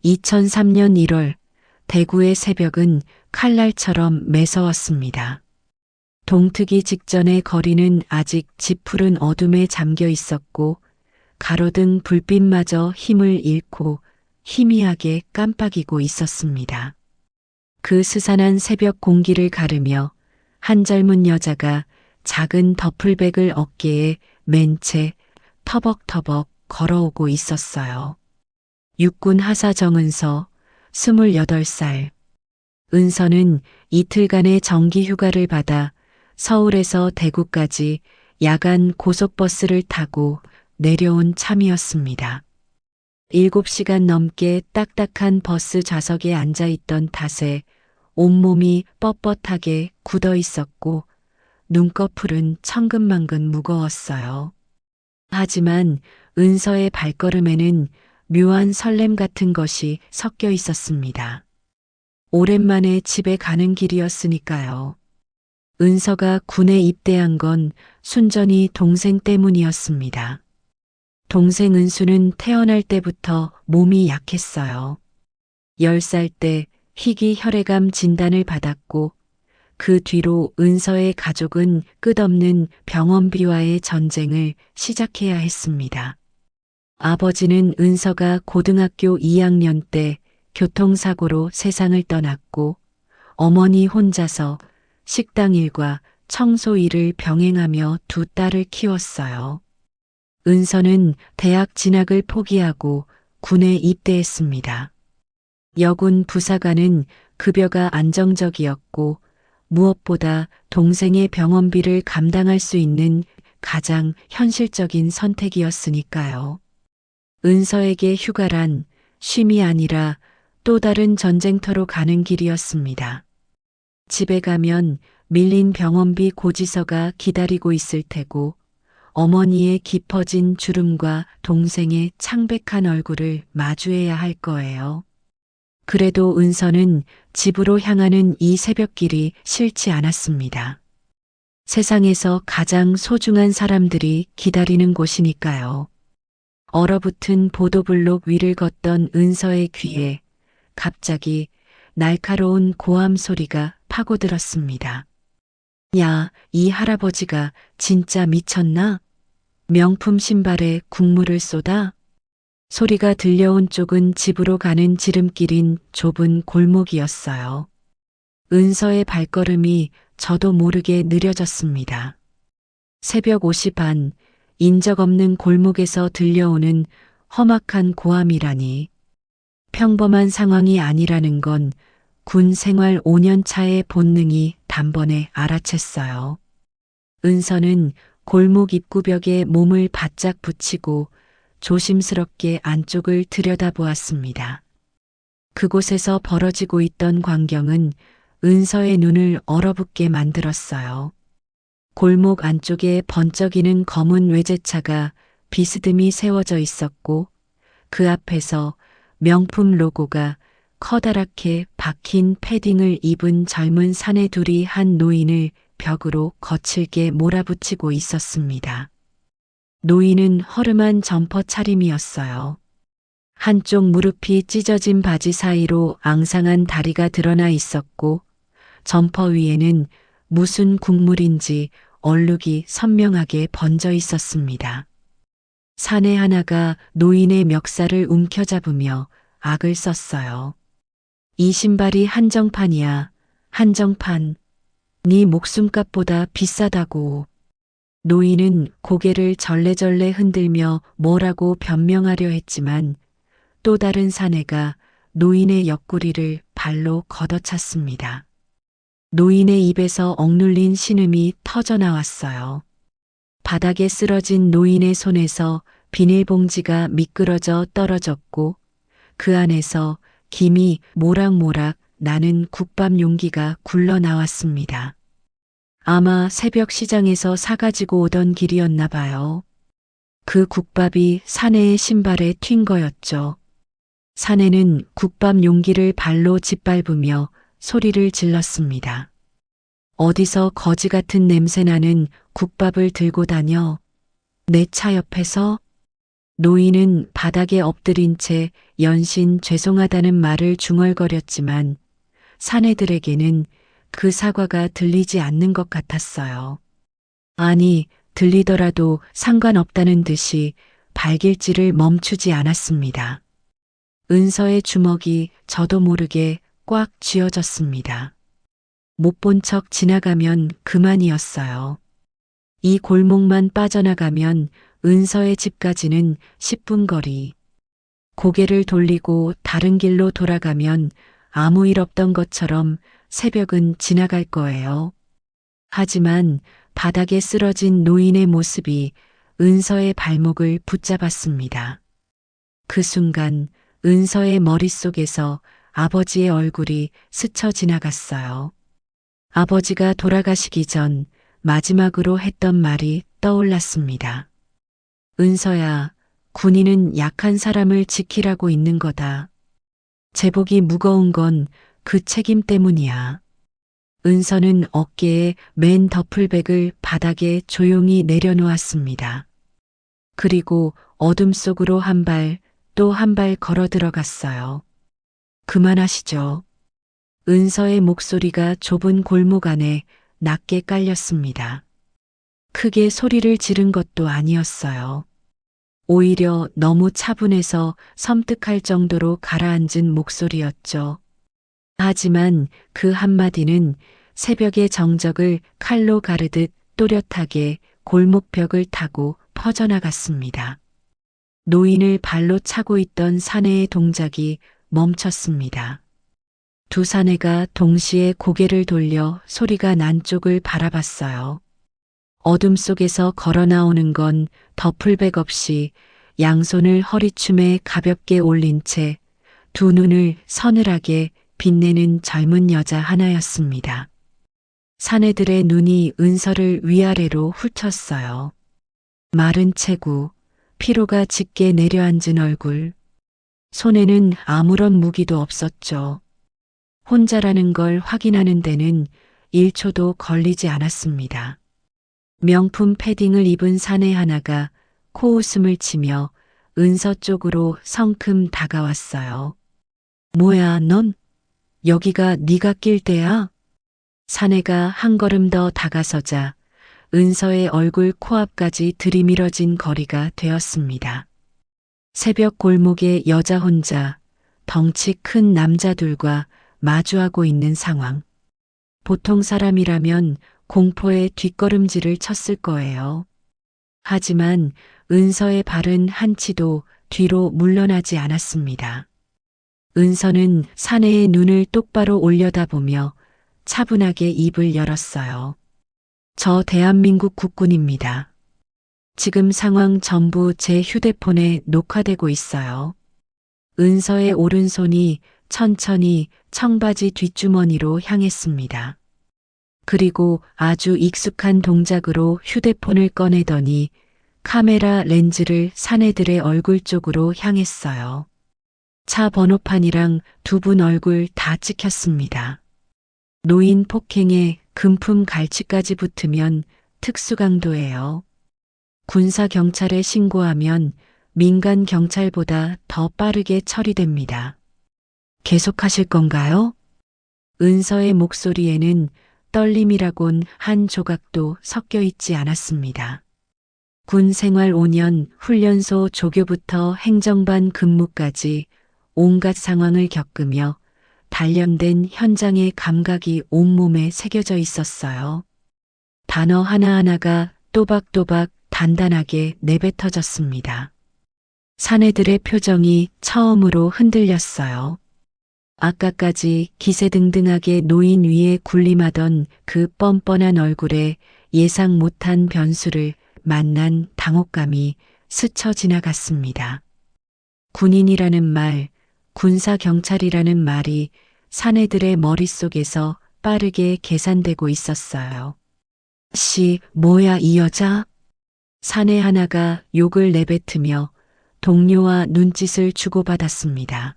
2003년 1월 대구의 새벽은 칼날처럼 매서웠습니다. 동트기 직전의 거리는 아직 짙푸른 어둠에 잠겨 있었고 가로등 불빛마저 힘을 잃고 희미하게 깜빡이고 있었습니다. 그 스산한 새벽 공기를 가르며 한 젊은 여자가 작은 더플백을 어깨에 맨 채 터벅터벅 걸어오고 있었어요. 육군 하사 정은서 28살. 은서는 이틀간의 정기 휴가를 받아 서울에서 대구까지 야간 고속버스를 타고 내려온 참이었습니다. 7시간 넘게 딱딱한 버스 좌석에 앉아 있던 탓에 온몸이 뻣뻣하게 굳어 있었고 눈꺼풀은 천근만근 무거웠어요. 하지만 은서의 발걸음에는 묘한 설렘 같은 것이 섞여 있었습니다. 오랜만에 집에 가는 길이었으니까요. 은서가 군에 입대한 건 순전히 동생 때문이었습니다. 동생 은수는 태어날 때부터 몸이 약했어요. 10살 때 희귀 혈액암 진단을 받았고 그 뒤로 은서의 가족은 끝없는 병원비와의 전쟁을 시작해야 했습니다. 아버지는 은서가 고등학교 2학년 때 교통사고로 세상을 떠났고 어머니 혼자서 식당 일과 청소 일을 병행하며 두 딸을 키웠어요. 은서는 대학 진학을 포기하고 군에 입대했습니다. 여군 부사관은 급여가 안정적이었고 무엇보다 동생의 병원비를 감당할 수 있는 가장 현실적인 선택이었으니까요. 은서에게 휴가란 쉼이 아니라 또 다른 전쟁터로 가는 길이었습니다. 집에 가면 밀린 병원비 고지서가 기다리고 있을 테고 어머니의 깊어진 주름과 동생의 창백한 얼굴을 마주해야 할 거예요. 그래도 은서는 집으로 향하는 이 새벽길이 싫지 않았습니다. 세상에서 가장 소중한 사람들이 기다리는 곳이니까요. 얼어붙은 보도블록 위를 걷던 은서의 귀에 갑자기 날카로운 고함 소리가 파고들었습니다. 야, 이 할아버지가 진짜 미쳤나? 명품 신발에 국물을 쏟아? 소리가 들려온 쪽은 집으로 가는 지름길인 좁은 골목이었어요. 은서의 발걸음이 저도 모르게 느려졌습니다. 새벽 5시 반, 인적 없는 골목에서 들려오는 험악한 고함이라니. 평범한 상황이 아니라는 건 군 생활 5년 차의 본능이 단번에 알아챘어요. 은서는 골목 입구벽에 몸을 바짝 붙이고 조심스럽게 안쪽을 들여다보았습니다. 그곳에서 벌어지고 있던 광경은 은서의 눈을 얼어붙게 만들었어요. 골목 안쪽에 번쩍이는 검은 외제차가 비스듬히 세워져 있었고 그 앞에서 명품 로고가 커다랗게 박힌 패딩을 입은 젊은 사내 둘이 한 노인을 벽으로 거칠게 몰아붙이고 있었습니다. 노인은 허름한 점퍼 차림이었어요. 한쪽 무릎이 찢어진 바지 사이로 앙상한 다리가 드러나 있었고 점퍼 위에는 무슨 국물인지 얼룩이 선명하게 번져 있었습니다. 사내 하나가 노인의 멱살을 움켜잡으며 악을 썼어요. 이 신발이 한정판이야. 한정판. 네 목숨값보다 비싸다고. 노인은 고개를 절레절레 흔들며 뭐라고 변명하려 했지만 또 다른 사내가 노인의 옆구리를 발로 걷어찼습니다. 노인의 입에서 억눌린 신음이 터져 나왔어요. 바닥에 쓰러진 노인의 손에서 비닐봉지가 미끄러져 떨어졌고 그 안에서 김이 모락모락 나는 국밥 용기가 굴러 나왔습니다. 아마 새벽 시장에서 사가지고 오던 길이었나 봐요. 그 국밥이 사내의 신발에 튄 거였죠. 사내는 국밥 용기를 발로 짓밟으며 소리를 질렀습니다. 어디서 거지 같은 냄새 나는 국밥을 들고 다녀? 내 차 옆에서? 노인은 바닥에 엎드린 채 연신 죄송하다는 말을 중얼거렸지만 사내들에게는 그 사과가 들리지 않는 것 같았어요. 아니, 들리더라도 상관없다는 듯이 발길질을 멈추지 않았습니다. 은서의 주먹이 저도 모르게 꽉 쥐어졌습니다. 못 본 척 지나가면 그만이었어요. 이 골목만 빠져나가면 은서의 집까지는 10분 거리. 고개를 돌리고 다른 길로 돌아가면 아무 일 없던 것처럼 새벽은 지나갈 거예요. 하지만 바닥에 쓰러진 노인의 모습이 은서의 발목을 붙잡았습니다. 그 순간 은서의 머릿속에서 아버지의 얼굴이 스쳐 지나갔어요. 아버지가 돌아가시기 전 마지막으로 했던 말이 떠올랐습니다. 은서야, 군인은 약한 사람을 지키라고 있는 거다. 제복이 무거운 건 그 책임 때문이야. 은서는 어깨에 맨 더플백을 바닥에 조용히 내려놓았습니다. 그리고 어둠 속으로 한 발, 또 한 발 걸어 들어갔어요. 그만하시죠. 은서의 목소리가 좁은 골목 안에 낮게 깔렸습니다. 크게 소리를 지른 것도 아니었어요. 오히려 너무 차분해서 섬뜩할 정도로 가라앉은 목소리였죠. 하지만 그 한마디는 새벽의 정적을 칼로 가르듯 또렷하게 골목벽을 타고 퍼져나갔습니다. 노인을 발로 차고 있던 사내의 동작이 멈췄습니다. 두 사내가 동시에 고개를 돌려 소리가 난 쪽을 바라봤어요. 어둠 속에서 걸어 나오는 건 더플백 없이 양손을 허리춤에 가볍게 올린 채 두 눈을 서늘하게 빛내는 젊은 여자 하나였습니다. 사내들의 눈이 은서를 위아래로 훑었어요. 마른 체구, 피로가 짙게 내려앉은 얼굴, 손에는 아무런 무기도 없었죠. 혼자라는 걸 확인하는 데는 1초도 걸리지 않았습니다. 명품 패딩을 입은 사내 하나가 코웃음을 치며 은서 쪽으로 성큼 다가왔어요. 뭐야, 넌? 여기가 네가 낄 때야? 사내가 한 걸음 더 다가서자 은서의 얼굴 코앞까지 들이밀어진 거리가 되었습니다. 새벽 골목에 여자 혼자 덩치 큰 남자들과 마주하고 있는 상황. 보통 사람이라면 공포의 뒷걸음질을 쳤을 거예요. 하지만 은서의 발은 한치도 뒤로 물러나지 않았습니다. 은서는 사내의 눈을 똑바로 올려다보며 차분하게 입을 열었어요. 저 대한민국 국군입니다. 지금 상황 전부 제 휴대폰에 녹화되고 있어요. 은서의 오른손이 천천히 청바지 뒷주머니로 향했습니다. 그리고 아주 익숙한 동작으로 휴대폰을 꺼내더니 카메라 렌즈를 사내들의 얼굴 쪽으로 향했어요. 차 번호판이랑 두 분 얼굴 다 찍혔습니다. 노인 폭행에 금품 갈취까지 붙으면 특수강도예요. 군사경찰에 신고하면 민간 경찰보다 더 빠르게 처리됩니다. 계속하실 건가요? 은서의 목소리에는 떨림이라곤 한 조각도 섞여 있지 않았습니다. 군 생활 5년, 훈련소 조교부터 행정반 근무까지 온갖 상황을 겪으며 단련된 현장의 감각이 온몸에 새겨져 있었어요. 단어 하나하나가 또박또박 단단하게 내뱉어졌습니다. 사내들의 표정이 처음으로 흔들렸어요. 아까까지 기세등등하게 노인 위에 군림하던 그 뻔뻔한 얼굴에 예상 못한 변수를 만난 당혹감이 스쳐 지나갔습니다. 군인이라는 말, 군사경찰이라는 말이 사내들의 머릿속에서 빠르게 계산되고 있었어요. 뭐야 이 여자? 사내 하나가 욕을 내뱉으며 동료와 눈짓을 주고받았습니다.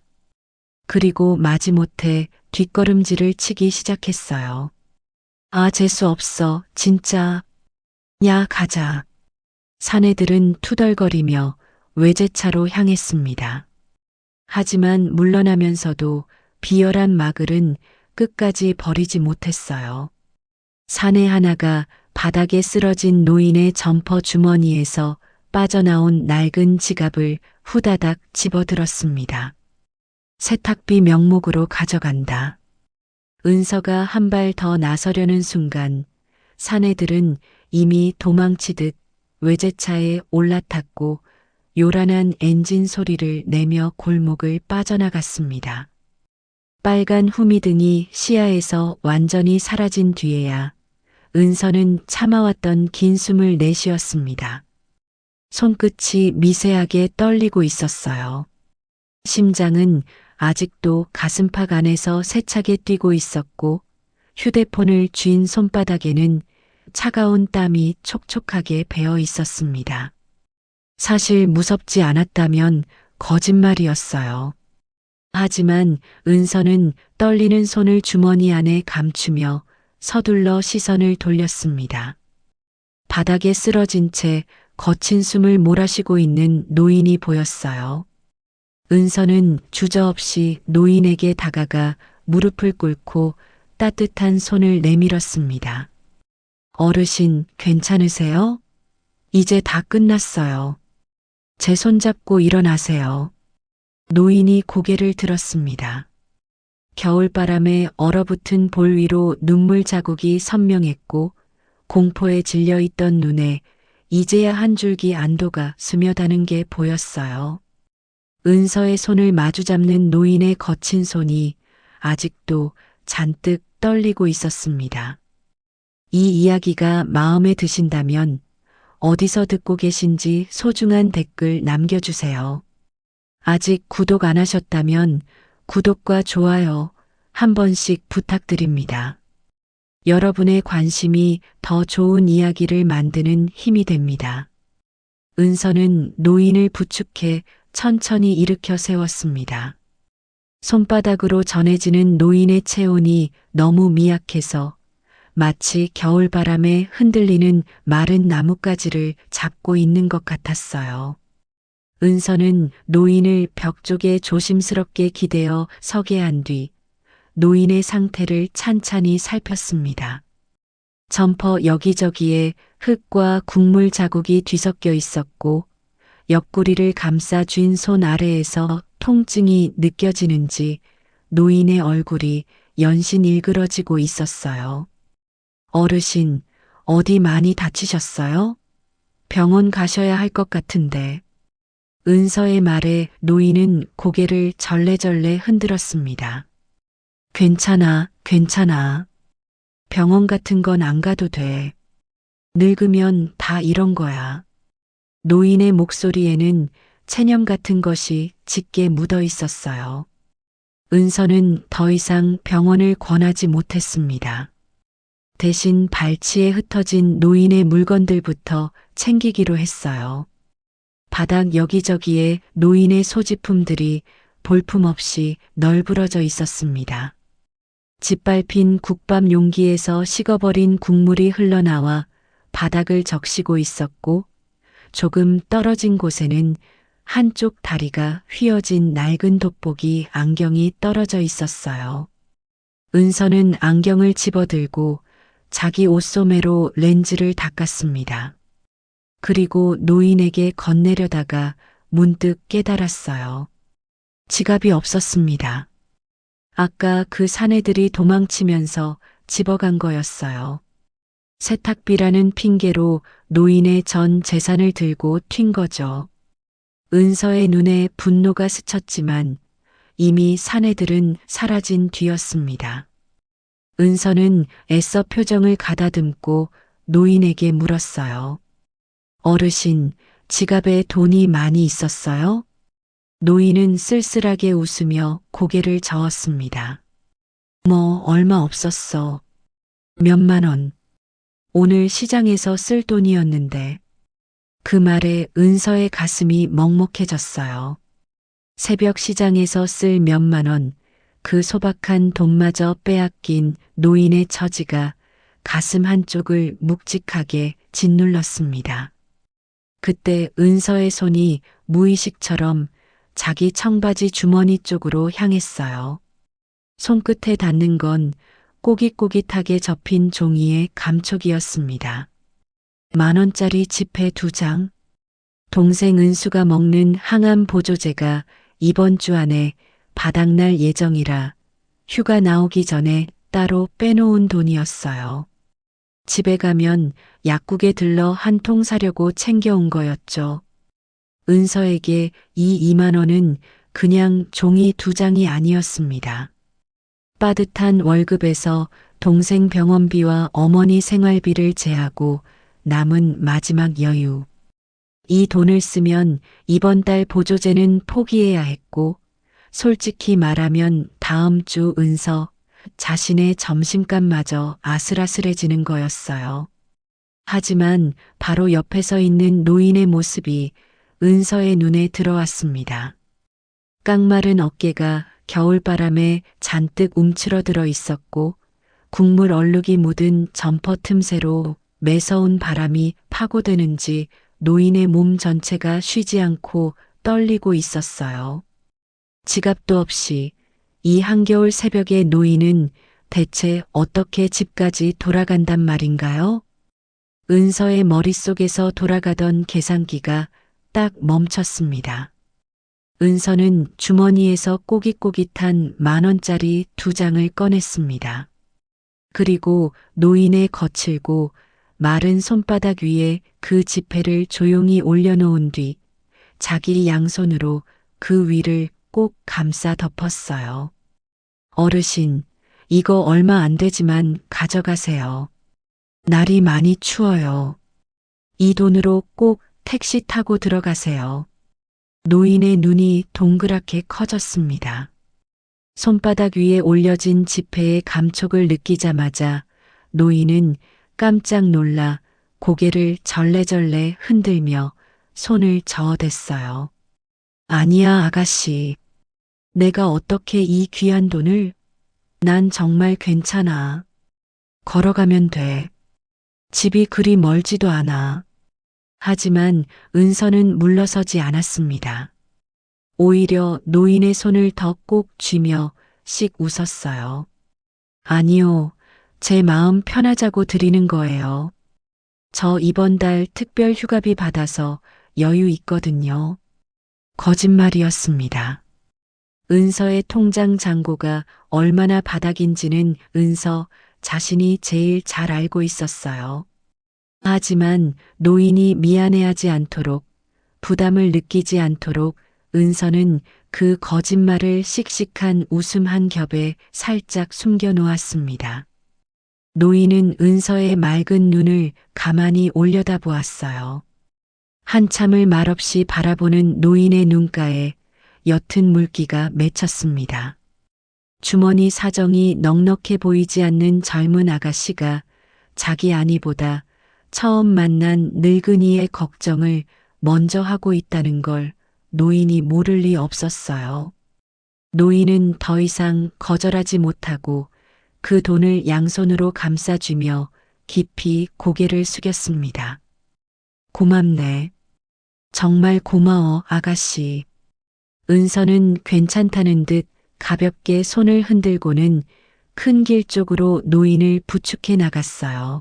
그리고 마지못해 뒷걸음질을 치기 시작했어요. 아, 재수 없어, 진짜. 야, 가자. 사내들은 투덜거리며 외제차로 향했습니다. 하지만 물러나면서도 비열한 마글은 끝까지 버리지 못했어요. 사내 하나가 바닥에 쓰러진 노인의 점퍼 주머니에서 빠져나온 낡은 지갑을 후다닥 집어들었습니다. 세탁비 명목으로 가져간다. 은서가 한 발 더 나서려는 순간 사내들은 이미 도망치듯 외제차에 올라탔고 요란한 엔진 소리를 내며 골목을 빠져나갔습니다. 빨간 후미등이 시야에서 완전히 사라진 뒤에야 은서는 참아왔던 긴 숨을 내쉬었습니다. 손끝이 미세하게 떨리고 있었어요. 심장은 아직도 가슴팍 안에서 세차게 뛰고 있었고 휴대폰을 쥔 손바닥에는 차가운 땀이 촉촉하게 배어 있었습니다. 사실 무섭지 않았다면 거짓말이었어요. 하지만 은서는 떨리는 손을 주머니 안에 감추며 서둘러 시선을 돌렸습니다. 바닥에 쓰러진 채 거친 숨을 몰아쉬고 있는 노인이 보였어요. 은서는 주저없이 노인에게 다가가 무릎을 꿇고 따뜻한 손을 내밀었습니다. 어르신, 괜찮으세요? 이제 다 끝났어요. 제 손 잡고 일어나세요. 노인이 고개를 들었습니다. 겨울바람에 얼어붙은 볼 위로 눈물 자국이 선명했고 공포에 질려 있던 눈에 이제야 한 줄기 안도가 스며드는 게 보였어요. 은서의 손을 마주잡는 노인의 거친 손이 아직도 잔뜩 떨리고 있었습니다. 이 이야기가 마음에 드신다면 어디서 듣고 계신지 소중한 댓글 남겨주세요. 아직 구독 안 하셨다면 구독과 좋아요 한 번씩 부탁드립니다. 여러분의 관심이 더 좋은 이야기를 만드는 힘이 됩니다. 은서는 노인을 부축해 천천히 일으켜 세웠습니다. 손바닥으로 전해지는 노인의 체온이 너무 미약해서 마치 겨울바람에 흔들리는 마른 나뭇가지를 잡고 있는 것 같았어요. 은서는 노인을 벽 쪽에 조심스럽게 기대어 서게 한 뒤 노인의 상태를 찬찬히 살폈습니다. 점퍼 여기저기에 흙과 국물 자국이 뒤섞여 있었고 옆구리를 감싸 쥔 손 아래에서 통증이 느껴지는지 노인의 얼굴이 연신 일그러지고 있었어요. 어르신, 어디 많이 다치셨어요? 병원 가셔야 할 것 같은데. 은서의 말에 노인은 고개를 절레절레 흔들었습니다. 괜찮아, 괜찮아. 병원 같은 건 안 가도 돼. 늙으면 다 이런 거야. 노인의 목소리에는 체념 같은 것이 짙게 묻어 있었어요. 은서는 더 이상 병원을 권하지 못했습니다. 대신 발치에 흩어진 노인의 물건들부터 챙기기로 했어요. 바닥 여기저기에 노인의 소지품들이 볼품없이 널브러져 있었습니다. 짓밟힌 국밥 용기에서 식어버린 국물이 흘러나와 바닥을 적시고 있었고 조금 떨어진 곳에는 한쪽 다리가 휘어진 낡은 돋보기 안경이 떨어져 있었어요. 은서는 안경을 집어들고 자기 옷소매로 렌즈를 닦았습니다. 그리고 노인에게 건네려다가 문득 깨달았어요. 지갑이 없었습니다. 아까 그 사내들이 도망치면서 집어간 거였어요. 세탁비라는 핑계로 노인의 전 재산을 들고 튄 거죠. 은서의 눈에 분노가 스쳤지만 이미 사내들은 사라진 뒤였습니다. 은서는 애써 표정을 가다듬고 노인에게 물었어요. 어르신, 지갑에 돈이 많이 있었어요? 노인은 쓸쓸하게 웃으며 고개를 저었습니다. 얼마 없었어. 몇만 원. 오늘 시장에서 쓸 돈이었는데. 그 말에 은서의 가슴이 먹먹해졌어요. 새벽 시장에서 쓸 몇만 원, 그 소박한 돈마저 빼앗긴 노인의 처지가 가슴 한쪽을 묵직하게 짓눌렀습니다. 그때 은서의 손이 무의식처럼 자기 청바지 주머니 쪽으로 향했어요. 손끝에 닿는 건 꼬깃꼬깃하게 접힌 종이의 감촉이었습니다. 10,000원짜리 지폐 2장. 동생 은수가 먹는 항암 보조제가 이번 주 안에 바닥날 예정이라 휴가 나오기 전에 따로 빼놓은 돈이었어요. 집에 가면 약국에 들러 한 통 사려고 챙겨온 거였죠. 은서에게 이 2만 원은 그냥 종이 2장이 아니었습니다. 빠듯한 월급에서 동생 병원비와 어머니 생활비를 제하고 남은 마지막 여유. 이 돈을 쓰면 이번 달 보조제는 포기해야 했고, 솔직히 말하면 다음 주 은서 자신의 점심값마저 아슬아슬해지는 거였어요. 하지만 바로 옆에 서 있는 노인의 모습이 은서의 눈에 들어왔습니다. 깡마른 어깨가 겨울바람에 잔뜩 움츠러들어 있었고 국물 얼룩이 묻은 점퍼 틈새로 매서운 바람이 파고드는지 노인의 몸 전체가 쉬지 않고 떨리고 있었어요. 지갑도 없이 이 한겨울 새벽에 노인은 대체 어떻게 집까지 돌아간단 말인가요? 은서의 머릿속에서 돌아가던 계산기가 딱 멈췄습니다. 은서는 주머니에서 꼬깃꼬깃한 10,000원짜리 2장을 꺼냈습니다. 그리고 노인의 거칠고 마른 손바닥 위에 그 지폐를 조용히 올려놓은 뒤 자기 양손으로 그 위를 꼭 감싸 덮었어요. 어르신, 이거 얼마 안 되지만 가져가세요. 날이 많이 추워요. 이 돈으로 꼭 택시 타고 들어가세요. 노인의 눈이 동그랗게 커졌습니다. 손바닥 위에 올려진 지폐의 감촉을 느끼자마자 노인은 깜짝 놀라 고개를 절레절레 흔들며 손을 저어댔어요. 아니야, 아가씨. 내가 어떻게 이 귀한 돈을? 난 정말 괜찮아. 걸어가면 돼. 집이 그리 멀지도 않아. 하지만 은서는 물러서지 않았습니다. 오히려 노인의 손을 더 꼭 쥐며 씩 웃었어요. 아니요, 제 마음 편하자고 드리는 거예요. 저 이번 달 특별 휴가비 받아서 여유 있거든요. 거짓말이었습니다. 은서의 통장 잔고가 얼마나 바닥인지는 은서 자신이 제일 잘 알고 있었어요. 하지만 노인이 미안해하지 않도록, 부담을 느끼지 않도록 은서는 그 거짓말을 씩씩한 웃음 한 겹에 살짝 숨겨 놓았습니다. 노인은 은서의 맑은 눈을 가만히 올려다보았어요. 한참을 말없이 바라보는 노인의 눈가에 옅은 물기가 맺혔습니다. 주머니 사정이 넉넉해 보이지 않는 젊은 아가씨가 자기 아니보다 처음 만난 늙은이의 걱정을 먼저 하고 있다는 걸 노인이 모를 리 없었어요. 노인은 더 이상 거절하지 못하고 그 돈을 양손으로 감싸주며 깊이 고개를 숙였습니다. 고맙네. 정말 고마워, 아가씨. 은서는 괜찮다는 듯 가볍게 손을 흔들고는 큰 길 쪽으로 노인을 부축해 나갔어요.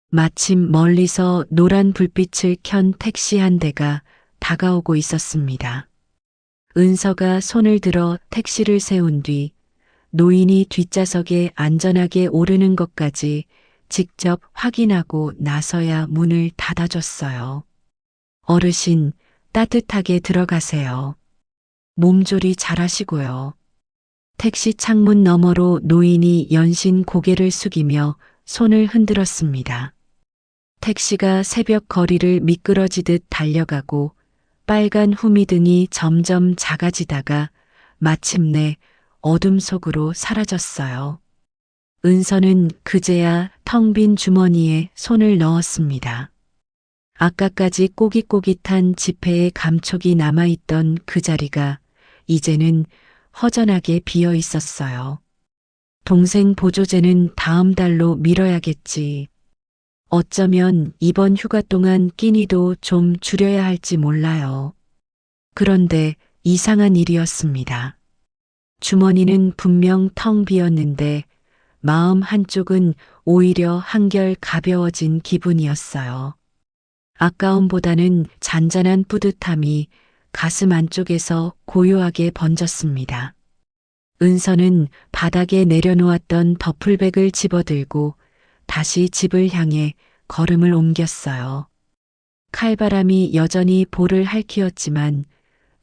마침 멀리서 노란 불빛을 켠 택시 한 대가 다가오고 있었습니다. 은서가 손을 들어 택시를 세운 뒤 노인이 뒷좌석에 안전하게 오르는 것까지 직접 확인하고 나서야 문을 닫아줬어요. 어르신, 따뜻하게 들어가세요. 몸조리 잘하시고요. 택시 창문 너머로 노인이 연신 고개를 숙이며 손을 흔들었습니다. 택시가 새벽 거리를 미끄러지듯 달려가고 빨간 후미등이 점점 작아지다가 마침내 어둠 속으로 사라졌어요. 은서는 그제야 텅 빈 주머니에 손을 넣었습니다. 아까까지 꼬깃꼬깃한 지폐의 감촉이 남아있던 그 자리가 이제는 허전하게 비어 있었어요. 동생 보조제는 다음 달로 미뤄야겠지. 어쩌면 이번 휴가 동안 끼니도 좀 줄여야 할지 몰라요. 그런데 이상한 일이었습니다. 주머니는 분명 텅 비었는데 마음 한쪽은 오히려 한결 가벼워진 기분이었어요. 아까움보다는 잔잔한 뿌듯함이 가슴 안쪽에서 고요하게 번졌습니다. 은서는 바닥에 내려놓았던 더플백을 집어들고 다시 집을 향해 걸음을 옮겼어요. 칼바람이 여전히 볼을 핥히었지만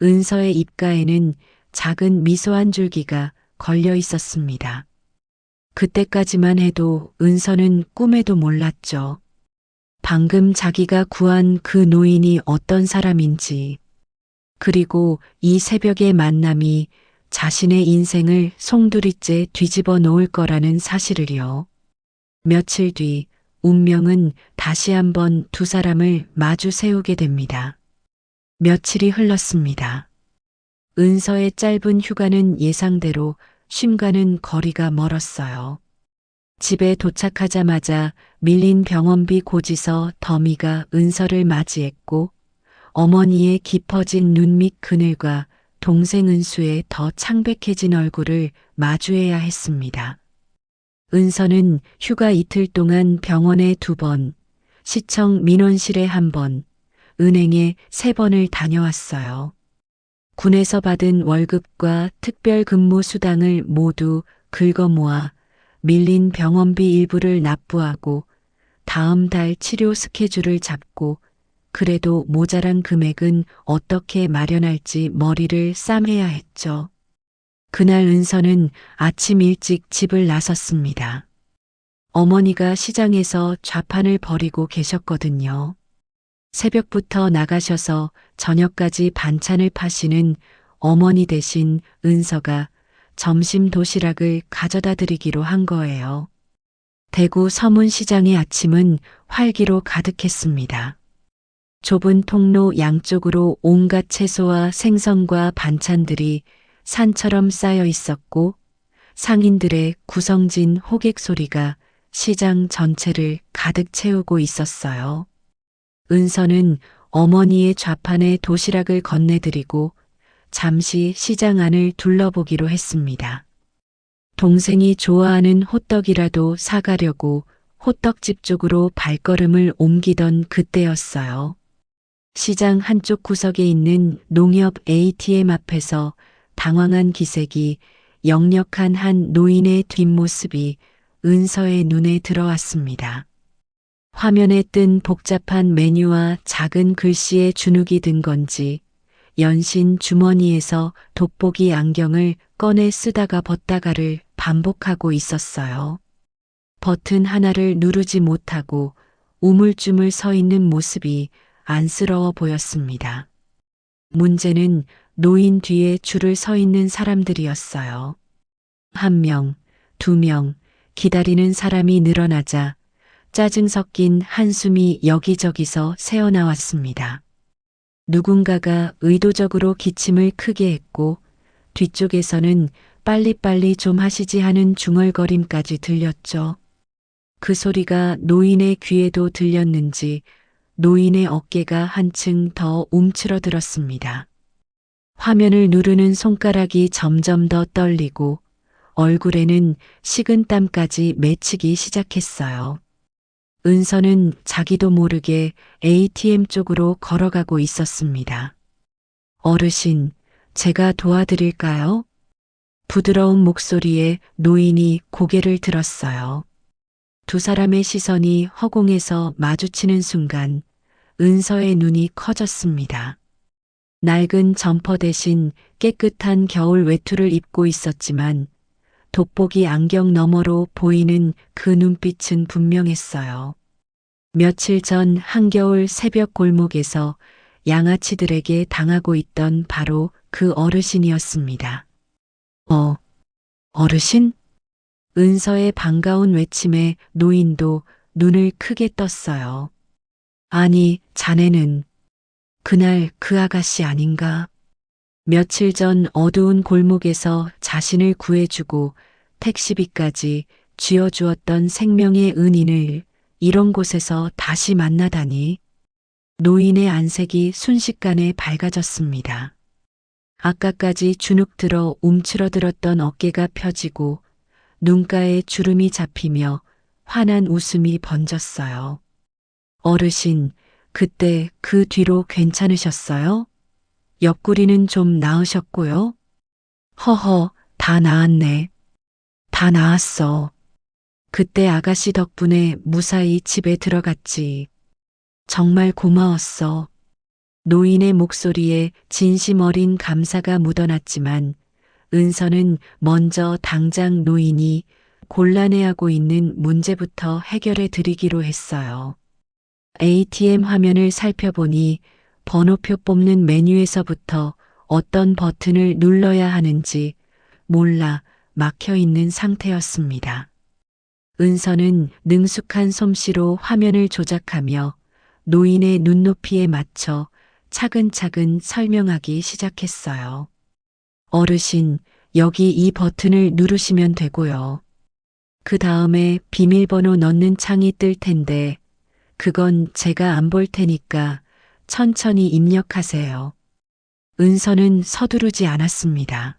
은서의 입가에는 작은 미소 한 줄기가 걸려 있었습니다. 그때까지만 해도 은서는 꿈에도 몰랐죠. 방금 자기가 구한 그 노인이 어떤 사람인지, 그리고 이 새벽의 만남이 자신의 인생을 송두리째 뒤집어 놓을 거라는 사실을요. 며칠 뒤 운명은 다시 한번 두 사람을 마주 세우게 됩니다. 며칠이 흘렀습니다. 은서의 짧은 휴가는 예상대로 쉼과는 거리가 멀었어요. 집에 도착하자마자 밀린 병원비 고지서 더미가 은서를 맞이했고 어머니의 깊어진 눈 밑 그늘과 동생 은수의 더 창백해진 얼굴을 마주해야 했습니다. 은서는 휴가 이틀 동안 병원에 2번, 시청 민원실에 1번, 은행에 3번을 다녀왔어요. 군에서 받은 월급과 특별 근무 수당을 모두 긁어 모아 밀린 병원비 일부를 납부하고 다음 달 치료 스케줄을 잡고 그래도 모자란 금액은 어떻게 마련할지 머리를 싸매야 했죠. 그날 은서는 아침 일찍 집을 나섰습니다. 어머니가 시장에서 좌판을 벌이고 계셨거든요. 새벽부터 나가셔서 저녁까지 반찬을 파시는 어머니 대신 은서가 점심 도시락을 가져다 드리기로 한 거예요. 대구 서문시장의 아침은 활기로 가득했습니다. 좁은 통로 양쪽으로 온갖 채소와 생선과 반찬들이 산처럼 쌓여 있었고 상인들의 구성진 호객 소리가 시장 전체를 가득 채우고 있었어요. 은서는 어머니의 좌판에 도시락을 건네드리고 잠시 시장 안을 둘러보기로 했습니다. 동생이 좋아하는 호떡이라도 사가려고 호떡집 쪽으로 발걸음을 옮기던 그때였어요. 시장 한쪽 구석에 있는 농협 ATM 앞에서 당황한 기색이 역력한 한 노인의 뒷모습이 은서의 눈에 들어왔습니다. 화면에 뜬 복잡한 메뉴와 작은 글씨에 주눅이 든 건지 연신 주머니에서 돋보기 안경을 꺼내 쓰다가 벗다가를 반복하고 있었어요. 버튼 하나를 누르지 못하고 우물쭈물 서 있는 모습이 안쓰러워 보였습니다. 문제는 노인 뒤에 줄을 서 있는 사람들이었어요. 1명, 2명, 기다리는 사람이 늘어나자 짜증 섞인 한숨이 여기저기서 새어나왔습니다. 누군가가 의도적으로 기침을 크게 했고 뒤쪽에서는 빨리빨리 좀 하시지 하는 중얼거림까지 들렸죠. 그 소리가 노인의 귀에도 들렸는지 노인의 어깨가 한층 더 움츠러들었습니다. 화면을 누르는 손가락이 점점 더 떨리고 얼굴에는 식은땀까지 맺히기 시작했어요. 은서는 자기도 모르게 ATM 쪽으로 걸어가고 있었습니다. 어르신, 제가 도와드릴까요? 부드러운 목소리에 노인이 고개를 들었어요. 두 사람의 시선이 허공에서 마주치는 순간 은서의 눈이 커졌습니다. 낡은 점퍼 대신 깨끗한 겨울 외투를 입고 있었지만 돋보기 안경 너머로 보이는 그 눈빛은 분명했어요. 며칠 전 한겨울 새벽 골목에서 양아치들에게 당하고 있던 바로 그 어르신이었습니다. 어르신? 은서의 반가운 외침에 노인도 눈을 크게 떴어요. 아니, 자네는 그날 그 아가씨 아닌가? 며칠 전 어두운 골목에서 자신을 구해주고 택시비까지 쥐어주었던 생명의 은인을 이런 곳에서 다시 만나다니. 노인의 안색이 순식간에 밝아졌습니다. 아까까지 주눅 들어 움츠러들었던 어깨가 펴지고 눈가에 주름이 잡히며 환한 웃음이 번졌어요. 어르신, 그때 그 뒤로 괜찮으셨어요? 옆구리는 좀 나으셨고요? 허허, 다 나았네. 다 나았어. 그때 아가씨 덕분에 무사히 집에 들어갔지. 정말 고마웠어. 노인의 목소리에 진심 어린 감사가 묻어났지만 은서는 먼저 당장 노인이 곤란해하고 있는 문제부터 해결해 드리기로 했어요. ATM 화면을 살펴보니 번호표 뽑는 메뉴에서부터 어떤 버튼을 눌러야 하는지 몰라 막혀 있는 상태였습니다. 은서는 능숙한 솜씨로 화면을 조작하며 노인의 눈높이에 맞춰 차근차근 설명하기 시작했어요. 어르신, 여기 이 버튼을 누르시면 되고요. 그 다음에 비밀번호 넣는 창이 뜰 텐데 그건 제가 안 볼 테니까 천천히 입력하세요. 은서는 서두르지 않았습니다.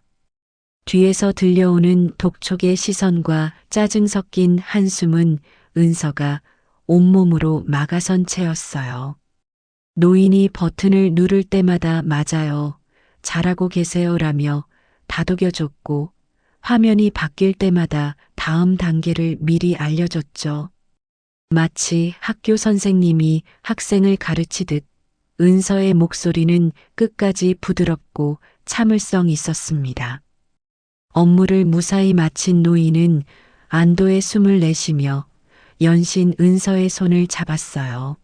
뒤에서 들려오는 독촉의 시선과 짜증 섞인 한숨은 은서가 온몸으로 막아선 채였어요. 노인이 버튼을 누를 때마다 맞아요. 잘하고 계세요라며 다독여줬고 화면이 바뀔 때마다 다음 단계를 미리 알려줬죠. 마치 학교 선생님이 학생을 가르치듯 은서의 목소리는 끝까지 부드럽고 참을성 있었습니다. 업무를 무사히 마친 노인은 안도의 숨을 내쉬며 연신 은서의 손을 잡았어요.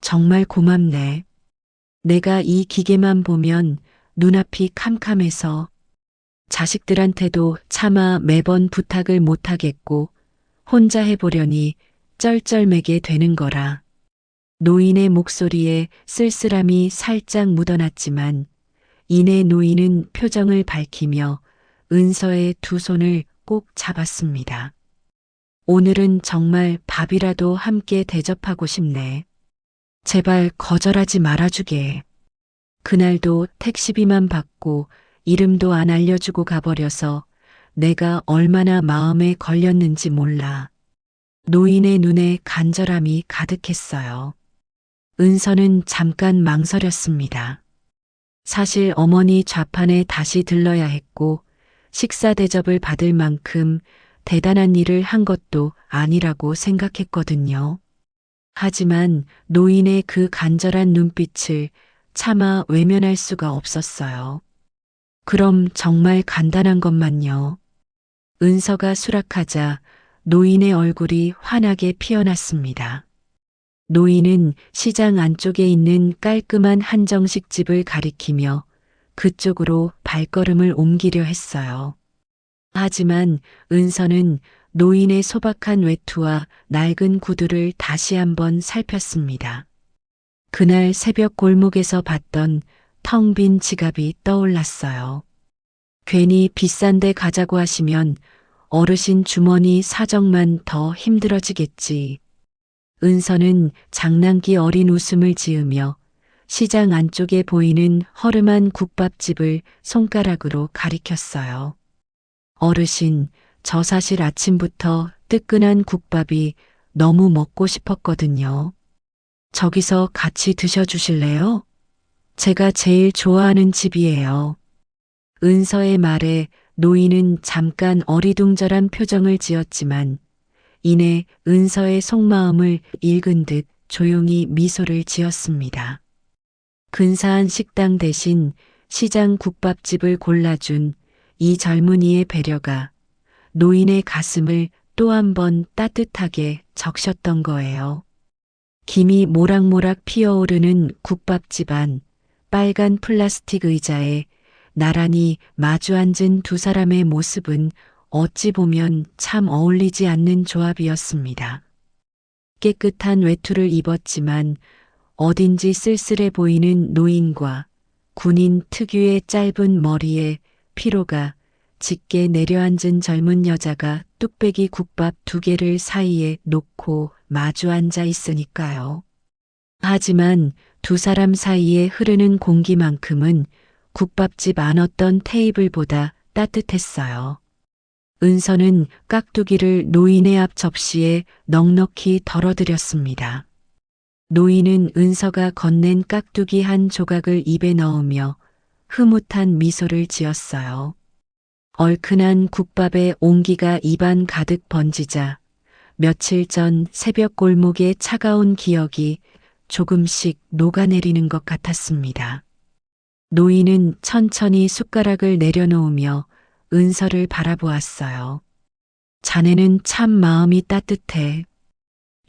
정말 고맙네. 내가 이 기계만 보면 눈앞이 캄캄해서 자식들한테도 차마 매번 부탁을 못하겠고 혼자 해보려니 쩔쩔매게 되는 거라. 노인의 목소리에 쓸쓸함이 살짝 묻어났지만 이내 노인은 표정을 밝히며 은서의 두 손을 꼭 잡았습니다. 오늘은 정말 밥이라도 함께 대접하고 싶네. 제발 거절하지 말아주게. 그날도 택시비만 받고 이름도 안 알려주고 가버려서 내가 얼마나 마음에 걸렸는지 몰라. 노인의 눈에 간절함이 가득했어요. 은서는 잠깐 망설였습니다. 사실 어머니 좌판에 다시 들러야 했고 식사 대접을 받을 만큼 대단한 일을 한 것도 아니라고 생각했거든요. 하지만 노인의 그 간절한 눈빛을 차마 외면할 수가 없었어요. 그럼 정말 간단한 것만요. 은서가 수락하자 노인의 얼굴이 환하게 피어났습니다. 노인은 시장 안쪽에 있는 깔끔한 한정식 집을 가리키며 그쪽으로 발걸음을 옮기려 했어요. 하지만 은서는 노인의 소박한 외투와 낡은 구두를 다시 한번 살폈습니다. 그날 새벽 골목에서 봤던 텅 빈 지갑이 떠올랐어요. 괜히 비싼 데 가자고 하시면 어르신 주머니 사정만 더 힘들어지겠지. 은서는 장난기 어린 웃음을 지으며 시장 안쪽에 보이는 허름한 국밥집을 손가락으로 가리켰어요. 어르신, 저 사실 아침부터 뜨끈한 국밥이 너무 먹고 싶었거든요. 저기서 같이 드셔주실래요? 제가 제일 좋아하는 집이에요. 은서의 말에 노인은 잠깐 어리둥절한 표정을 지었지만 이내 은서의 속마음을 읽은 듯 조용히 미소를 지었습니다. 근사한 식당 대신 시장 국밥집을 골라준 이 젊은이의 배려가 노인의 가슴을 또 한 번 따뜻하게 적셨던 거예요. 김이 모락모락 피어오르는 국밥집 안 빨간 플라스틱 의자에 나란히 마주 앉은 두 사람의 모습은 어찌 보면 참 어울리지 않는 조합이었습니다. 깨끗한 외투를 입었지만 어딘지 쓸쓸해 보이는 노인과 군인 특유의 짧은 머리에 피로가 짙게 내려앉은 젊은 여자가 뚝배기 국밥 2개를 사이에 놓고 마주 앉아 있으니까요. 하지만 두 사람 사이에 흐르는 공기만큼은 국밥집 안 어떤 테이블보다 따뜻했어요. 은서는 깍두기를 노인의 앞 접시에 넉넉히 덜어들였습니다. 노인은 은서가 건넨 깍두기 한 조각을 입에 넣으며 흐뭇한 미소를 지었어요. 얼큰한 국밥의 온기가 입안 가득 번지자 며칠 전 새벽 골목의 차가운 기억이 조금씩 녹아내리는 것 같았습니다. 노인은 천천히 숟가락을 내려놓으며 은서를 바라보았어요. 자네는 참 마음이 따뜻해.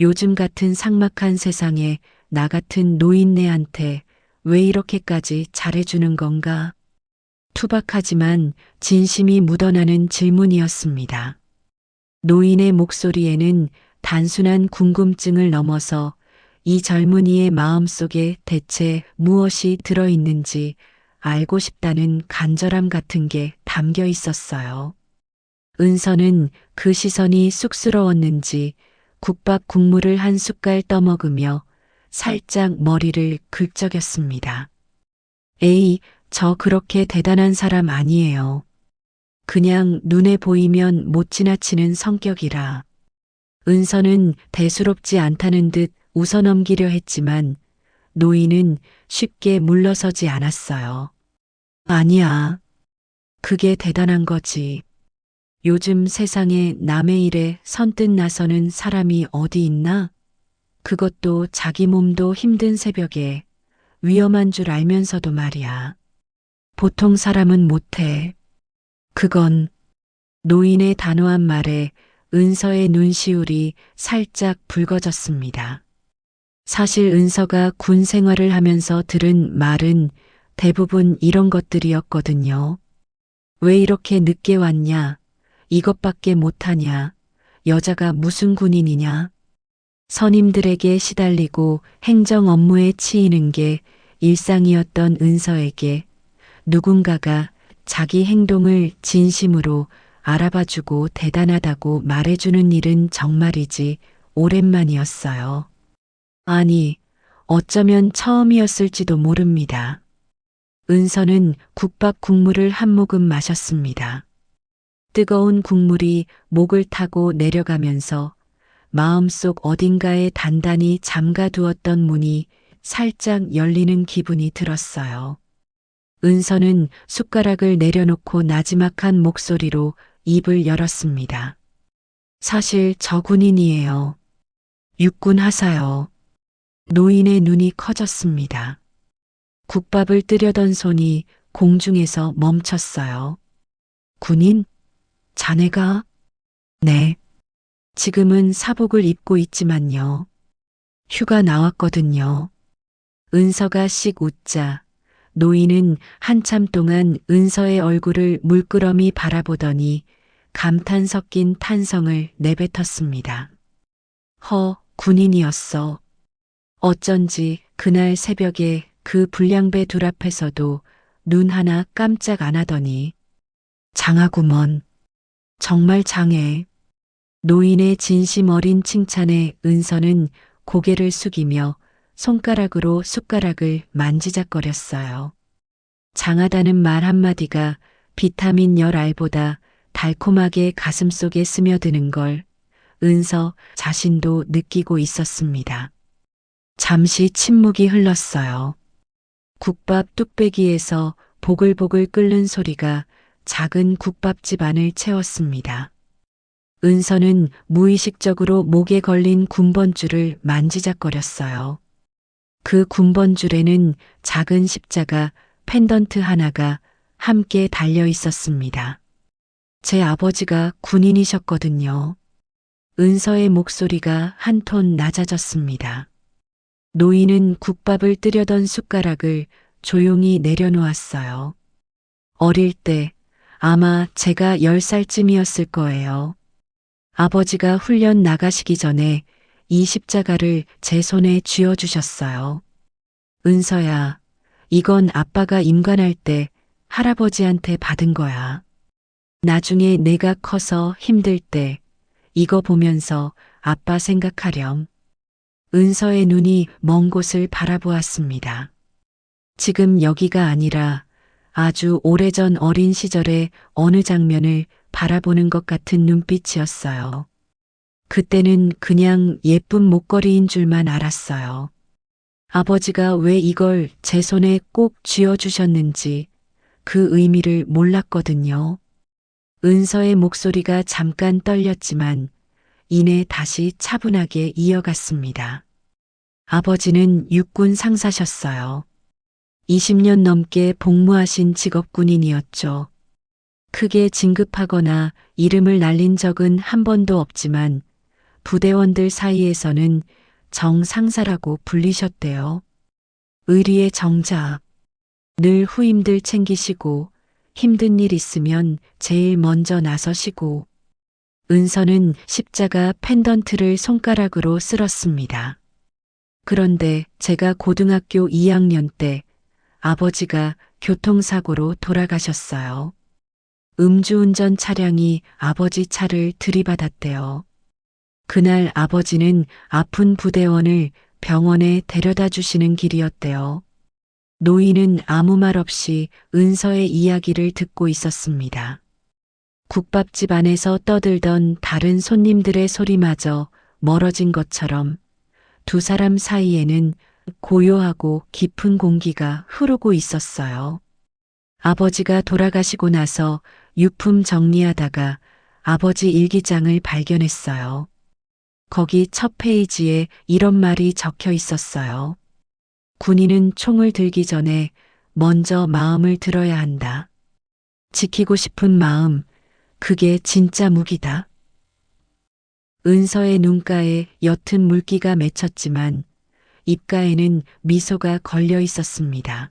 요즘 같은 삭막한 세상에 나 같은 노인네한테 왜 이렇게까지 잘해주는 건가? 투박하지만 진심이 묻어나는 질문이었습니다. 노인의 목소리에는 단순한 궁금증을 넘어서 이 젊은이의 마음속에 대체 무엇이 들어있는지 알고 싶다는 간절함 같은 게 담겨 있었어요. 은서는 그 시선이 쑥스러웠는지 국밥 국물을 한 숟갈 떠먹으며 살짝 머리를 긁적였습니다. 에이, 저 그렇게 대단한 사람 아니에요. 그냥 눈에 보이면 못 지나치는 성격이라. 은서는 대수롭지 않다는 듯 웃어넘기려 했지만 노인은 쉽게 물러서지 않았어요. 아니야. 그게 대단한 거지. 요즘 세상에 남의 일에 선뜻 나서는 사람이 어디 있나? 그것도 자기 몸도 힘든 새벽에 위험한 줄 알면서도 말이야. 보통 사람은 못해. 그건 노인의 단호한 말에 은서의 눈시울이 살짝 붉어졌습니다. 사실 은서가 군 생활을 하면서 들은 말은 대부분 이런 것들이었거든요. 왜 이렇게 늦게 왔냐? 이것밖에 못하냐? 여자가 무슨 군인이냐? 선임들에게 시달리고 행정 업무에 치이는 게 일상이었던 은서에게 누군가가 자기 행동을 진심으로 알아봐주고 대단하다고 말해주는 일은 정말이지 오랜만이었어요. 아니, 어쩌면 처음이었을지도 모릅니다. 은서는 국밥 국물을 한 모금 마셨습니다. 뜨거운 국물이 목을 타고 내려가면서 마음속 어딘가에 단단히 잠가두었던 문이 살짝 열리는 기분이 들었어요. 은서는 숟가락을 내려놓고 나지막한 목소리로 입을 열었습니다. 사실 저 군인이에요. 육군 하사요. 노인의 눈이 커졌습니다. 국밥을 뜨려던 손이 공중에서 멈췄어요. 군인? 자네가? 네. 지금은 사복을 입고 있지만요. 휴가 나왔거든요. 은서가 씩 웃자 노인은 한참 동안 은서의 얼굴을 물끄러미 바라보더니 감탄 섞인 탄성을 내뱉었습니다. 군인이었어. 어쩐지 그날 새벽에 그 불량배 둘 앞에서도 눈 하나 깜짝 안 하더니 장하구먼. 정말 장해. 노인의 진심 어린 칭찬에 은서는 고개를 숙이며 손가락으로 숟가락을 만지작거렸어요. 장하다는 말 한마디가 비타민 열 알보다 달콤하게 가슴속에 스며드는 걸 은서 자신도 느끼고 있었습니다. 잠시 침묵이 흘렀어요. 국밥 뚝배기에서 보글보글 끓는 소리가 작은 국밥집 안을 채웠습니다. 은서는 무의식적으로 목에 걸린 군번줄을 만지작거렸어요. 그 군번줄에는 작은 십자가 펜던트 하나가 함께 달려 있었습니다. 제 아버지가 군인이셨거든요. 은서의 목소리가 한 톤 낮아졌습니다. 노인은 국밥을 뜨려던 숟가락을 조용히 내려놓았어요. 어릴 때 아마 제가 10살쯤이었을 거예요. 아버지가 훈련 나가시기 전에 이 십자가를 제 손에 쥐어주셨어요. 은서야, 이건 아빠가 임관할 때 할아버지한테 받은 거야. 나중에 내가 커서 힘들 때 이거 보면서 아빠 생각하렴. 은서의 눈이 먼 곳을 바라보았습니다. 지금 여기가 아니라 아주 오래전 어린 시절의 어느 장면을 바라보는 것 같은 눈빛이었어요. 그때는 그냥 예쁜 목걸이인 줄만 알았어요. 아버지가 왜 이걸 제 손에 꼭 쥐어주셨는지 그 의미를 몰랐거든요. 은서의 목소리가 잠깐 떨렸지만 이내 다시 차분하게 이어갔습니다. 아버지는 육군 상사셨어요. 20년 넘게 복무하신 직업 군인이었죠. 크게 진급하거나 이름을 날린 적은 한 번도 없지만 부대원들 사이에서는 정상사라고 불리셨대요. 의리의 정자. 늘 후임들 챙기시고 힘든 일 있으면 제일 먼저 나서시고. 은서는 십자가 펜던트를 손가락으로 쓸었습니다. 그런데 제가 고등학교 2학년 때 아버지가 교통사고로 돌아가셨어요. 음주운전 차량이 아버지 차를 들이받았대요. 그날 아버지는 아픈 부대원을 병원에 데려다 주시는 길이었대요. 노인은 아무 말 없이 은서의 이야기를 듣고 있었습니다. 국밥집 안에서 떠들던 다른 손님들의 소리마저 멀어진 것처럼 두 사람 사이에는 고요하고 깊은 공기가 흐르고 있었어요. 아버지가 돌아가시고 나서 유품 정리하다가 아버지 일기장을 발견했어요. 거기 첫 페이지에 이런 말이 적혀 있었어요. 군인은 총을 들기 전에 먼저 마음을 들어야 한다. 지키고 싶은 마음, 그게 진짜 무기다. 은서의 눈가에 옅은 물기가 맺혔지만 입가에는 미소가 걸려 있었습니다.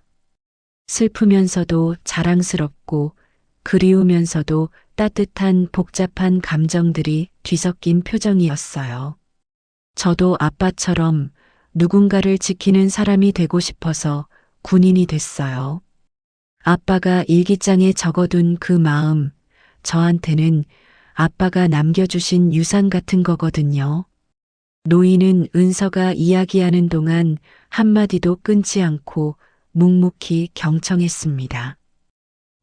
슬프면서도 자랑스럽고 그리우면서도 따뜻한 복잡한 감정들이 뒤섞인 표정이었어요. 저도 아빠처럼 누군가를 지키는 사람이 되고 싶어서 군인이 됐어요. 아빠가 일기장에 적어둔 그 마음, 저한테는 아빠가 남겨주신 유산 같은 거거든요. 노인은 은서가 이야기하는 동안 한마디도 끊지 않고 묵묵히 경청했습니다.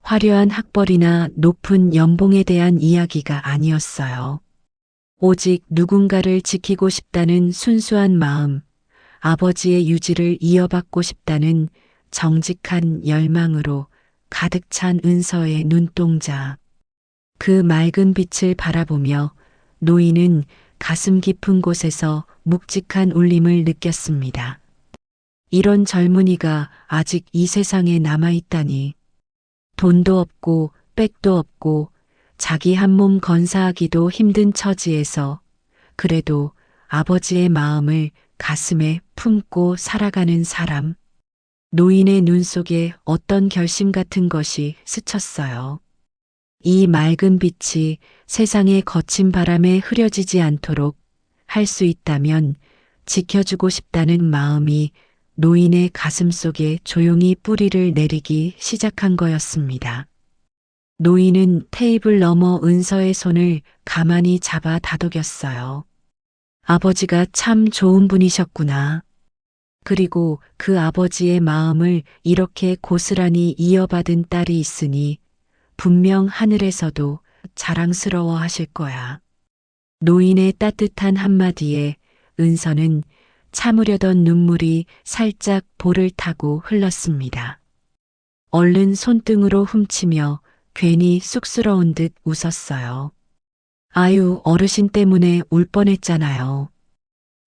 화려한 학벌이나 높은 연봉에 대한 이야기가 아니었어요. 오직 누군가를 지키고 싶다는 순수한 마음, 아버지의 유지를 이어받고 싶다는 정직한 열망으로 가득 찬 은서의 눈동자. 그 맑은 빛을 바라보며 노인은 가슴 깊은 곳에서 묵직한 울림을 느꼈습니다. 이런 젊은이가 아직 이 세상에 남아있다니. 돈도 없고 백도 없고 자기 한 몸 건사하기도 힘든 처지에서 그래도 아버지의 마음을 가슴에 품고 살아가는 사람. 노인의 눈 속에 어떤 결심 같은 것이 스쳤어요. 이 맑은 빛이 세상의 거친 바람에 흐려지지 않도록 할 수 있다면 지켜주고 싶다는 마음이 노인의 가슴 속에 조용히 뿌리를 내리기 시작한 거였습니다. 노인은 테이블 너머 은서의 손을 가만히 잡아 다독였어요. 아버지가 참 좋은 분이셨구나. 그리고 그 아버지의 마음을 이렇게 고스란히 이어받은 딸이 있으니 분명 하늘에서도 자랑스러워 하실 거야. 노인의 따뜻한 한마디에 은서는 참으려던 눈물이 살짝 볼을 타고 흘렀습니다. 얼른 손등으로 훔치며 괜히 쑥스러운 듯 웃었어요. 아유, 어르신 때문에 울 뻔했잖아요.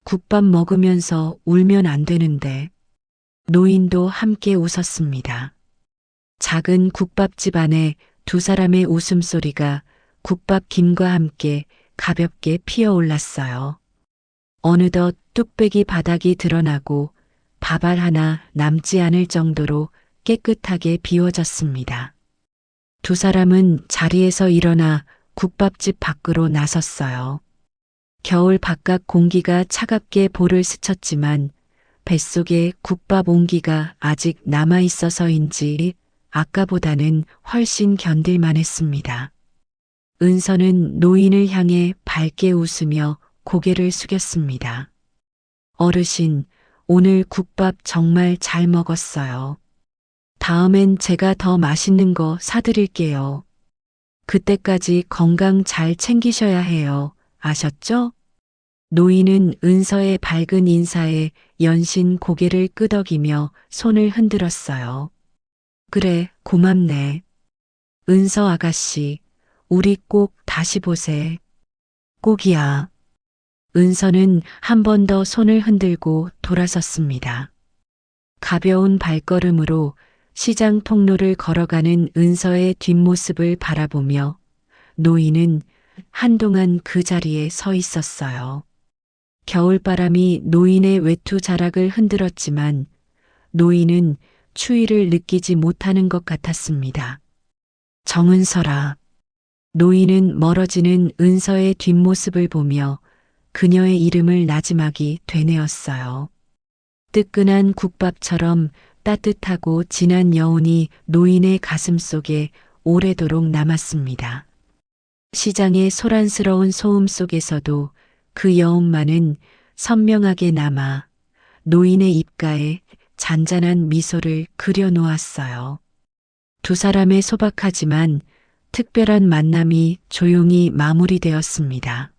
국밥 먹으면서 울면 안 되는데. 노인도 함께 웃었습니다. 작은 국밥집 안에 두 사람의 웃음소리가 국밥 김과 함께 가볍게 피어올랐어요. 어느덧 뚝배기 바닥이 드러나고 밥알 하나 남지 않을 정도로 깨끗하게 비워졌습니다. 두 사람은 자리에서 일어나 국밥집 밖으로 나섰어요. 겨울 바깥 공기가 차갑게 볼을 스쳤지만 뱃속에 국밥 온기가 아직 남아있어서인지 아까보다는 훨씬 견딜만 했습니다. 은서는 노인을 향해 밝게 웃으며 고개를 숙였습니다. 어르신, 오늘 국밥 정말 잘 먹었어요. 다음엔 제가 더 맛있는 거 사드릴게요. 그때까지 건강 잘 챙기셔야 해요. 아셨죠? 노인은 은서의 밝은 인사에 연신 고개를 끄덕이며 손을 흔들었어요. 그래, 고맙네. 은서 아가씨, 우리 꼭 다시 보세. 꼭이야. 은서는 한 번 더 손을 흔들고 돌아섰습니다. 가벼운 발걸음으로 시장 통로를 걸어가는 은서의 뒷모습을 바라보며 노인은 한동안 그 자리에 서 있었어요. 겨울바람이 노인의 외투 자락을 흔들었지만 노인은 추위를 느끼지 못하는 것 같았습니다. 정은서라. 노인은 멀어지는 은서의 뒷모습을 보며 그녀의 이름을 나지막이 되뇌었어요. 뜨끈한 국밥처럼 따뜻하고 진한 여운이 노인의 가슴 속에 오래도록 남았습니다. 시장의 소란스러운 소음 속에서도 그 여운만은 선명하게 남아 노인의 입가에 잔잔한 미소를 그려놓았어요. 두 사람의 소박하지만 특별한 만남이 조용히 마무리되었습니다.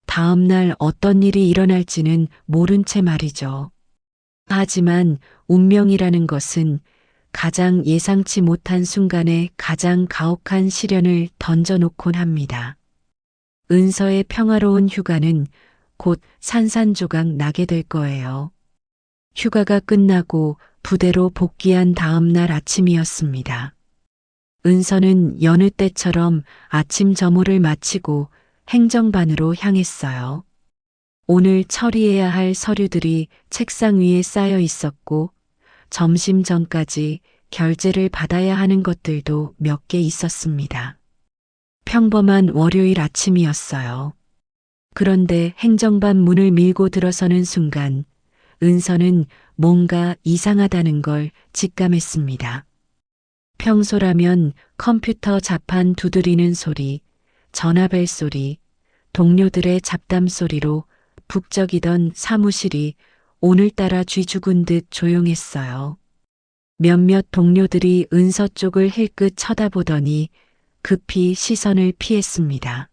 다음 날 어떤 일이 일어날지는 모른 채 말이죠. 하지만 운명이라는 것은 가장 예상치 못한 순간에 가장 가혹한 시련을 던져놓곤 합니다. 은서의 평화로운 휴가는 곧 산산조각 나게 될 거예요. 휴가가 끝나고 부대로 복귀한 다음 날 아침이었습니다. 은서는 여느 때처럼 아침 점호를 마치고 행정반으로 향했어요. 오늘 처리해야 할 서류들이 책상 위에 쌓여 있었고 점심 전까지 결제를 받아야 하는 것들도 몇 개 있었습니다. 평범한 월요일 아침이었어요. 그런데 행정반 문을 밀고 들어서는 순간 은서는 뭔가 이상하다는 걸 직감했습니다. 평소라면 컴퓨터 자판 두드리는 소리, 전화벨 소리, 동료들의 잡담 소리로 북적이던 사무실이 오늘따라 쥐 죽은 듯 조용했어요. 몇몇 동료들이 은서 쪽을 힐끗 쳐다보더니 급히 시선을 피했습니다.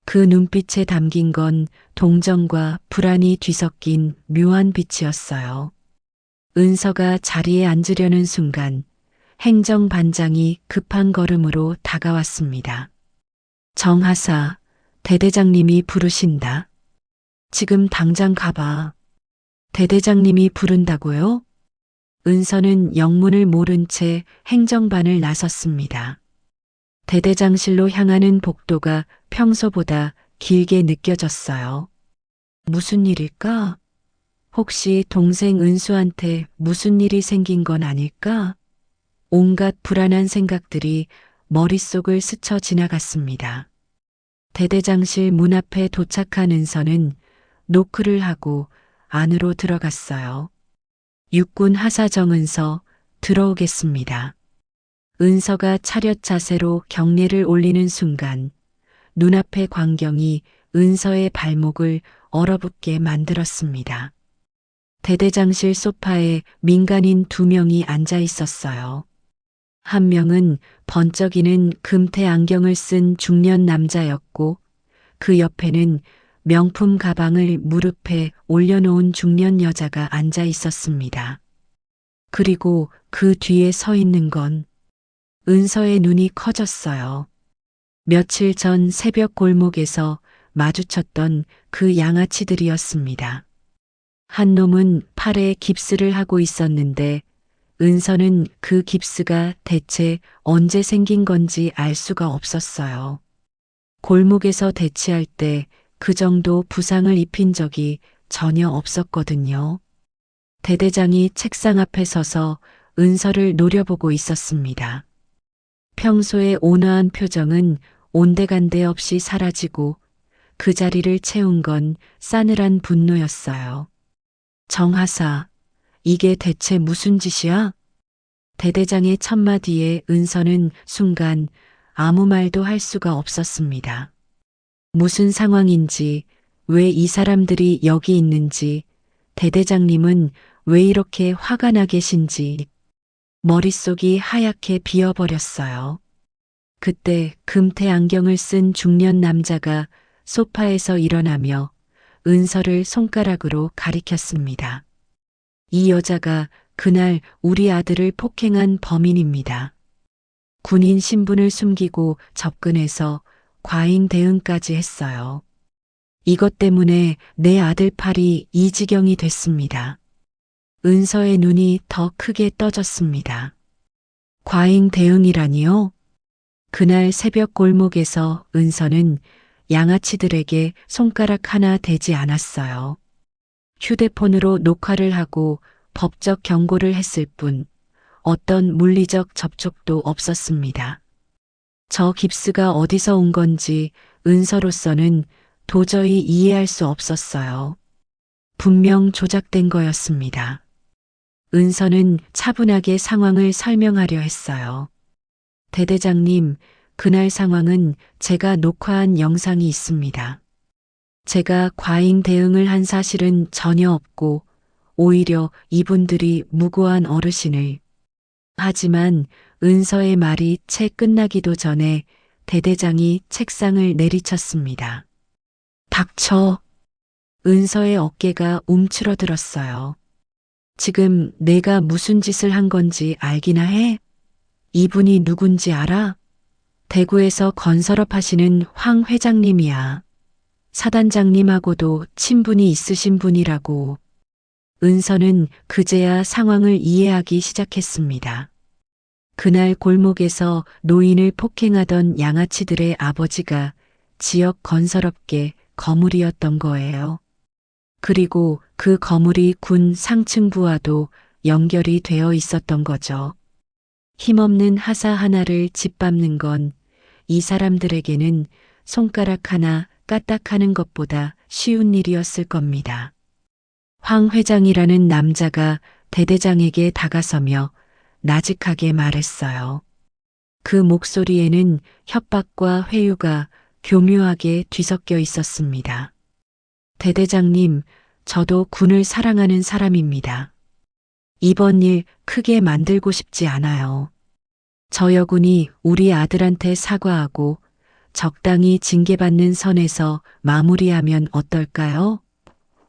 그 눈빛에 담긴 건 동정과 불안이 뒤섞인 묘한 빛이었어요. 은서가 자리에 앉으려는 순간 행정반장이 급한 걸음으로 다가왔습니다. 정하사, 대대장님이 부르신다. 지금 당장 가봐. 대대장님이 부른다고요? 은서는 영문을 모른 채 행정반을 나섰습니다. 대대장실로 향하는 복도가 평소보다 길게 느껴졌어요. 무슨 일일까? 혹시 동생 은수한테 무슨 일이 생긴 건 아닐까? 온갖 불안한 생각들이 머릿속을 스쳐 지나갔습니다. 대대장실 문 앞에 도착한 은서는 노크를 하고 안으로 들어갔어요. 육군 하사 정은서, 들어오겠습니다. 은서가 차렷 자세로 경례를 올리는 순간 눈앞의 광경이 은서의 발목을 얼어붙게 만들었습니다. 대대장실 소파에 민간인 2명이 앉아 있었어요. 한 명은 번쩍이는 금태 안경을 쓴 중년 남자였고 그 옆에는 명품 가방을 무릎에 올려놓은 중년 여자가 앉아 있었습니다. 그리고 그 뒤에 서 있는 건 은서의 눈이 커졌어요. 며칠 전 새벽 골목에서 마주쳤던 그 양아치들이었습니다. 한 놈은 팔에 깁스를 하고 있었는데 은서는 그 깁스가 대체 언제 생긴 건지 알 수가 없었어요. 골목에서 대치할 때 그 정도 부상을 입힌 적이 전혀 없었거든요. 대대장이 책상 앞에 서서 은서를 노려보고 있었습니다. 평소의 온화한 표정은 온데간데 없이 사라지고 그 자리를 채운 건 싸늘한 분노였어요. 정하사, 이게 대체 무슨 짓이야? 대대장의 첫마디에 은서는 순간 아무 말도 할 수가 없었습니다. 무슨 상황인지, 왜 이 사람들이 여기 있는지, 대대장님은 왜 이렇게 화가 나 계신지, 머릿속이 하얗게 비어버렸어요. 그때 금태 안경을 쓴 중년 남자가 소파에서 일어나며 은서를 손가락으로 가리켰습니다. 이 여자가 그날 우리 아들을 폭행한 범인입니다. 군인 신분을 숨기고 접근해서 과잉 대응까지 했어요. 이것 때문에 내 아들 팔이 이 지경이 됐습니다. 은서의 눈이 더 크게 떠졌습니다. 과잉 대응이라니요? 그날 새벽 골목에서 은서는 양아치들에게 손가락 하나 대지 않았어요. 휴대폰으로 녹화를 하고 법적 경고를 했을 뿐 어떤 물리적 접촉도 없었습니다. 저 깁스가 어디서 온 건지 은서로서는 도저히 이해할 수 없었어요. 분명 조작된 거였습니다. 은서는 차분하게 상황을 설명하려 했어요. 대대장님, 그날 상황은 제가 녹화한 영상이 있습니다. 제가 과잉 대응을 한 사실은 전혀 없고 오히려 이분들이 무고한 어르신을. 하지만 은서의 말이 채 끝나기도 전에 대대장이 책상을 내리쳤습니다. 닥쳐. 은서의 어깨가 움츠러들었어요. 지금 내가 무슨 짓을 한 건지 알기나 해? 이분이 누군지 알아? 대구에서 건설업 하시는 황 회장님이야. 사단장님하고도 친분이 있으신 분이라고. 은서는 그제야 상황을 이해하기 시작했습니다. 그날 골목에서 노인을 폭행하던 양아치들의 아버지가 지역 건설업계 거물이었던 거예요. 그리고 그 거물이 군 상층부와도 연결이 되어 있었던 거죠. 힘없는 하사 하나를 짓밟는 건 이 사람들에게는 손가락 하나 까딱하는 것보다 쉬운 일이었을 겁니다. 황 회장이라는 남자가 대대장에게 다가서며 나직하게 말했어요. 그 목소리에는 협박과 회유가 교묘하게 뒤섞여 있었습니다. 대대장님, 저도 군을 사랑하는 사람입니다. 이번 일 크게 만들고 싶지 않아요. 저 여군이 우리 아들한테 사과하고 적당히 징계받는 선에서 마무리하면 어떨까요?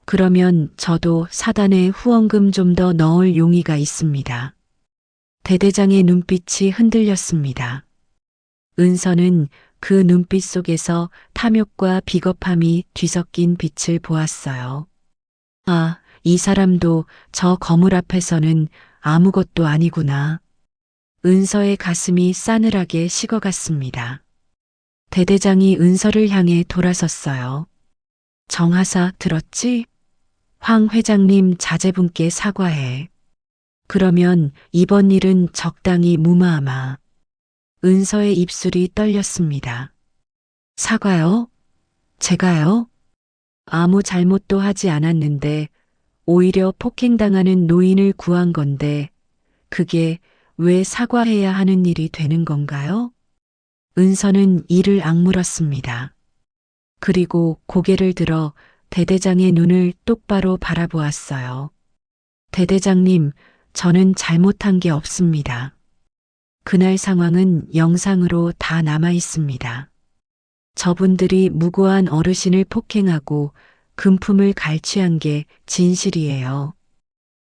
그러면 저도 사단에 후원금 좀 더 넣을 용의가 있습니다. 대대장의 눈빛이 흔들렸습니다. 은서는 그 눈빛 속에서 탐욕과 비겁함이 뒤섞인 빛을 보았어요. 아, 이 사람도 저 거물 앞에서는 아무것도 아니구나. 은서의 가슴이 싸늘하게 식어갔습니다. 대대장이 은서를 향해 돌아섰어요. 정하사 들었지? 황 회장님 자제분께 사과해. 그러면 이번 일은 적당히 무마하마. 은서의 입술이 떨렸습니다. 사과요? 제가요? 아무 잘못도 하지 않았는데 오히려 폭행당하는 노인을 구한 건데 그게 왜 사과해야 하는 일이 되는 건가요? 은서는 이를 악물었습니다. 그리고 고개를 들어 대대장의 눈을 똑바로 바라보았어요. 대대장님, 저는 잘못한 게 없습니다. 그날 상황은 영상으로 다 남아 있습니다. 저분들이 무고한 어르신을 폭행하고 금품을 갈취한 게 진실이에요.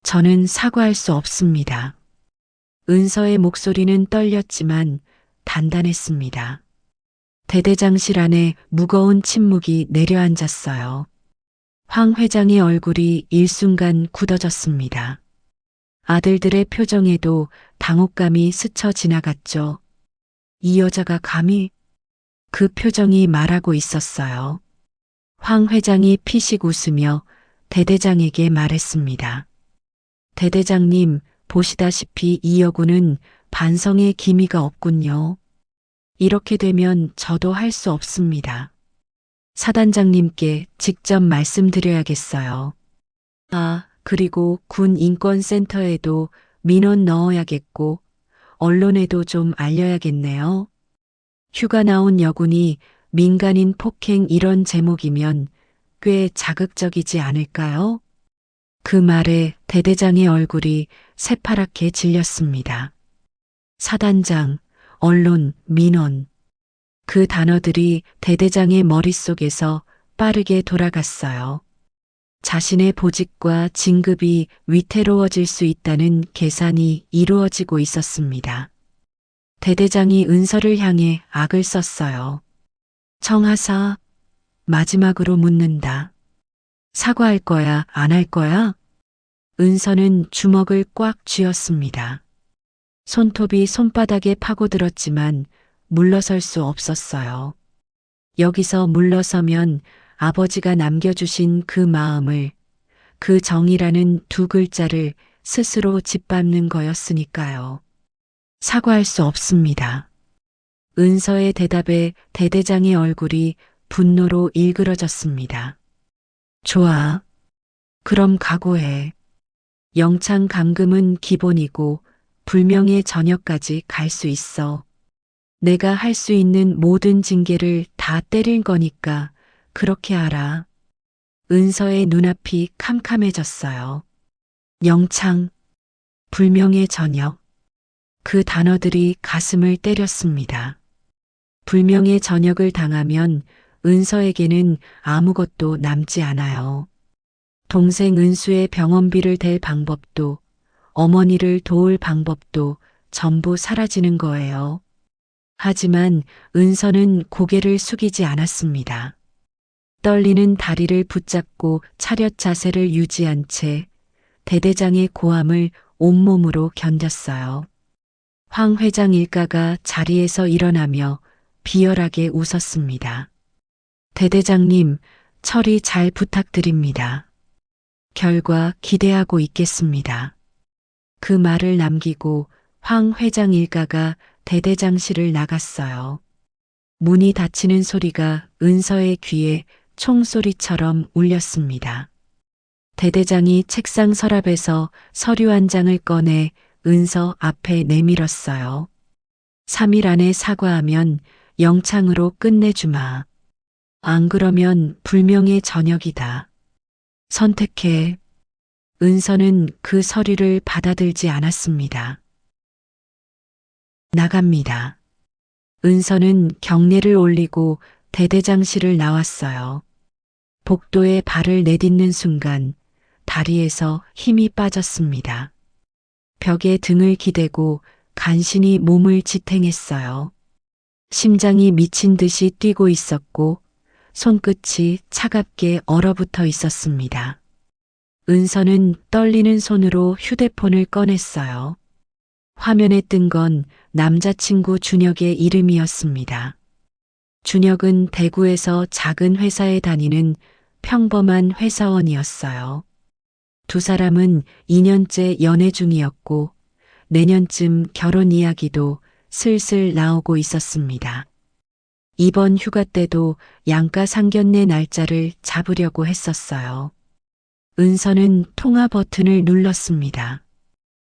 저는 사과할 수 없습니다. 은서의 목소리는 떨렸지만 단단했습니다. 대대장실 안에 무거운 침묵이 내려앉았어요. 황 회장의 얼굴이 일순간 굳어졌습니다. 아들들의 표정에도 당혹감이 스쳐 지나갔죠. 이 여자가 감히 그 표정이 말하고 있었어요. 황 회장이 피식 웃으며 대대장에게 말했습니다. 대대장님, 보시다시피 이 여군은 반성의 기미가 없군요. 이렇게 되면 저도 할 수 없습니다. 사단장님께 직접 말씀드려야겠어요. 아, 그리고 군 인권센터에도 민원 넣어야겠고 언론에도 좀 알려야겠네요. 휴가 나온 여군이 민간인 폭행 이런 제목이면 꽤 자극적이지 않을까요? 그 말에 대대장의 얼굴이 새파랗게 질렸습니다. 사단장, 언론, 민원. 그 단어들이 대대장의 머릿속에서 빠르게 돌아갔어요. 자신의 보직과 진급이 위태로워질 수 있다는 계산이 이루어지고 있었습니다. 대대장이 은서를 향해 악을 썼어요. 청하사, 마지막으로 묻는다. 사과할 거야, 안 할 거야? 은서는 주먹을 꽉 쥐었습니다. 손톱이 손바닥에 파고들었지만 물러설 수 없었어요. 여기서 물러서면 아버지가 남겨주신 그 마음을, 그 정이라는 두 글자를 스스로 짓밟는 거였으니까요. 사과할 수 없습니다. 은서의 대답에 대대장의 얼굴이 분노로 일그러졌습니다. 좋아. 그럼 각오해. 영창 감금은 기본이고 불명예 전역까지 갈 수 있어. 내가 할 수 있는 모든 징계를 다 때릴 거니까 그렇게 하라. 은서의 눈앞이 캄캄해졌어요. 영창, 불명예 전역. 그 단어들이 가슴을 때렸습니다. 불명예 전역을 당하면 은서에게는 아무것도 남지 않아요. 동생 은수의 병원비를 댈 방법도, 어머니를 도울 방법도 전부 사라지는 거예요. 하지만 은서는 고개를 숙이지 않았습니다. 떨리는 다리를 붙잡고 차렷 자세를 유지한 채 대대장의 고함을 온몸으로 견뎠어요. 황 회장 일가가 자리에서 일어나며 비열하게 웃었습니다. 대대장님, 처리 잘 부탁드립니다. 결과 기대하고 있겠습니다. 그 말을 남기고 황 회장 일가가 대대장실을 나갔어요. 문이 닫히는 소리가 은서의 귀에 총소리처럼 울렸습니다. 대대장이 책상 서랍에서 서류 한 장을 꺼내 은서 앞에 내밀었어요. 3일 안에 사과하면 영창으로 끝내주마. 안 그러면 불명예 전역이다. 선택해. 은서는 그 서류를 받아들지 않았습니다. 나갑니다. 은서는 경례를 올리고 대대장실을 나왔어요. 복도에 발을 내딛는 순간 다리에서 힘이 빠졌습니다. 벽에 등을 기대고 간신히 몸을 지탱했어요. 심장이 미친 듯이 뛰고 있었고 손끝이 차갑게 얼어붙어 있었습니다. 은서는 떨리는 손으로 휴대폰을 꺼냈어요. 화면에 뜬 건 남자친구 준혁의 이름이었습니다. 준혁은 대구에서 작은 회사에 다니는 평범한 회사원이었어요. 두 사람은 2년째 연애 중이었고 내년쯤 결혼 이야기도 슬슬 나오고 있었습니다. 이번 휴가 때도 양가 상견례 날짜를 잡으려고 했었어요. 은서는 통화 버튼을 눌렀습니다.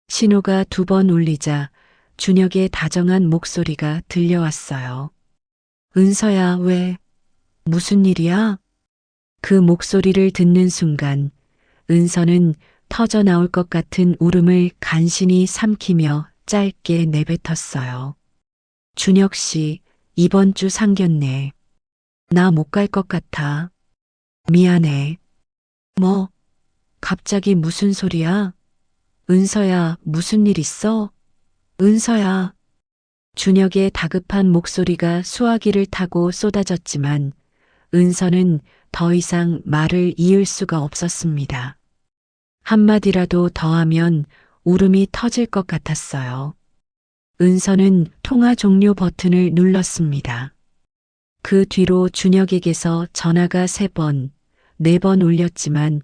신호가 2번 울리자 준혁의 다정한 목소리가 들려왔어요. 은서야, 왜? 무슨 일이야? 그 목소리를 듣는 순간 은서는 터져 나올 것 같은 울음을 간신히 삼키며 짧게 내뱉었어요. 준혁 씨, 이번 주 상견례. 나 못 갈 것 같아. 미안해. 뭐? 갑자기 무슨 소리야? 은서야, 무슨 일 있어? 은서야. 준혁의 다급한 목소리가 수화기를 타고 쏟아졌지만 은서는 더 이상 말을 이을 수가 없었습니다. 한마디라도 더 하면 울음이 터질 것 같았어요. 은서는 통화 종료 버튼을 눌렀습니다. 그 뒤로 준혁에게서 전화가 3번, 4번 울렸지만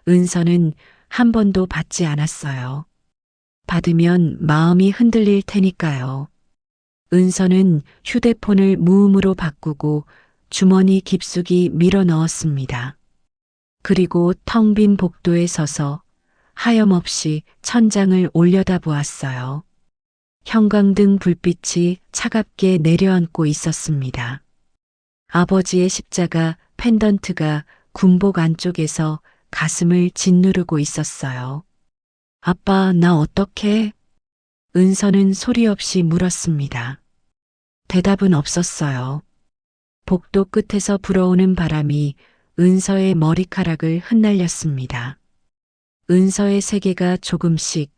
은서는 한 번도 받지 않았어요. 받으면 마음이 흔들릴 테니까요. 은서는 휴대폰을 무음으로 바꾸고 주머니 깊숙이 밀어 넣었습니다. 그리고 텅 빈 복도에 서서 하염없이 천장을 올려다보았어요. 형광등 불빛이 차갑게 내려앉고 있었습니다. 아버지의 십자가 펜던트가 군복 안쪽에서 가슴을 짓누르고 있었어요. 아빠, 나 어떡해? 은서는 소리 없이 물었습니다. 대답은 없었어요. 복도 끝에서 불어오는 바람이 은서의 머리카락을 흩날렸습니다. 은서의 세계가 조금씩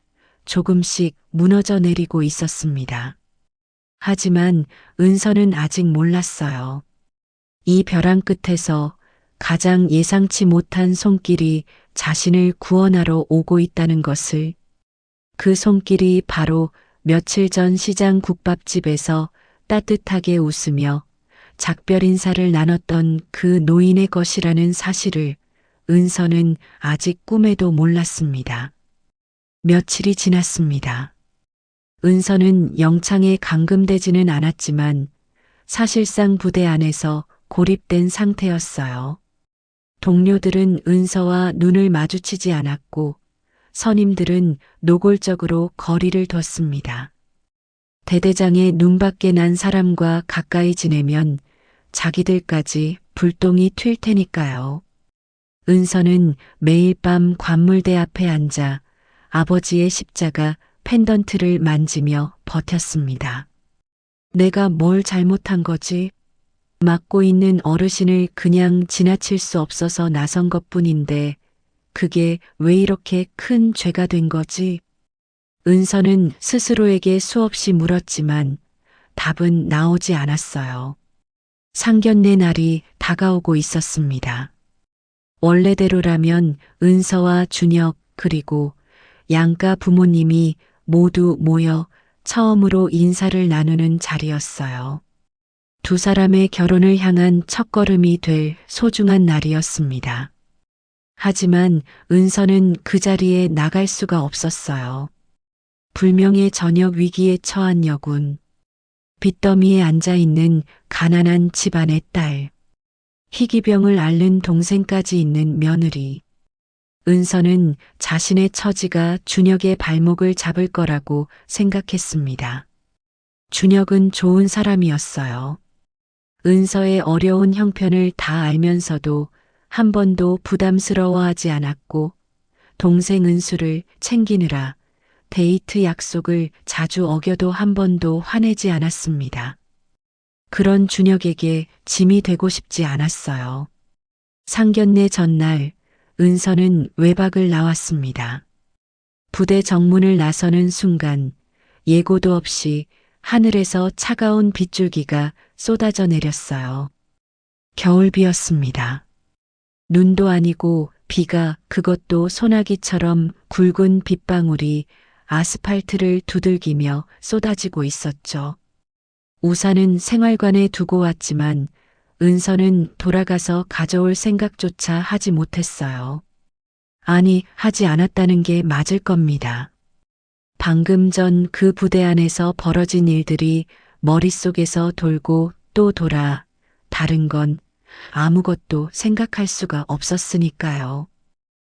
무너져 내리고 있었습니다. 하지만 은서는 아직 몰랐어요. 이 벼랑 끝에서 가장 예상치 못한 손길이 자신을 구원하러 오고 있다는 것을, 그 손길이 바로 며칠 전 시장 국밥집에서 따뜻하게 웃으며 작별 인사를 나눴던 그 노인의 것이라는 사실을 은서는 아직 꿈에도 몰랐습니다. 며칠이 지났습니다. 은서는 영창에 감금되지는 않았지만 사실상 부대 안에서 고립된 상태였어요. 동료들은 은서와 눈을 마주치지 않았고 선임들은 노골적으로 거리를 뒀습니다. 대대장의 눈밖에 난 사람과 가까이 지내면 자기들까지 불똥이 튈 테니까요. 은서는 매일 밤 관물대 앞에 앉아 아버지의 십자가 펜던트를 만지며 버텼습니다. 내가 뭘 잘못한 거지? 맡고 있는 어르신을 그냥 지나칠 수 없어서 나선 것뿐인데 그게 왜 이렇게 큰 죄가 된 거지? 은서는 스스로에게 수없이 물었지만 답은 나오지 않았어요. 상견례 날이 다가오고 있었습니다. 원래대로라면 은서와 준혁 그리고 양가 부모님이 모두 모여 처음으로 인사를 나누는 자리였어요. 두 사람의 결혼을 향한 첫걸음이 될 소중한 날이었습니다. 하지만 은서는 그 자리에 나갈 수가 없었어요. 불명예 전역 위기에 처한 여군, 빚더미에 앉아있는 가난한 집안의 딸, 희귀병을 앓는 동생까지 있는 며느리. 은서는 자신의 처지가 준혁의 발목을 잡을 거라고 생각했습니다. 준혁은 좋은 사람이었어요. 은서의 어려운 형편을 다 알면서도 한 번도 부담스러워하지 않았고 동생 은수를 챙기느라 데이트 약속을 자주 어겨도 한 번도 화내지 않았습니다. 그런 준혁에게 짐이 되고 싶지 않았어요. 상견례 전날 은서는 외박을 나왔습니다. 부대 정문을 나서는 순간 예고도 없이 하늘에서 차가운 빗줄기가 쏟아져 내렸어요. 겨울비였습니다. 눈도 아니고 비가, 그것도 소나기처럼 굵은 빗방울이 아스팔트를 두들기며 쏟아지고 있었죠. 우산은 생활관에 두고 왔지만 은서는 돌아가서 가져올 생각조차 하지 못했어요. 아니, 하지 않았다는 게 맞을 겁니다. 방금 전 그 부대 안에서 벌어진 일들이 머릿속에서 돌고 또 돌아 다른 건 아무것도 생각할 수가 없었으니까요.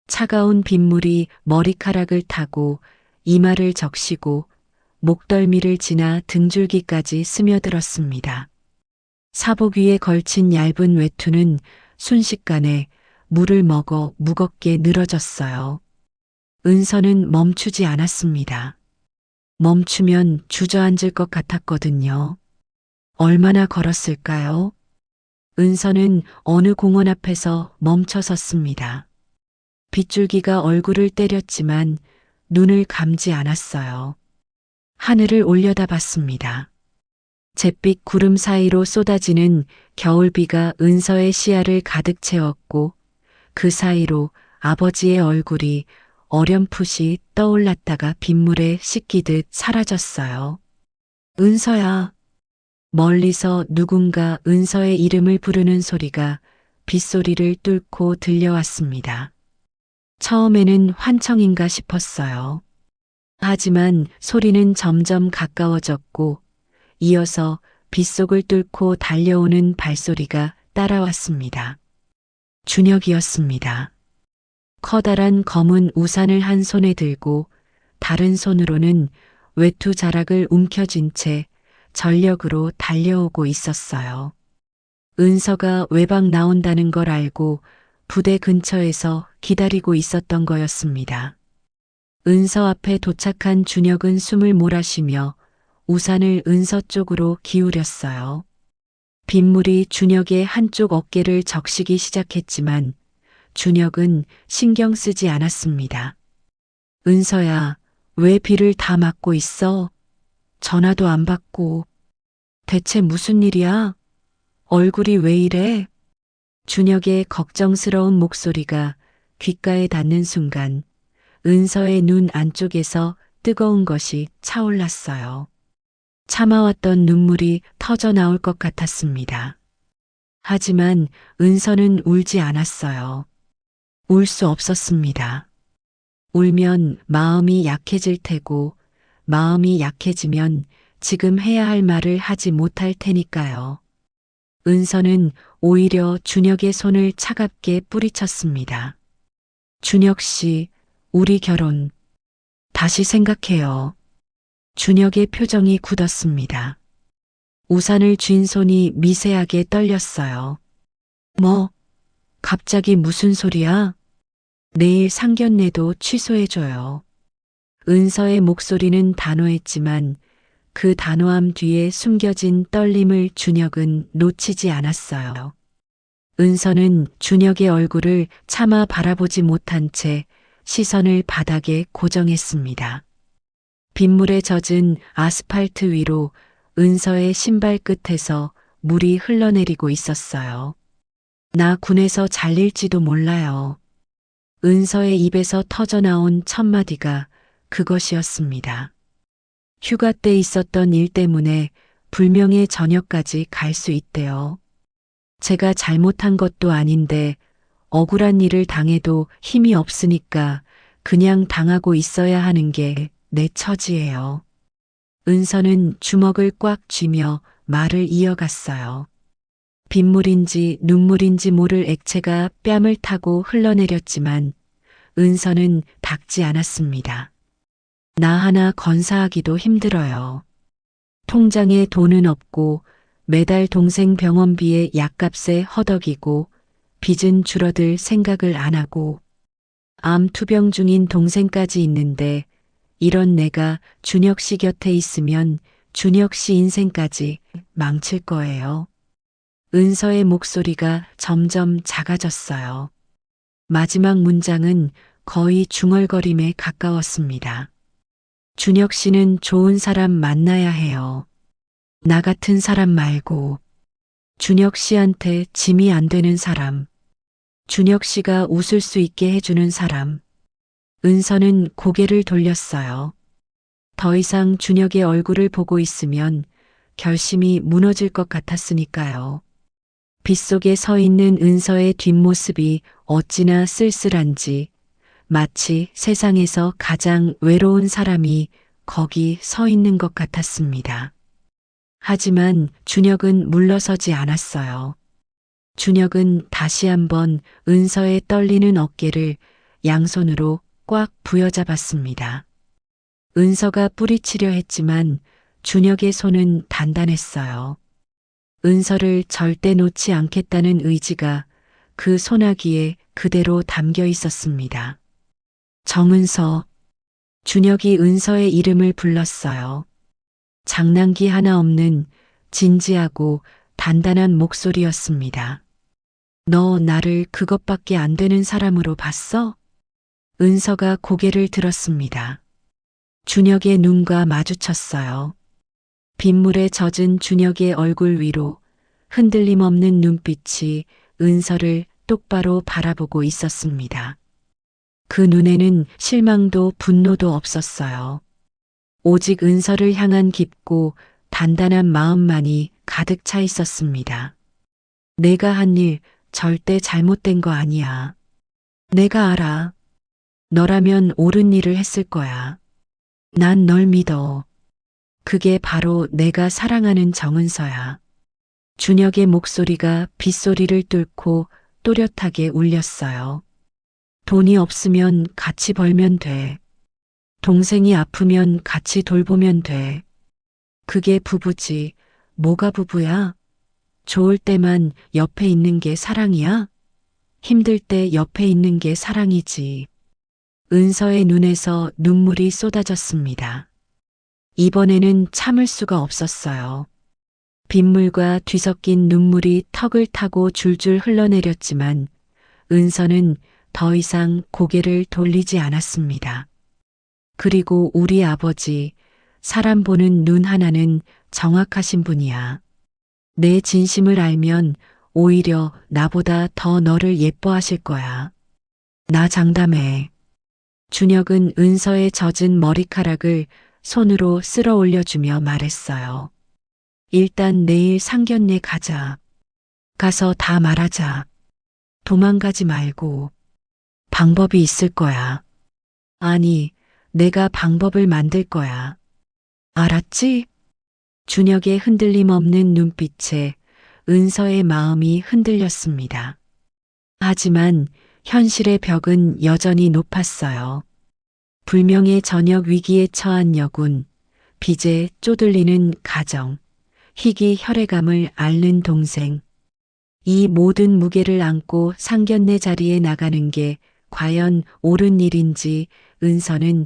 차가운 빗물이 머리카락을 타고 이마를 적시고 목덜미를 지나 등줄기까지 스며들었습니다. 사복 위에 걸친 얇은 외투는 순식간에 물을 먹어 무겁게 늘어졌어요. 은서는 멈추지 않았습니다. 멈추면 주저앉을 것 같았거든요. 얼마나 걸었을까요? 은서는 어느 공원 앞에서 멈춰 섰습니다. 빗줄기가 얼굴을 때렸지만 눈을 감지 않았어요. 하늘을 올려다봤습니다. 잿빛 구름 사이로 쏟아지는 겨울비가 은서의 시야를 가득 채웠고 그 사이로 아버지의 얼굴이 어렴풋이 떠올랐다가 빗물에 씻기듯 사라졌어요. 은서야. 멀리서 누군가 은서의 이름을 부르는 소리가 빗소리를 뚫고 들려왔습니다. 처음에는 환청인가 싶었어요. 하지만 소리는 점점 가까워졌고 이어서 빗속을 뚫고 달려오는 발소리가 따라왔습니다. 준혁이었습니다. 커다란 검은 우산을 한 손에 들고 다른 손으로는 외투 자락을 움켜쥔 채 전력으로 달려오고 있었어요. 은서가 외박 나온다는 걸 알고 부대 근처에서 기다리고 있었던 거였습니다. 은서 앞에 도착한 준혁은 숨을 몰아쉬며 우산을 은서 쪽으로 기울였어요. 빗물이 준혁의 한쪽 어깨를 적시기 시작했지만 준혁은 신경 쓰지 않았습니다. 은서야, 왜 비를 다 맞고 있어? 전화도 안 받고. 대체 무슨 일이야? 얼굴이 왜 이래? 준혁의 걱정스러운 목소리가 귓가에 닿는 순간 은서의 눈 안쪽에서 뜨거운 것이 차올랐어요. 참아왔던 눈물이 터져 나올 것 같았습니다. 하지만 은서는 울지 않았어요. 울 수 없었습니다. 울면 마음이 약해질 테고 마음이 약해지면 지금 해야 할 말을 하지 못할 테니까요. 은서는 오히려 준혁의 손을 차갑게 뿌리쳤습니다. 준혁 씨, 우리 결혼 다시 생각해요. 준혁의 표정이 굳었습니다. 우산을 쥔 손이 미세하게 떨렸어요. 뭐? 갑자기 무슨 소리야? 내일 상견례도 취소해줘요. 은서의 목소리는 단호했지만 그 단호함 뒤에 숨겨진 떨림을 준혁은 놓치지 않았어요. 은서는 준혁의 얼굴을 차마 바라보지 못한 채 시선을 바닥에 고정했습니다. 빗물에 젖은 아스팔트 위로 은서의 신발 끝에서 물이 흘러내리고 있었어요. 나 군에서 잘릴지도 몰라요. 은서의 입에서 터져나온 첫 마디가 그것이었습니다. 휴가 때 있었던 일 때문에 불명예 전역까지 갈 수 있대요. 제가 잘못한 것도 아닌데 억울한 일을 당해도 힘이 없으니까 그냥 당하고 있어야 하는 게 내 처지예요. 은서는 주먹을 꽉 쥐며 말을 이어갔어요. 빗물인지 눈물인지 모를 액체가 뺨을 타고 흘러내렸지만 은서는 닦지 않았습니다. 나 하나 건사하기도 힘들어요. 통장에 돈은 없고 매달 동생 병원비에 약값에 허덕이고 빚은 줄어들 생각을 안 하고 암 투병 중인 동생까지 있는데 이런 내가 준혁 씨 곁에 있으면 준혁 씨 인생까지 망칠 거예요. 은서의 목소리가 점점 작아졌어요. 마지막 문장은 거의 중얼거림에 가까웠습니다. 준혁 씨는 좋은 사람 만나야 해요. 나 같은 사람 말고. 준혁 씨한테 짐이 안 되는 사람. 준혁 씨가 웃을 수 있게 해주는 사람. 은서는 고개를 돌렸어요. 더 이상 준혁의 얼굴을 보고 있으면 결심이 무너질 것 같았으니까요. 빗속에 서 있는 은서의 뒷모습이 어찌나 쓸쓸한지 마치 세상에서 가장 외로운 사람이 거기 서 있는 것 같았습니다. 하지만 준혁은 물러서지 않았어요. 준혁은 다시 한번 은서의 떨리는 어깨를 양손으로 꽉 부여잡았습니다. 은서가 뿌리치려 했지만 준혁의 손은 단단했어요. 은서를 절대 놓지 않겠다는 의지가 그 소나기에 그대로 담겨 있었습니다. 정은서, 준혁이 은서의 이름을 불렀어요. 장난기 하나 없는 진지하고 단단한 목소리였습니다. 너 나를 그것밖에 안 되는 사람으로 봤어? 은서가 고개를 들었습니다. 준혁의 눈과 마주쳤어요. 빗물에 젖은 준혁의 얼굴 위로 흔들림 없는 눈빛이 은서를 똑바로 바라보고 있었습니다. 그 눈에는 실망도 분노도 없었어요. 오직 은서를 향한 깊고 단단한 마음만이 가득 차 있었습니다. 내가 한 일 절대 잘못된 거 아니야. 내가 알아. 너라면 옳은 일을 했을 거야. 난 널 믿어. 그게 바로 내가 사랑하는 정은서야. 준혁의 목소리가 빗소리를 뚫고 또렷하게 울렸어요. 돈이 없으면 같이 벌면 돼. 동생이 아프면 같이 돌보면 돼. 그게 부부지. 뭐가 부부야? 좋을 때만 옆에 있는 게 사랑이야? 힘들 때 옆에 있는 게 사랑이지. 은서의 눈에서 눈물이 쏟아졌습니다. 이번에는 참을 수가 없었어요. 빗물과 뒤섞인 눈물이 턱을 타고 줄줄 흘러내렸지만 은서는 더 이상 고개를 돌리지 않았습니다. 그리고 우리 아버지, 사람 보는 눈 하나는 정확하신 분이야. 내 진심을 알면 오히려 나보다 더 너를 예뻐하실 거야. 나 장담해. 준혁은 은서의 젖은 머리카락을 손으로 쓸어 올려주며 말했어요. 일단 내일 상견례 가자. 가서 다 말하자. 도망가지 말고. 방법이 있을 거야. 아니, 내가 방법을 만들 거야. 알았지? 준혁의 흔들림 없는 눈빛에 은서의 마음이 흔들렸습니다. 하지만 현실의 벽은 여전히 높았어요. 불명의 저녁 위기에 처한 여군, 빚에 쪼들리는 가정, 희귀 혈액암을 앓는 동생. 이 모든 무게를 안고 상견례 자리에 나가는 게 과연 옳은 일인지 은서는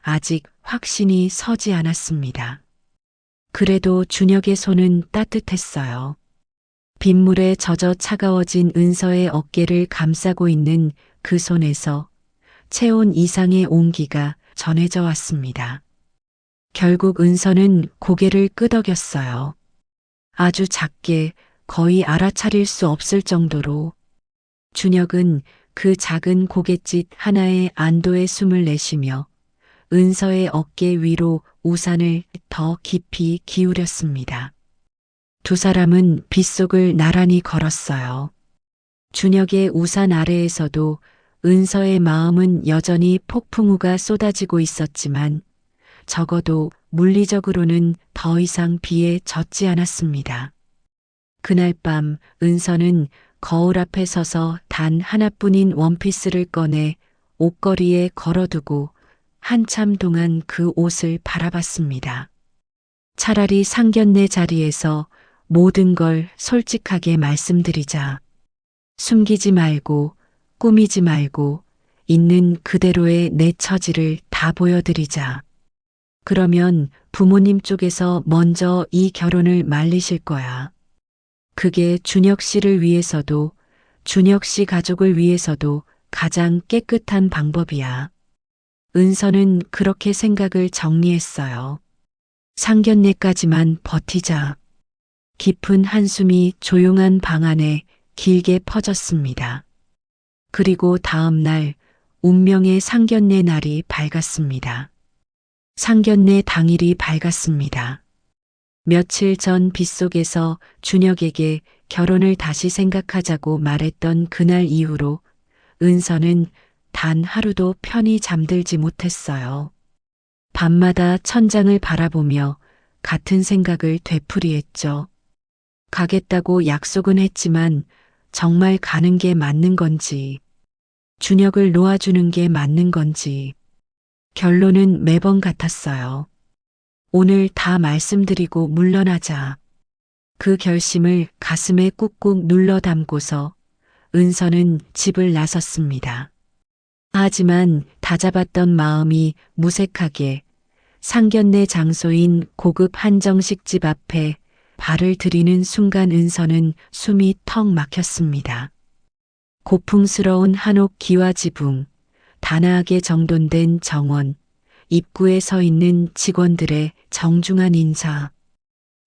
아직 확신이 서지 않았습니다. 그래도 준혁의 손은 따뜻했어요. 빗물에 젖어 차가워진 은서의 어깨를 감싸고 있는 그 손에서 체온 이상의 온기가 전해져 왔습니다. 결국 은서는 고개를 끄덕였어요. 아주 작게, 거의 알아차릴 수 없을 정도로. 준혁은 그 작은 고갯짓 하나에 안도의 숨을 내쉬며 은서의 어깨 위로 우산을 더 깊이 기울였습니다. 두 사람은 빗속을 나란히 걸었어요. 준혁의 우산 아래에서도 은서의 마음은 여전히 폭풍우가 쏟아지고 있었지만 적어도 물리적으로는 더 이상 비에 젖지 않았습니다. 그날 밤 은서는 거울 앞에 서서 단 하나뿐인 원피스를 꺼내 옷걸이에 걸어두고 한참 동안 그 옷을 바라봤습니다. 차라리 상견례 자리에서 모든 걸 솔직하게 말씀드리자. 숨기지 말고, 꾸미지 말고, 있는 그대로의 내 처지를 다 보여드리자. 그러면 부모님 쪽에서 먼저 이 결혼을 말리실 거야. 그게 준혁 씨를 위해서도, 준혁 씨 가족을 위해서도 가장 깨끗한 방법이야. 은서는 그렇게 생각을 정리했어요. 상견례까지만 버티자. 깊은 한숨이 조용한 방 안에 길게 퍼졌습니다. 그리고 다음 날 운명의 상견례 날이 밝았습니다. 상견례 당일이 밝았습니다. 며칠 전 빗속에서 준혁에게 결혼을 다시 생각하자고 말했던 그날 이후로 은서는 단 하루도 편히 잠들지 못했어요. 밤마다 천장을 바라보며 같은 생각을 되풀이했죠. 가겠다고 약속은 했지만 정말 가는 게 맞는 건지, 준혁을 놓아주는 게 맞는 건지. 결론은 매번 같았어요. 오늘 다 말씀드리고 물러나자. 그 결심을 가슴에 꾹꾹 눌러 담고서 은서는 집을 나섰습니다. 하지만 다잡았던 마음이 무색하게 상견례 장소인 고급 한정식집 앞에 발을 들이는 순간 은서는 숨이 턱 막혔습니다. 고풍스러운 한옥 기와 지붕, 단아하게 정돈된 정원, 입구에 서 있는 직원들의 정중한 인사.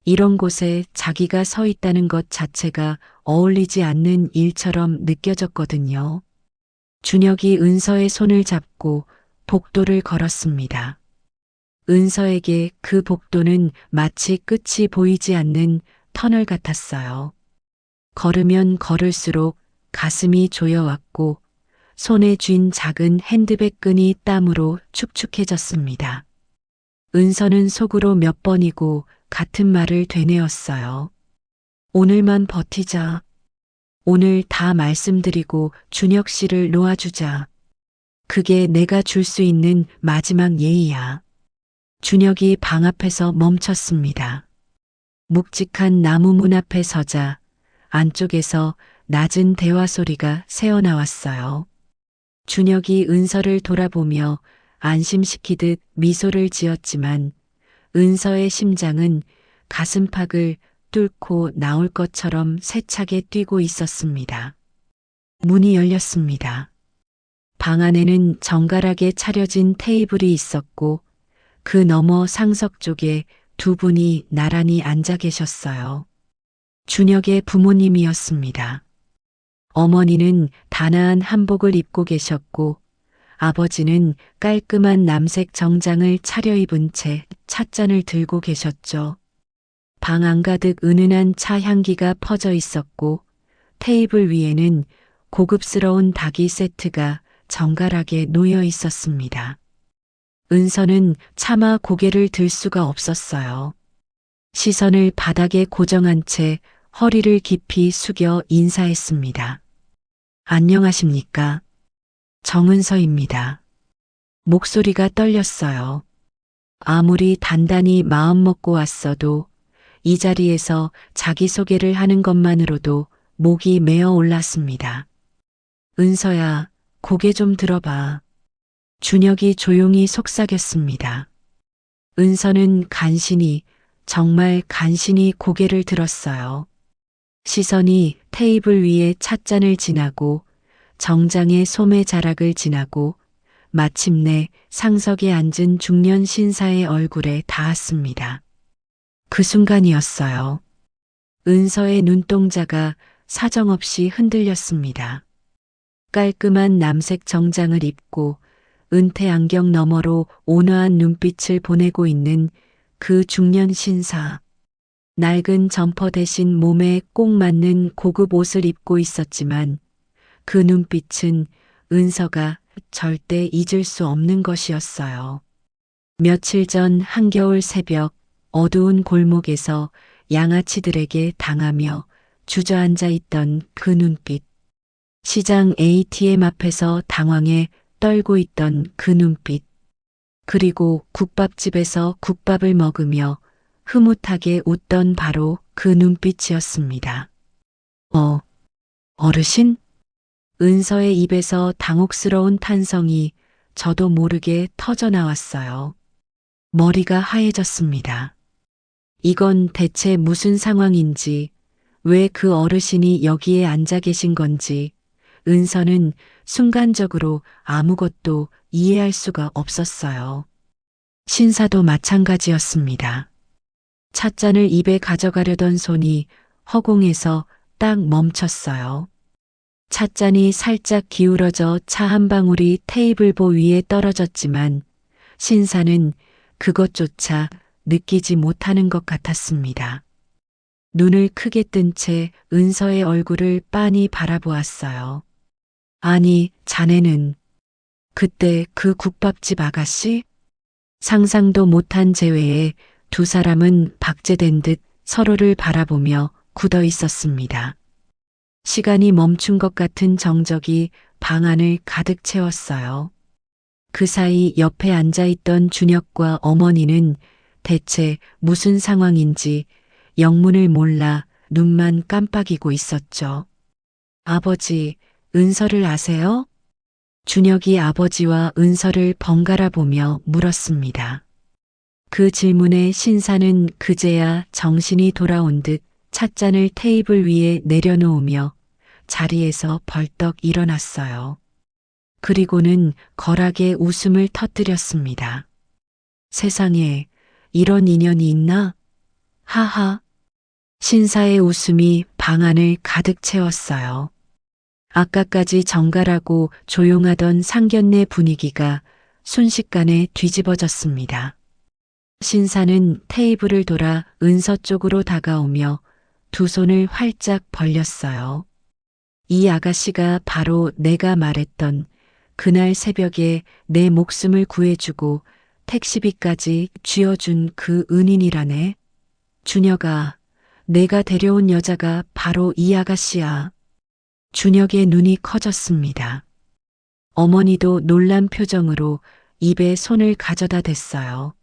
이런 곳에 자기가 서 있다는 것 자체가 어울리지 않는 일처럼 느껴졌거든요. 준혁이 은서의 손을 잡고 복도를 걸었습니다. 은서에게 그 복도는 마치 끝이 보이지 않는 터널 같았어요. 걸으면 걸을수록 가슴이 조여왔고 손에 쥔 작은 핸드백 끈이 땀으로 축축해졌습니다. 은서는 속으로 몇 번이고 같은 말을 되뇌었어요. 오늘만 버티자. 오늘 다 말씀드리고 준혁 씨를 놓아주자. 그게 내가 줄 수 있는 마지막 예의야. 준혁이 방 앞에서 멈췄습니다. 묵직한 나무 문 앞에 서자 안쪽에서 낮은 대화 소리가 새어나왔어요. 준혁이 은서를 돌아보며 안심시키듯 미소를 지었지만 은서의 심장은 가슴팍을 뚫고 나올 것처럼 세차게 뛰고 있었습니다. 문이 열렸습니다. 방 안에는 정갈하게 차려진 테이블이 있었고 그 너머 상석 쪽에 두 분이 나란히 앉아 계셨어요. 준혁의 부모님이었습니다. 어머니는 단아한 한복을 입고 계셨고 아버지는 깔끔한 남색 정장을 차려입은 채 찻잔을 들고 계셨죠. 방 안가득 은은한 차 향기가 퍼져 있었고 테이블 위에는 고급스러운 닭이 세트가 정갈하게 놓여 있었습니다. 은서는 차마 고개를 들 수가 없었어요. 시선을 바닥에 고정한 채 허리를 깊이 숙여 인사했습니다. 안녕하십니까? 정은서입니다. 목소리가 떨렸어요. 아무리 단단히 마음먹고 왔어도 이 자리에서 자기소개를 하는 것만으로도 목이 메어 올랐습니다. 은서야, 고개 좀 들어봐. 준혁이 조용히 속삭였습니다. 은서는 간신히, 정말 간신히 고개를 들었어요. 시선이 테이블 위에 찻잔을 지나고 정장의 소매 자락을 지나고 마침내 상석에 앉은 중년 신사의 얼굴에 닿았습니다. 그 순간이었어요. 은서의 눈동자가 사정없이 흔들렸습니다. 깔끔한 남색 정장을 입고 은퇴 안경 너머로 온화한 눈빛을 보내고 있는 그 중년 신사. 낡은 점퍼 대신 몸에 꼭 맞는 고급 옷을 입고 있었지만 그 눈빛은 은서가 절대 잊을 수 없는 것이었어요. 며칠 전 한겨울 새벽 어두운 골목에서 양아치들에게 당하며 주저앉아 있던 그 눈빛. 시장 ATM 앞에서 당황해 떨고 있던 그 눈빛. 그리고 국밥집에서 국밥을 먹으며 흐뭇하게 웃던 바로 그 눈빛이었습니다. 어르신? 은서의 입에서 당혹스러운 탄성이 저도 모르게 터져 나왔어요. 머리가 하얘졌습니다. 이건 대체 무슨 상황인지, 왜 그 어르신이 여기에 앉아 계신 건지, 은서는 순간적으로 아무것도 이해할 수가 없었어요. 신사도 마찬가지였습니다. 찻잔을 입에 가져가려던 손이 허공에서 딱 멈췄어요. 찻잔이 살짝 기울어져 차 한 방울이 테이블보 위에 떨어졌지만 신사는 그것조차 느끼지 못하는 것 같았습니다. 눈을 크게 뜬 채 은서의 얼굴을 빤히 바라보았어요. 아니, 자네는 그때 그 국밥집 아가씨? 상상도 못한 재회에 두 사람은 박제된 듯 서로를 바라보며 굳어 있었습니다. 시간이 멈춘 것 같은 정적이 방 안을 가득 채웠어요. 그 사이 옆에 앉아있던 준혁과 어머니는 대체 무슨 상황인지 영문을 몰라 눈만 깜빡이고 있었죠. 아버지, 은서를 아세요? 준혁이 아버지와 은서를 번갈아 보며 물었습니다. 그 질문에 신사는 그제야 정신이 돌아온 듯 찻잔을 테이블 위에 내려놓으며 자리에서 벌떡 일어났어요. 그리고는 거락에 웃음을 터뜨렸습니다. 세상에 이런 인연이 있나? 하하. 신사의 웃음이 방 안을 가득 채웠어요. 아까까지 정갈하고 조용하던 상견례 분위기가 순식간에 뒤집어졌습니다. 신사는 테이블을 돌아 은서 쪽으로 다가오며 두 손을 활짝 벌렸어요. 이 아가씨가 바로 내가 말했던 그날 새벽에 내 목숨을 구해주고 택시비까지 쥐어준 그 은인이라네. 준혁아, 내가 데려온 여자가 바로 이 아가씨야. 준혁의 눈이 커졌습니다. 어머니도 놀란 표정으로 입에 손을 가져다 댔어요.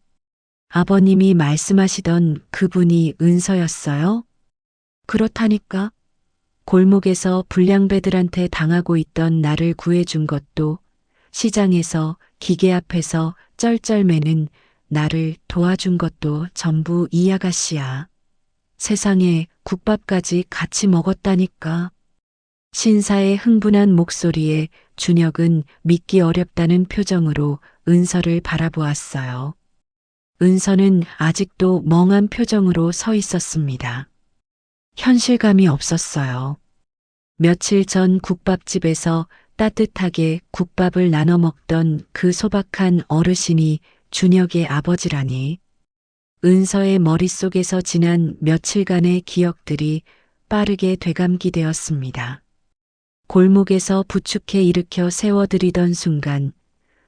아버님이 말씀하시던 그분이 은서였어요? 그렇다니까. 골목에서 불량배들한테 당하고 있던 나를 구해준 것도, 시장에서 기계 앞에서 쩔쩔매는 나를 도와준 것도 전부 이 아가씨야. 세상에 국밥까지 같이 먹었다니까. 신사의 흥분한 목소리에 준혁은 믿기 어렵다는 표정으로 은서를 바라보았어요. 은서는 아직도 멍한 표정으로 서 있었습니다. 현실감이 없었어요. 며칠 전 국밥집에서 따뜻하게 국밥을 나눠 먹던 그 소박한 어르신이 준혁의 아버지라니. 은서의 머릿속에서 지난 며칠간의 기억들이 빠르게 되감기되었습니다. 골목에서 부축해 일으켜 세워드리던 순간,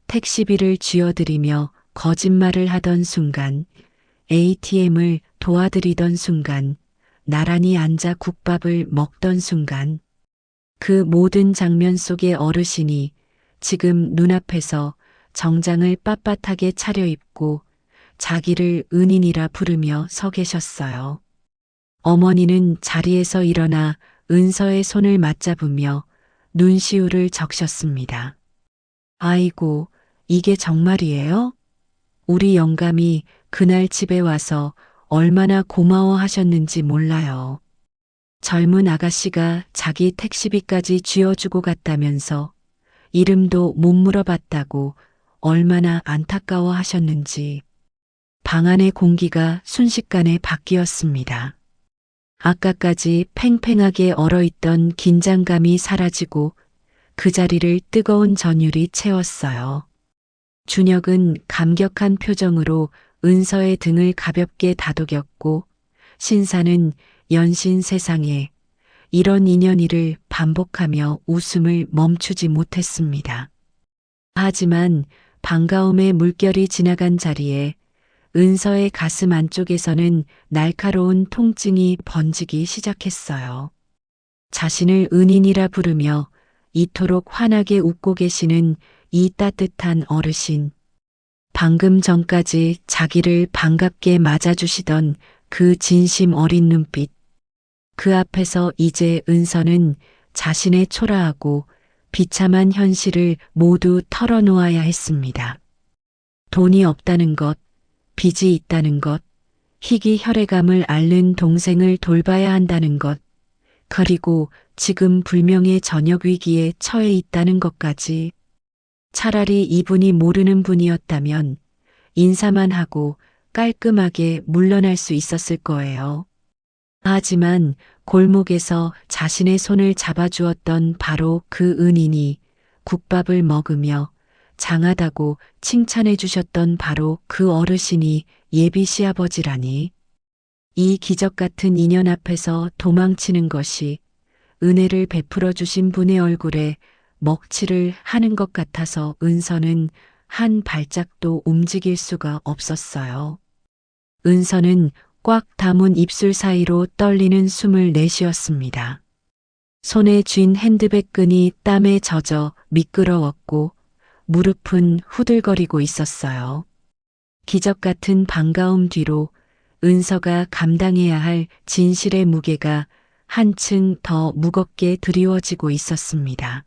택시비를 쥐어드리며 거짓말을 하던 순간, ATM을 도와드리던 순간, 나란히 앉아 국밥을 먹던 순간, 그 모든 장면 속의 어르신이 지금 눈앞에서 정장을 빳빳하게 차려입고 자기를 은인이라 부르며 서 계셨어요. 어머니는 자리에서 일어나 은서의 손을 맞잡으며 눈시울을 적셨습니다. 아이고, 이게 정말이에요? 우리 영감이 그날 집에 와서 얼마나 고마워하셨는지 몰라요. 젊은 아가씨가 자기 택시비까지 쥐어주고 갔다면서 이름도 못 물어봤다고 얼마나 안타까워하셨는지. 방 안의 공기가 순식간에 바뀌었습니다. 아까까지 팽팽하게 얼어있던 긴장감이 사라지고 그 자리를 뜨거운 전율이 채웠어요. 준혁은 감격한 표정으로 은서의 등을 가볍게 다독였고 신사는 연신 세상에 이런 인연이를 반복하며 웃음을 멈추지 못했습니다. 하지만 반가움의 물결이 지나간 자리에 은서의 가슴 안쪽에서는 날카로운 통증이 번지기 시작했어요. 자신을 은인이라 부르며 이토록 환하게 웃고 계시는 이 따뜻한 어르신. 방금 전까지 자기를 반갑게 맞아주시던 그 진심 어린 눈빛. 그 앞에서 이제 은서는 자신의 초라하고 비참한 현실을 모두 털어놓아야 했습니다. 돈이 없다는 것, 빚이 있다는 것, 희귀 혈액암을 앓는 동생을 돌봐야 한다는 것, 그리고 지금 불명예 전역 위기에 처해 있다는 것까지. 차라리 이분이 모르는 분이었다면 인사만 하고 깔끔하게 물러날 수 있었을 거예요. 하지만 골목에서 자신의 손을 잡아주었던 바로 그 은인이 국밥을 먹으며 장하다고 칭찬해 주셨던 바로 그 어르신이 예비 시아버지라니. 이 기적 같은 인연 앞에서 도망치는 것이 은혜를 베풀어 주신 분의 얼굴에 먹칠을 하는 것 같아서 은서는 한 발짝도 움직일 수가 없었어요. 은서는 꽉 담은 입술 사이로 떨리는 숨을 내쉬었습니다. 손에 쥔 핸드백 끈이 땀에 젖어 미끄러웠고 무릎은 후들거리고 있었어요. 기적 같은 반가움 뒤로 은서가 감당해야 할 진실의 무게가 한층 더 무겁게 드리워지고 있었습니다.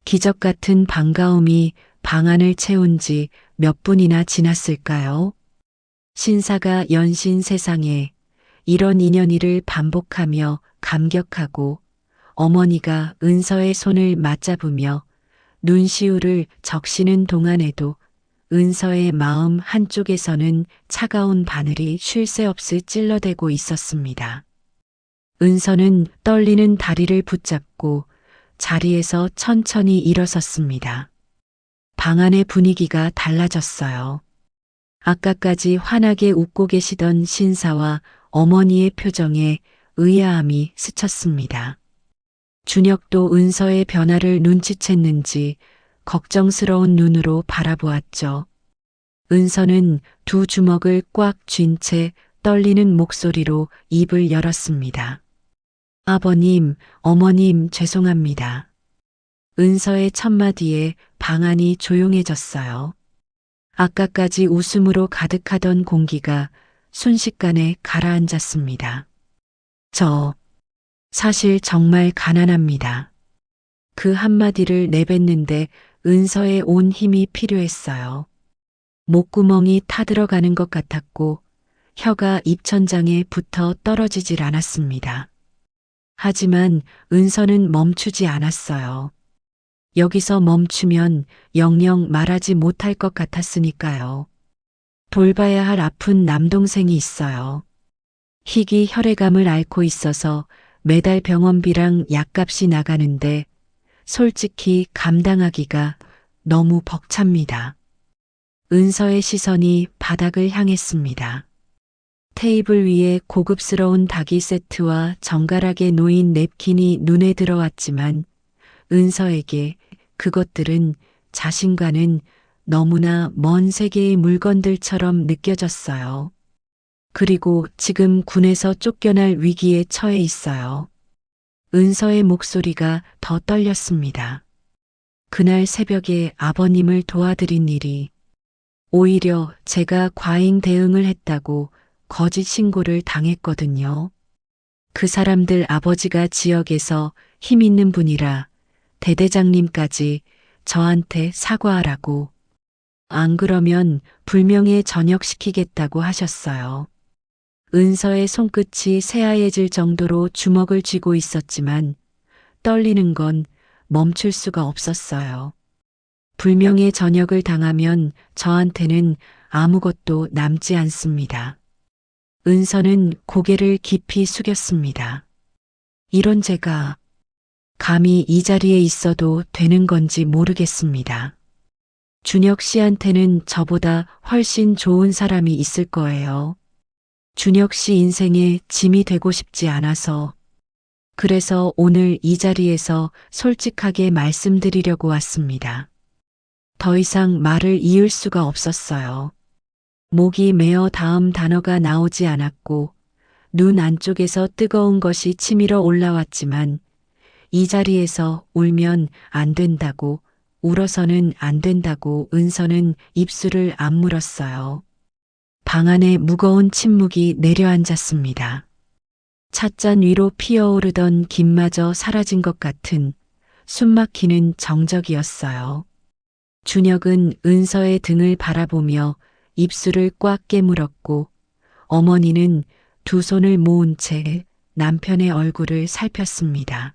기적 같은 반가움이 방 안을 채운 지 몇 분이나 지났을까요? 신사가 연신 세상에 이런 인연이를 반복하며 감격하고 어머니가 은서의 손을 맞잡으며 눈시울을 적시는 동안에도 은서의 마음 한쪽에서는 차가운 바늘이 쉴 새 없이 찔러대고 있었습니다. 은서는 떨리는 다리를 붙잡고 자리에서 천천히 일어섰습니다. 방 안의 분위기가 달라졌어요. 아까까지 환하게 웃고 계시던 신사와 어머니의 표정에 의아함이 스쳤습니다. 준혁도 은서의 변화를 눈치챘는지 걱정스러운 눈으로 바라보았죠. 은서는 두 주먹을 꽉 쥔 채 떨리는 목소리로 입을 열었습니다. 아버님, 어머님 죄송합니다. 은서의 첫마디에 방 안이 조용해졌어요. 아까까지 웃음으로 가득하던 공기가 순식간에 가라앉았습니다. 저 사실 정말 가난합니다. 그 한마디를 내뱉는데 은서의 온 힘이 필요했어요. 목구멍이 타들어가는 것 같았고 혀가 입천장에 붙어 떨어지질 않았습니다. 하지만 은서는 멈추지 않았어요. 여기서 멈추면 영영 말하지 못할 것 같았으니까요. 돌봐야 할 아픈 남동생이 있어요. 희귀 혈액암을 앓고 있어서 매달 병원비랑 약값이 나가는데 솔직히 감당하기가 너무 벅찹니다. 은서의 시선이 바닥을 향했습니다. 테이블 위에 고급스러운 닭이 세트와 정갈하게 놓인 냅킨이 눈에 들어왔지만 은서에게 그것들은 자신과는 너무나 먼 세계의 물건들처럼 느껴졌어요. 그리고 지금 군에서 쫓겨날 위기에 처해 있어요. 은서의 목소리가 더 떨렸습니다. 그날 새벽에 아버님을 도와드린 일이 오히려 제가 과잉 대응을 했다고 거짓 신고를 당했거든요. 그 사람들 아버지가 지역에서 힘 있는 분이라 대대장님까지 저한테 사과하라고. 안 그러면 불명예 전역시키겠다고 하셨어요. 은서의 손끝이 새하얘질 정도로 주먹을 쥐고 있었지만 떨리는 건 멈출 수가 없었어요. 불명예 전역을 당하면 저한테는 아무것도 남지 않습니다. 은서는 고개를 깊이 숙였습니다. 이런 제가 감히 이 자리에 있어도 되는 건지 모르겠습니다. 준혁 씨한테는 저보다 훨씬 좋은 사람이 있을 거예요. 준혁 씨 인생에 짐이 되고 싶지 않아서 그래서 오늘 이 자리에서 솔직하게 말씀드리려고 왔습니다. 더 이상 말을 이을 수가 없었어요. 목이 메어 다음 단어가 나오지 않았고 눈 안쪽에서 뜨거운 것이 치밀어 올라왔지만 이 자리에서 울면 안 된다고 울어서는 안 된다고 은서는 입술을 안 물었어요. 방 안에 무거운 침묵이 내려앉았습니다. 찻잔 위로 피어오르던 김마저 사라진 것 같은 숨막히는 정적이었어요. 준혁은 은서의 등을 바라보며 입술을 꽉 깨물었고 어머니는 두 손을 모은 채 남편의 얼굴을 살폈습니다.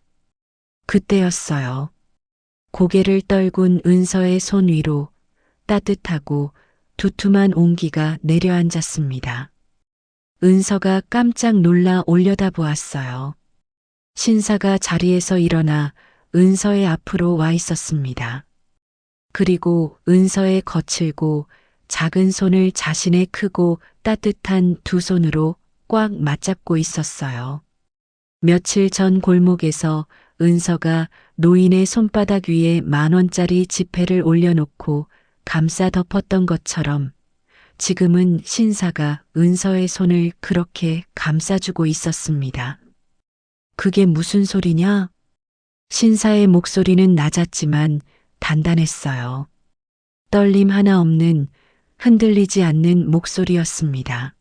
그때였어요. 고개를 떨군 은서의 손 위로 따뜻하고 두툼한 온기가 내려앉았습니다. 은서가 깜짝 놀라 올려다보았어요. 신사가 자리에서 일어나 은서의 앞으로 와 있었습니다. 그리고 은서의 거칠고 작은 손을 자신의 크고 따뜻한 두 손으로 꽉 맞잡고 있었어요. 며칠 전 골목에서 은서가 노인의 손바닥 위에 10,000원짜리 지폐를 올려놓고 감싸 덮었던 것처럼 지금은 신사가 은서의 손을 그렇게 감싸주고 있었습니다. 그게 무슨 소리냐? 신사의 목소리는 낮았지만 단단했어요. 떨림 하나 없는 흔들리지 않는 목소리였습니다.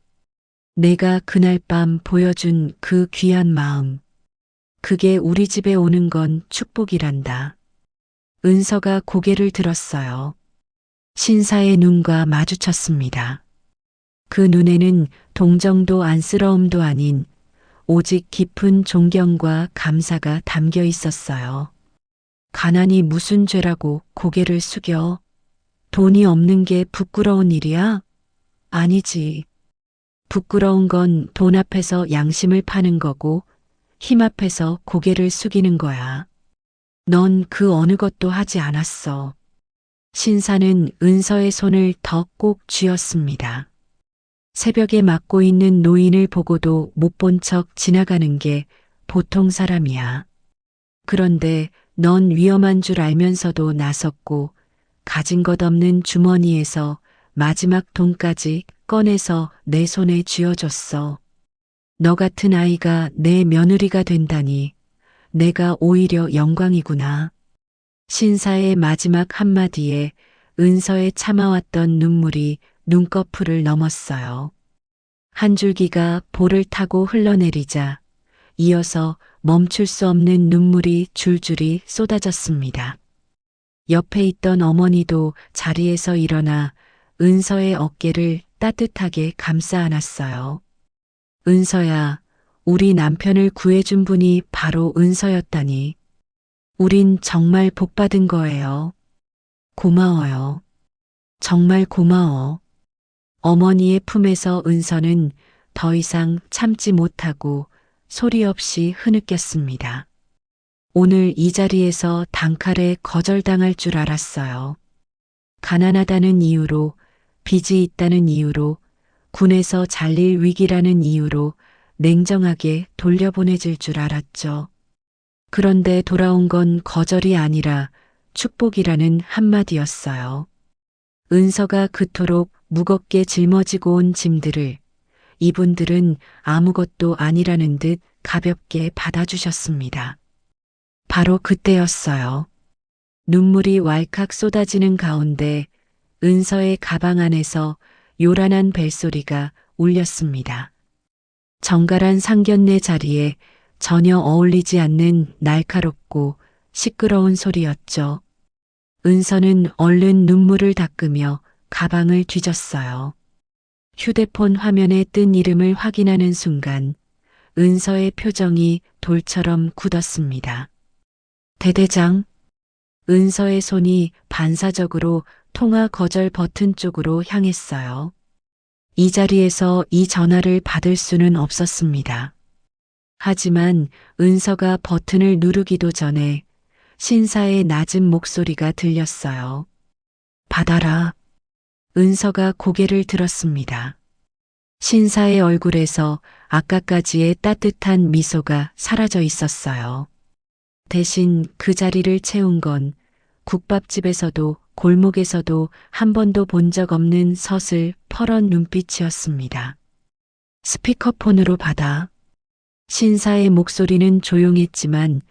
내가 그날 밤 보여준 그 귀한 마음, 그게 우리 집에 오는 건 축복이란다. 은서가 고개를 들었어요. 신사의 눈과 마주쳤습니다. 그 눈에는 동정도 안쓰러움도 아닌 오직 깊은 존경과 감사가 담겨 있었어요. 가난이 무슨 죄라고 고개를 숙여? 돈이 없는 게 부끄러운 일이야? 아니지. 부끄러운 건 돈 앞에서 양심을 파는 거고 힘 앞에서 고개를 숙이는 거야. 넌 그 어느 것도 하지 않았어. 신사는 은서의 손을 더 꼭 쥐었습니다. 새벽에 맞고 있는 노인을 보고도 못 본 척 지나가는 게 보통 사람이야. 그런데 넌 위험한 줄 알면서도 나섰고 가진 것 없는 주머니에서 마지막 돈까지 꺼내서 내 손에 쥐어줬어. 너 같은 아이가 내 며느리가 된다니 내가 오히려 영광이구나. 신사의 마지막 한마디에 은서에 참아왔던 눈물이 눈꺼풀을 넘었어요. 한 줄기가 볼을 타고 흘러내리자 이어서 멈출 수 없는 눈물이 줄줄이 쏟아졌습니다. 옆에 있던 어머니도 자리에서 일어나 은서의 어깨를 따뜻하게 감싸 안았어요. 은서야, 우리 남편을 구해준 분이 바로 은서였다니. 우린 정말 복받은 거예요. 고마워요. 정말 고마워. 어머니의 품에서 은서는 더 이상 참지 못하고 소리 없이 흐느꼈습니다. 오늘 이 자리에서 단칼에 거절당할 줄 알았어요. 가난하다는 이유로, 빚이 있다는 이유로, 군에서 잘릴 위기라는 이유로 냉정하게 돌려보내질 줄 알았죠. 그런데 돌아온 건 거절이 아니라 축복이라는 한마디였어요. 은서가 그토록 무겁게 짊어지고 온 짐들을 이분들은 아무것도 아니라는 듯 가볍게 받아주셨습니다. 바로 그때였어요. 눈물이 왈칵 쏟아지는 가운데 은서의 가방 안에서 요란한 벨소리가 울렸습니다. 정갈한 상견례 자리에 전혀 어울리지 않는 날카롭고 시끄러운 소리였죠. 은서는 얼른 눈물을 닦으며 가방을 뒤졌어요. 휴대폰 화면에 뜬 이름을 확인하는 순간 은서의 표정이 돌처럼 굳었습니다. 대대장. 은서의 손이 반사적으로 통화 거절 버튼 쪽으로 향했어요. 이 자리에서 이 전화를 받을 수는 없었습니다. 하지만 은서가 버튼을 누르기도 전에 신사의 낮은 목소리가 들렸어요. 받아라. 은서가 고개를 들었습니다. 신사의 얼굴에서 아까까지의 따뜻한 미소가 사라져 있었어요. 대신 그 자리를 채운 건 국밥집에서도 골목에서도 한 번도 본 적 없는 서슬 퍼런 눈빛이었습니다. 스피커폰으로 받아. 신사의 목소리는 조용했지만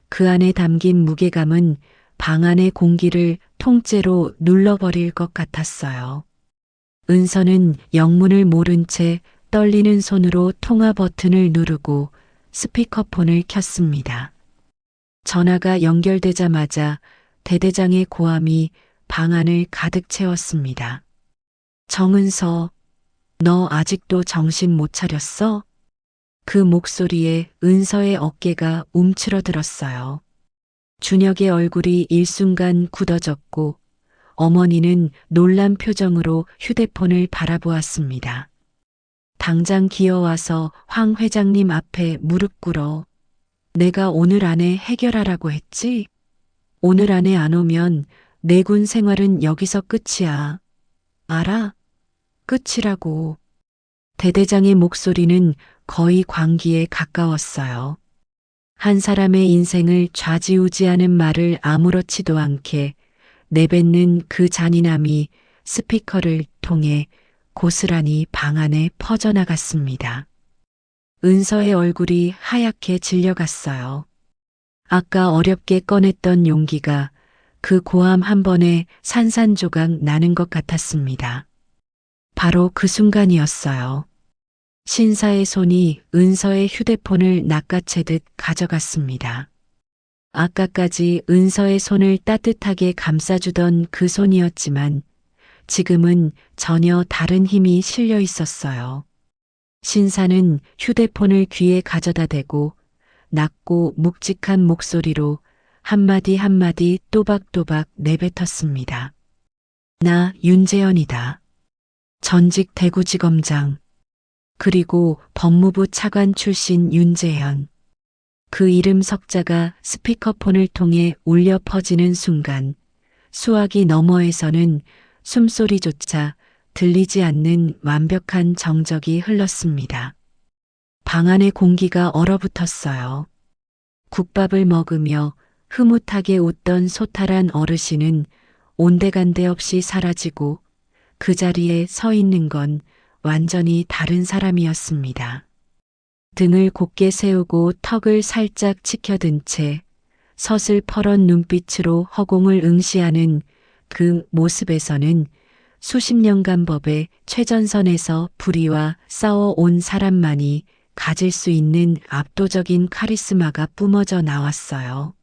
그 안에 담긴 무게감은 방 안의 공기를 통째로 눌러버릴 것 같았어요. 은서는 영문을 모른 채 떨리는 손으로 통화 버튼을 누르고 스피커폰을 켰습니다. 전화가 연결되자마자 대대장의 고함이 방 안을 가득 채웠습니다. 정은서, 너 아직도 정신 못 차렸어? 그 목소리에 은서의 어깨가 움츠러들었어요. 준혁의 얼굴이 일순간 굳어졌고 어머니는 놀란 표정으로 휴대폰을 바라보았습니다. 당장 기어와서 황 회장님 앞에 무릎 꿇어. 내가 오늘 안에 해결하라고 했지? 오늘 안에 안 오면 내 군 생활은 여기서 끝이야. 알아? 끝이라고. 대대장의 목소리는 거의 광기에 가까웠어요. 한 사람의 인생을 좌지우지하는 말을 아무렇지도 않게 내뱉는 그 잔인함이 스피커를 통해 고스란히 방 안에 퍼져나갔습니다. 은서의 얼굴이 하얗게 질려갔어요. 아까 어렵게 꺼냈던 용기가 그 고함 한 번에 산산조각 나는 것 같았습니다. 바로 그 순간이었어요. 신사의 손이 은서의 휴대폰을 낚아채듯 가져갔습니다. 아까까지 은서의 손을 따뜻하게 감싸주던 그 손이었지만 지금은 전혀 다른 힘이 실려 있었어요. 신사는 휴대폰을 귀에 가져다 대고 낮고 묵직한 목소리로 한마디 한마디 또박또박 내뱉었습니다. 나 윤재현이다. 전직 대구지검장. 그리고 법무부 차관 출신 윤재현. 그 이름 석자가 스피커폰을 통해 울려 퍼지는 순간 수화기 너머에서는 숨소리조차 들리지 않는 완벽한 정적이 흘렀습니다. 방 안의 공기가 얼어붙었어요. 국밥을 먹으며 흐뭇하게 웃던 소탈한 어르신은 온데간데 없이 사라지고 그 자리에 서 있는 건 완전히 다른 사람이었습니다. 등을 곧게 세우고 턱을 살짝 치켜든 채 서슬퍼런 눈빛으로 허공을 응시하는 그 모습에서는 수십 년간 법의 최전선에서 불의와 싸워온 사람만이 가질 수 있는 압도적인 카리스마가 뿜어져 나왔어요.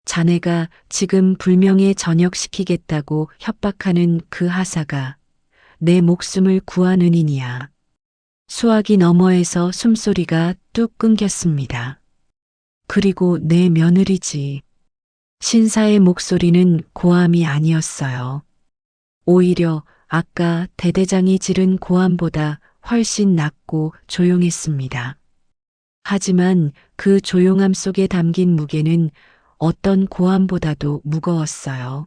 자네가 지금 불명예 전역시키겠다고 협박하는 그 하사가 내 목숨을 구한 은인이야. 수화기 너머에서 숨소리가 뚝 끊겼습니다. 그리고 내 며느리지. 신사의 목소리는 고함이 아니었어요. 오히려 아까 대대장이 지른 고함보다 훨씬 낮고 조용했습니다. 하지만 그 조용함 속에 담긴 무게는 어떤 고함보다도 무거웠어요.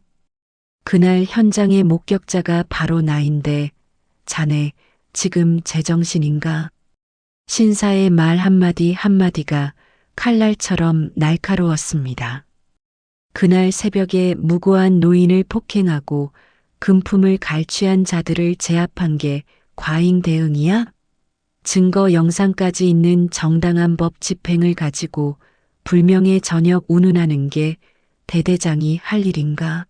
그날 현장의 목격자가 바로 나인데 자네 지금 제정신인가? 신사의 말 한마디 한마디가 칼날처럼 날카로웠습니다. 그날 새벽에 무고한 노인을 폭행하고 금품을 갈취한 자들을 제압한 게 과잉 대응이야? 증거 영상까지 있는 정당한 법 집행을 가지고 불명예 전역 운운하는 게 대대장이 할 일인가?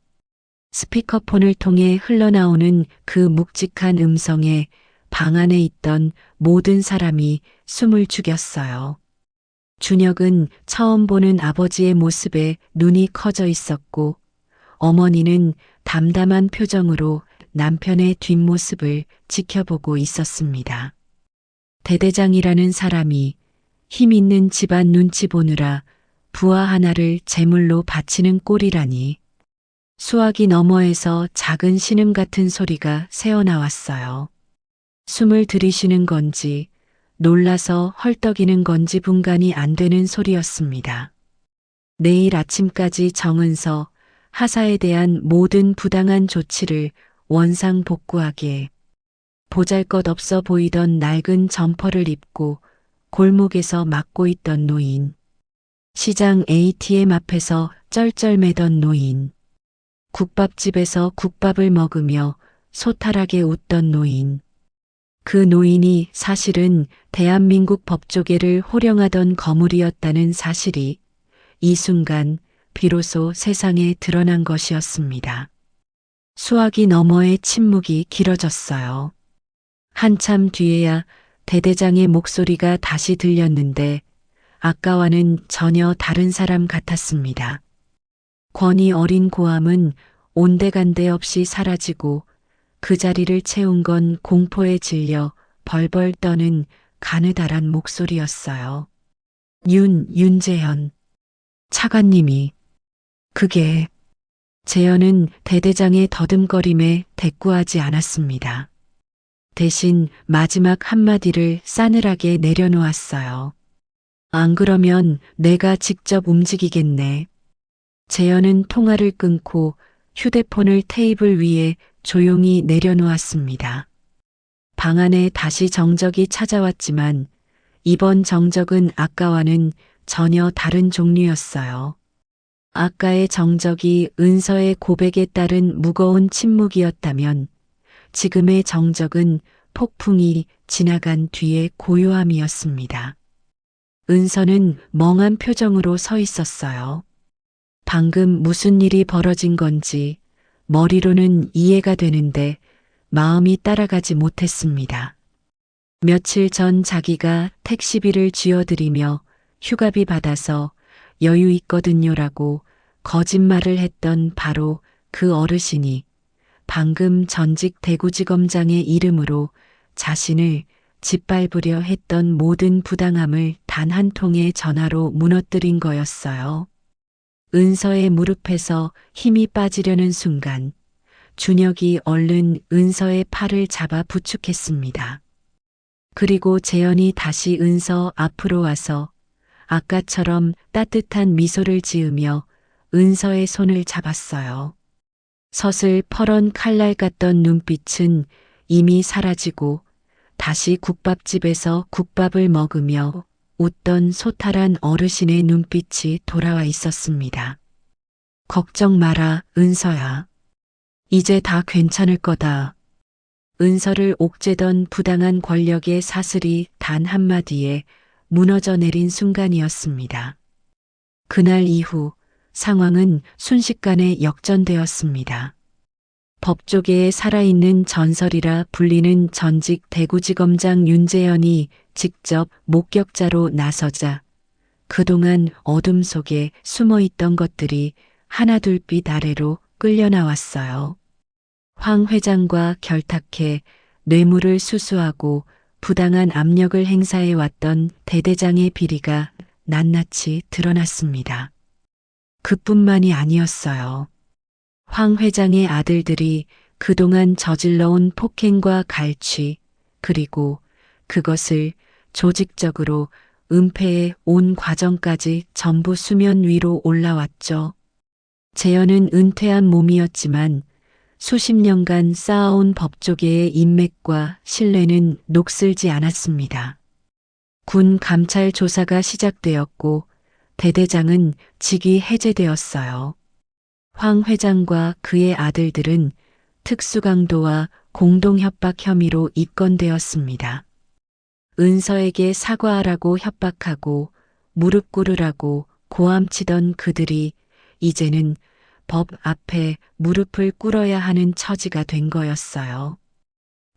스피커폰을 통해 흘러나오는 그 묵직한 음성에 방 안에 있던 모든 사람이 숨을 죽였어요. 준혁은 처음 보는 아버지의 모습에 눈이 커져 있었고 어머니는 담담한 표정으로 남편의 뒷모습을 지켜보고 있었습니다. 대대장이라는 사람이 힘 있는 집안 눈치 보느라 부하 하나를 제물로 바치는 꼴이라니. 수화기 너머에서 작은 신음 같은 소리가 새어나왔어요. 숨을 들이쉬는 건지 놀라서 헐떡이는 건지 분간이 안 되는 소리였습니다. 내일 아침까지 정은서 하사에 대한 모든 부당한 조치를 원상복구하게. 보잘것없어 보이던 낡은 점퍼를 입고 골목에서 막고 있던 노인. 시장 ATM 앞에서 쩔쩔매던 노인. 국밥집에서 국밥을 먹으며 소탈하게 웃던 노인. 그 노인이 사실은 대한민국 법조계를 호령하던 거물이었다는 사실이 이 순간 비로소 세상에 드러난 것이었습니다. 수화기 너머의 침묵이 길어졌어요. 한참 뒤에야 대대장의 목소리가 다시 들렸는데 아까와는 전혀 다른 사람 같았습니다. 권위 어린 고함은 온데간데 없이 사라지고 그 자리를 채운 건 공포에 질려 벌벌 떠는 가느다란 목소리였어요. 윤재현. 차관님이. 그게. 재현은 대대장의 더듬거림에 대꾸하지 않았습니다. 대신 마지막 한마디를 싸늘하게 내려놓았어요. 안 그러면 내가 직접 움직이겠네. 재현은 통화를 끊고 휴대폰을 테이블 위에 조용히 내려놓았습니다. 방 안에 다시 정적이 찾아왔지만 이번 정적은 아까와는 전혀 다른 종류였어요. 아까의 정적이 은서의 고백에 따른 무거운 침묵이었다면 지금의 정적은 폭풍이 지나간 뒤의 고요함이었습니다. 은서는 멍한 표정으로 서 있었어요. 방금 무슨 일이 벌어진 건지 머리로는 이해가 되는데 마음이 따라가지 못했습니다. 며칠 전 자기가 택시비를 쥐어드리며 휴가비 받아서 여유 있거든요라고 거짓말을 했던 바로 그 어르신이 방금 전직 대구지검장의 이름으로 자신을 짓밟으려 했던 모든 부당함을 단 한 통의 전화로 무너뜨린 거였어요. 은서의 무릎에서 힘이 빠지려는 순간 준혁이 얼른 은서의 팔을 잡아 부축했습니다. 그리고 재현이 다시 은서 앞으로 와서 아까처럼 따뜻한 미소를 지으며 은서의 손을 잡았어요. 서슬퍼런 칼날 같던 눈빛은 이미 사라지고 다시 국밥집에서 국밥을 먹으며 웃던 소탈한 어르신의 눈빛이 돌아와 있었습니다. 걱정 마라, 은서야. 이제 다 괜찮을 거다. 은서를 옥죄던 부당한 권력의 사슬이 단 한마디에 무너져 내린 순간이었습니다. 그날 이후 상황은 순식간에 역전되었습니다. 법조계에 살아있는 전설이라 불리는 전직 대구지검장 윤재현이 직접 목격자로 나서자 그동안 어둠 속에 숨어있던 것들이 하나둘빛 아래로 끌려 나왔어요. 황 회장과 결탁해 뇌물을 수수하고 부당한 압력을 행사해 왔던 대대장의 비리가 낱낱이 드러났습니다. 그뿐만이 아니었어요. 황 회장의 아들들이 그동안 저질러온 폭행과 갈취, 그리고 그것을 조직적으로 은폐해 온 과정까지 전부 수면 위로 올라왔죠. 재현은 은퇴한 몸이었지만 수십 년간 쌓아온 법조계의 인맥과 신뢰는 녹슬지 않았습니다. 군 감찰 조사가 시작되었고 대대장은 직위 해제되었어요. 황 회장과 그의 아들들은 특수강도와 공동협박 혐의로 입건되었습니다. 은서에게 사과하라고 협박하고 무릎 꿇으라고 고함치던 그들이 이제는 법 앞에 무릎을 꿇어야 하는 처지가 된 거였어요.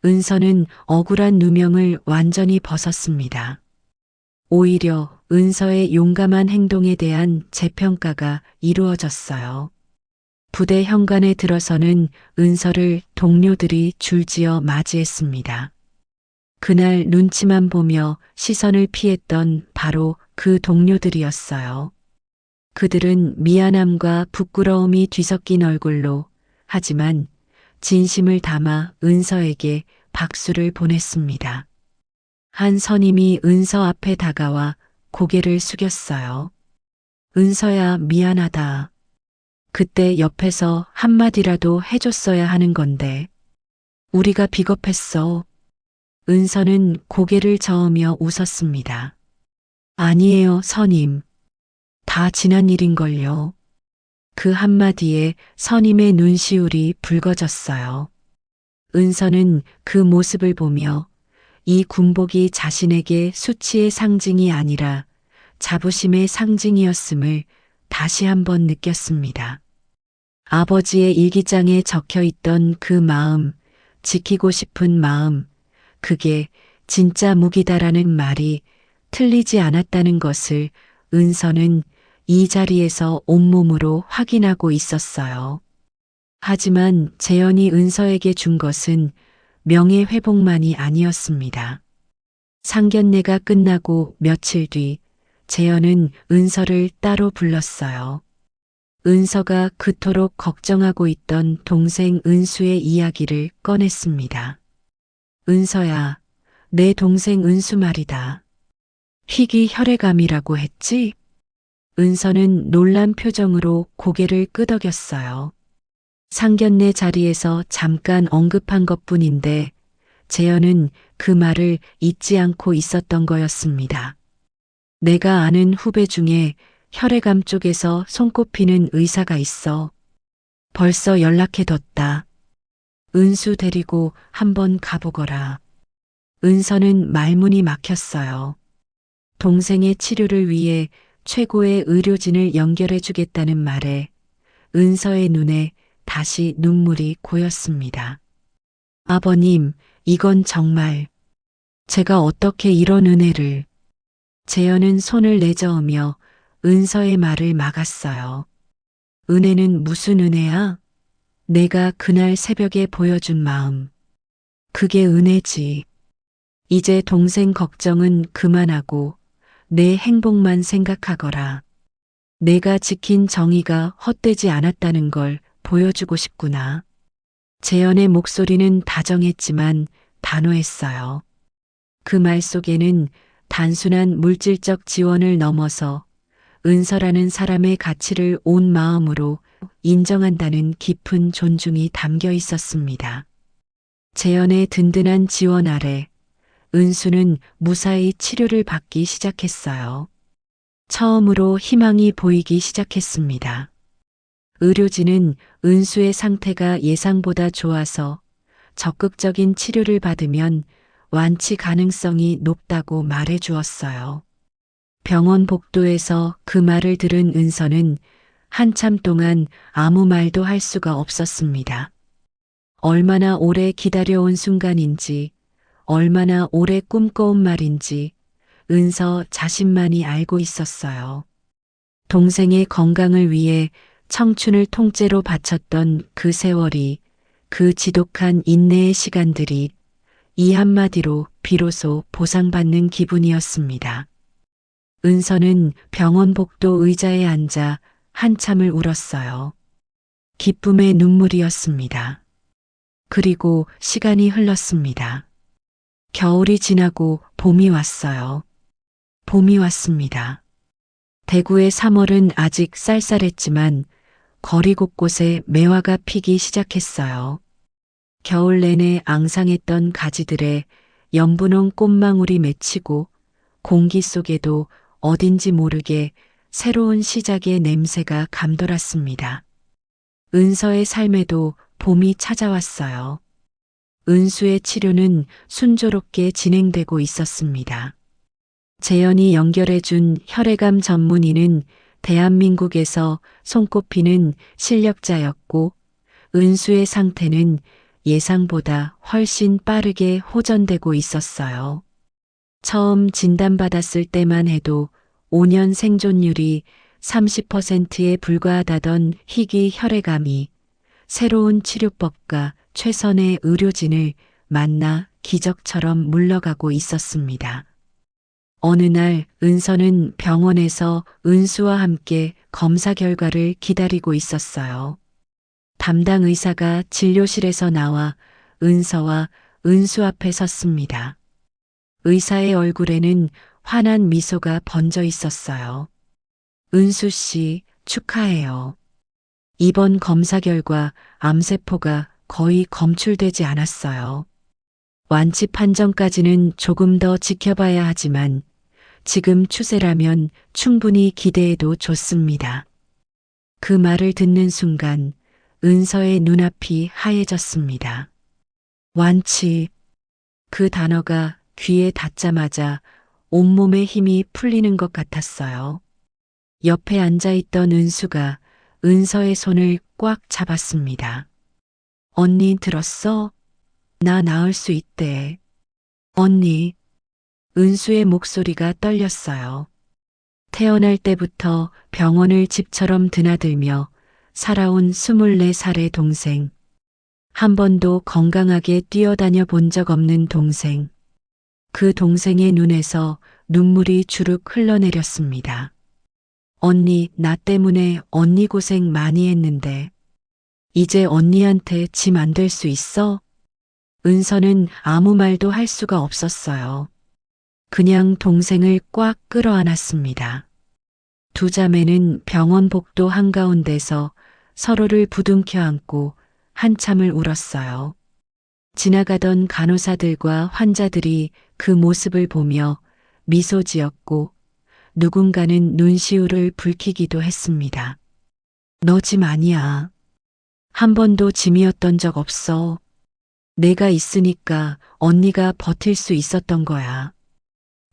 은서는 억울한 누명을 완전히 벗었습니다. 오히려 은서의 용감한 행동에 대한 재평가가 이루어졌어요. 부대 현관에 들어서는 은서를 동료들이 줄지어 맞이했습니다. 그날 눈치만 보며 시선을 피했던 바로 그 동료들이었어요. 그들은 미안함과 부끄러움이 뒤섞인 얼굴로 하지만 진심을 담아 은서에게 박수를 보냈습니다. 한 선임이 은서 앞에 다가와 고개를 숙였어요. 은서야, 미안하다. 그때 옆에서 한마디라도 해줬어야 하는 건데 우리가 비겁했어. 은서는 고개를 저으며 웃었습니다. 아니에요, 선임. 다 지난 일인걸요. 그 한마디에 선임의 눈시울이 붉어졌어요. 은서는 그 모습을 보며 이 군복이 자신에게 수치의 상징이 아니라 자부심의 상징이었음을 다시 한번 느꼈습니다. 아버지의 일기장에 적혀 있던 그 마음, 지키고 싶은 마음, 그게 진짜 무기다라는 말이 틀리지 않았다는 것을 은서는 이 자리에서 온몸으로 확인하고 있었어요. 하지만 재현이 은서에게 준 것은 명예회복만이 아니었습니다. 상견례가 끝나고 며칠 뒤 재현은 은서를 따로 불렀어요. 은서가 그토록 걱정하고 있던 동생 은수의 이야기를 꺼냈습니다. 은서야, 내 동생 은수 말이다. 희귀 혈액암이라고 했지? 은서는 놀란 표정으로 고개를 끄덕였어요. 상견례 자리에서 잠깐 언급한 것뿐인데 재현은 그 말을 잊지 않고 있었던 거였습니다. 내가 아는 후배 중에 혈액암 쪽에서 손꼽히는 의사가 있어. 벌써 연락해뒀다. 은수 데리고 한번 가보거라. 은서는 말문이 막혔어요. 동생의 치료를 위해 최고의 의료진을 연결해주겠다는 말에 은서의 눈에 다시 눈물이 고였습니다. 아버님, 이건 정말 제가 어떻게 이런 은혜를. 재현은 손을 내저으며 은서의 말을 막았어요. 은혜는 무슨 은혜야? 내가 그날 새벽에 보여준 마음. 그게 은혜지. 이제 동생 걱정은 그만하고 내 행복만 생각하거라. 내가 지킨 정의가 헛되지 않았다는 걸 보여주고 싶구나. 재현의 목소리는 다정했지만 단호했어요. 그 말 속에는 단순한 물질적 지원을 넘어서 은서라는 사람의 가치를 온 마음으로 인정한다는 깊은 존중이 담겨 있었습니다. 재현의 든든한 지원 아래 은수는 무사히 치료를 받기 시작했어요. 처음으로 희망이 보이기 시작했습니다. 의료진은 은수의 상태가 예상보다 좋아서 적극적인 치료를 받으면 완치 가능성이 높다고 말해 주었어요. 병원 복도에서 그 말을 들은 은서는 한참 동안 아무 말도 할 수가 없었습니다. 얼마나 오래 기다려온 순간인지, 얼마나 오래 꿈꿔온 말인지 은서 자신만이 알고 있었어요. 동생의 건강을 위해 청춘을 통째로 바쳤던 그 세월이, 그 지독한 인내의 시간들이 이 한마디로 비로소 보상받는 기분이었습니다. 은서는 병원 복도 의자에 앉아 한참을 울었어요. 기쁨의 눈물이었습니다. 그리고 시간이 흘렀습니다. 겨울이 지나고 봄이 왔어요. 봄이 왔습니다. 대구의 3월은 아직 쌀쌀했지만 거리 곳곳에 매화가 피기 시작했어요. 겨울 내내 앙상했던 가지들에 연분홍 꽃망울이 맺히고 공기 속에도 어딘지 모르게 새로운 시작의 냄새가 감돌았습니다. 은서의 삶에도 봄이 찾아왔어요. 은수의 치료는 순조롭게 진행되고 있었습니다. 재현이 연결해준 혈액암 전문의는 대한민국에서 손꼽히는 실력자였고, 은수의 상태는 예상보다 훨씬 빠르게 호전되고 있었어요. 처음 진단받았을 때만 해도 5년 생존율이 30%에 불과하다던 희귀 혈액암이 새로운 치료법과 최선의 의료진을 만나 기적처럼 물러가고 있었습니다. 어느 날 은서는 병원에서 은수와 함께 검사 결과를 기다리고 있었어요. 담당 의사가 진료실에서 나와 은서와 은수 앞에 섰습니다. 의사의 얼굴에는 환한 미소가 번져 있었어요. 은수 씨, 축하해요. 이번 검사 결과 암세포가 거의 검출되지 않았어요. 완치 판정까지는 조금 더 지켜봐야 하지만 지금 추세라면 충분히 기대해도 좋습니다. 그 말을 듣는 순간 은서의 눈앞이 하얘졌습니다. 완치. 그 단어가 귀에 닿자마자 온몸의 힘이 풀리는 것 같았어요. 옆에 앉아있던 은수가 은서의 손을 꽉 잡았습니다. 언니 들었어? 나 나을 수 있대. 언니. 은수의 목소리가 떨렸어요. 태어날 때부터 병원을 집처럼 드나들며 살아온 24살의 동생. 한 번도 건강하게 뛰어다녀 본 적 없는 동생. 그 동생의 눈에서 눈물이 주룩 흘러내렸습니다. 언니, 나 때문에 언니 고생 많이 했는데 이제 언니한테 짐 안 될 수 있어? 은서는 아무 말도 할 수가 없었어요. 그냥 동생을 꽉 끌어안았습니다. 두 자매는 병원 복도 한가운데서 서로를 부둥켜 안고 한참을 울었어요. 지나가던 간호사들과 환자들이 그 모습을 보며 미소 지었고 누군가는 눈시울을 붉히기도 했습니다. 너 짐 아니야. 한 번도 짐이었던 적 없어. 내가 있으니까 언니가 버틸 수 있었던 거야.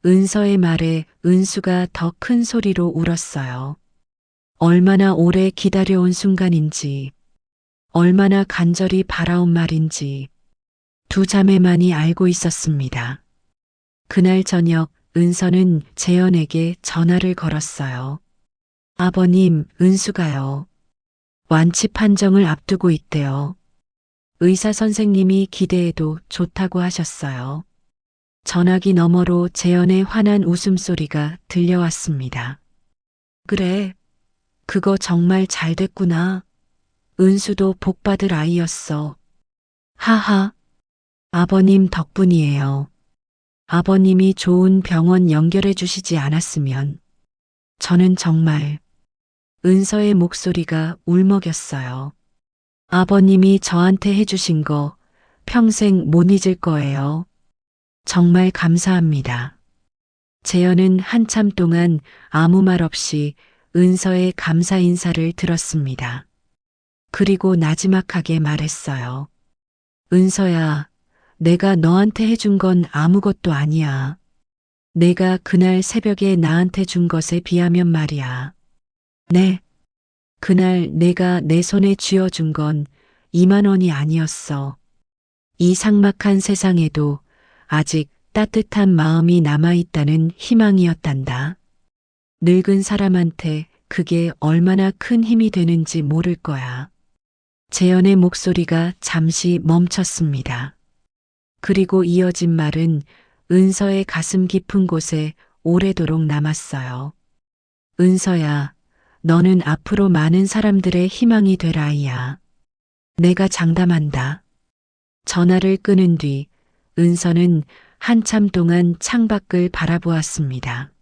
은서의 말에 은수가 더 큰 소리로 울었어요. 얼마나 오래 기다려온 순간인지, 얼마나 간절히 바라온 말인지 두 자매만이 알고 있었습니다. 그날 저녁 은서는 재현에게 전화를 걸었어요. 아버님, 은수가요. 완치 판정을 앞두고 있대요. 의사 선생님이 기대해도 좋다고 하셨어요. 전화기 너머로 재현의 환한 웃음소리가 들려왔습니다. 그래, 그거 정말 잘 됐구나. 은수도 복받을 아이였어. 하하, 아버님 덕분이에요. 아버님이 좋은 병원 연결해 주시지 않았으면 저는 정말. 은서의 목소리가 울먹였어요. 아버님이 저한테 해주신 거 평생 못 잊을 거예요. 정말 감사합니다. 재현은 한참 동안 아무 말 없이 은서의 감사 인사를 들었습니다. 그리고 나지막하게 말했어요. 은서야, 내가 너한테 해준 건 아무것도 아니야. 내가 그날 새벽에 나한테 준 것에 비하면 말이야. 네. 그날 내가 내 손에 쥐어준 건 2만 원이 아니었어. 이 삭막한 세상에도 아직 따뜻한 마음이 남아있다는 희망이었단다. 늙은 사람한테 그게 얼마나 큰 힘이 되는지 모를 거야. 재현의 목소리가 잠시 멈췄습니다. 그리고 이어진 말은 은서의 가슴 깊은 곳에 오래도록 남았어요. 은서야, 너는 앞으로 많은 사람들의 희망이 될 아이야. 내가 장담한다. 전화를 끊은 뒤 은서는 한참 동안 창밖을 바라보았습니다.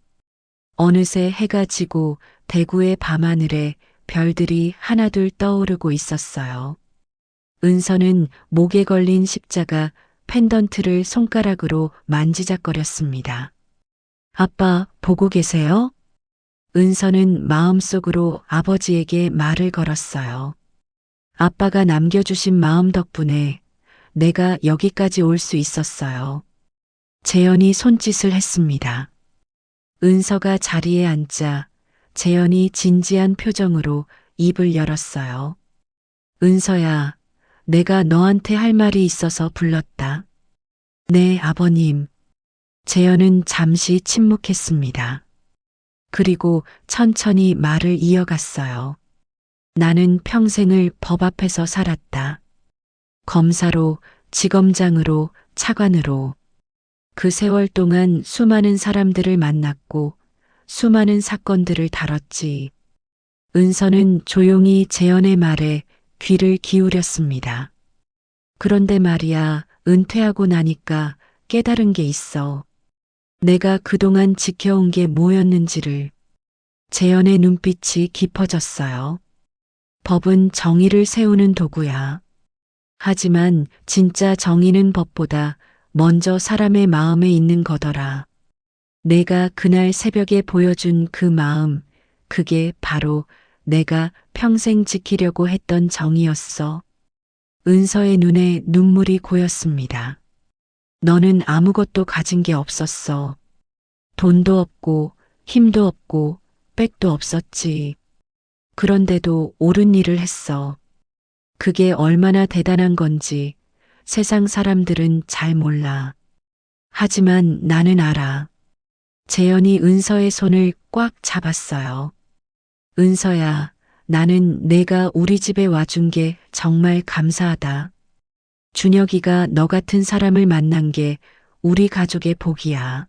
어느새 해가 지고 대구의 밤하늘에 별들이 하나둘 떠오르고 있었어요. 은서는 목에 걸린 십자가 펜던트를 손가락으로 만지작거렸습니다. 아빠, 보고 계세요? 은서는 마음속으로 아버지에게 말을 걸었어요. 아빠가 남겨주신 마음 덕분에 내가 여기까지 올 수 있었어요. 재현이 손짓을 했습니다. 은서가 자리에 앉자 재현이 진지한 표정으로 입을 열었어요. 은서야, 내가 너한테 할 말이 있어서 불렀다. 네, 아버님. 재현은 잠시 침묵했습니다. 그리고 천천히 말을 이어갔어요. 나는 평생을 법 앞에서 살았다. 검사로, 지검장으로, 차관으로. 그 세월 동안 수많은 사람들을 만났고 수많은 사건들을 다뤘지. 은서는 조용히 재현의 말에 귀를 기울였습니다. 그런데 말이야, 은퇴하고 나니까 깨달은 게 있어. 내가 그동안 지켜온 게 뭐였는지를. 재현의 눈빛이 깊어졌어요. 법은 정의를 세우는 도구야. 하지만 진짜 정의는 법보다 먼저 사람의 마음에 있는 거더라. 내가 그날 새벽에 보여준 그 마음, 그게 바로 내가 평생 지키려고 했던 정의였어. 은서의 눈에 눈물이 고였습니다. 너는 아무것도 가진 게 없었어. 돈도 없고 힘도 없고 백도 없었지. 그런데도 옳은 일을 했어. 그게 얼마나 대단한 건지 세상 사람들은 잘 몰라. 하지만 나는 알아. 재현이 은서의 손을 꽉 잡았어요. 은서야, 나는 내가 우리 집에 와준 게 정말 감사하다. 준혁이가 너 같은 사람을 만난 게 우리 가족의 복이야.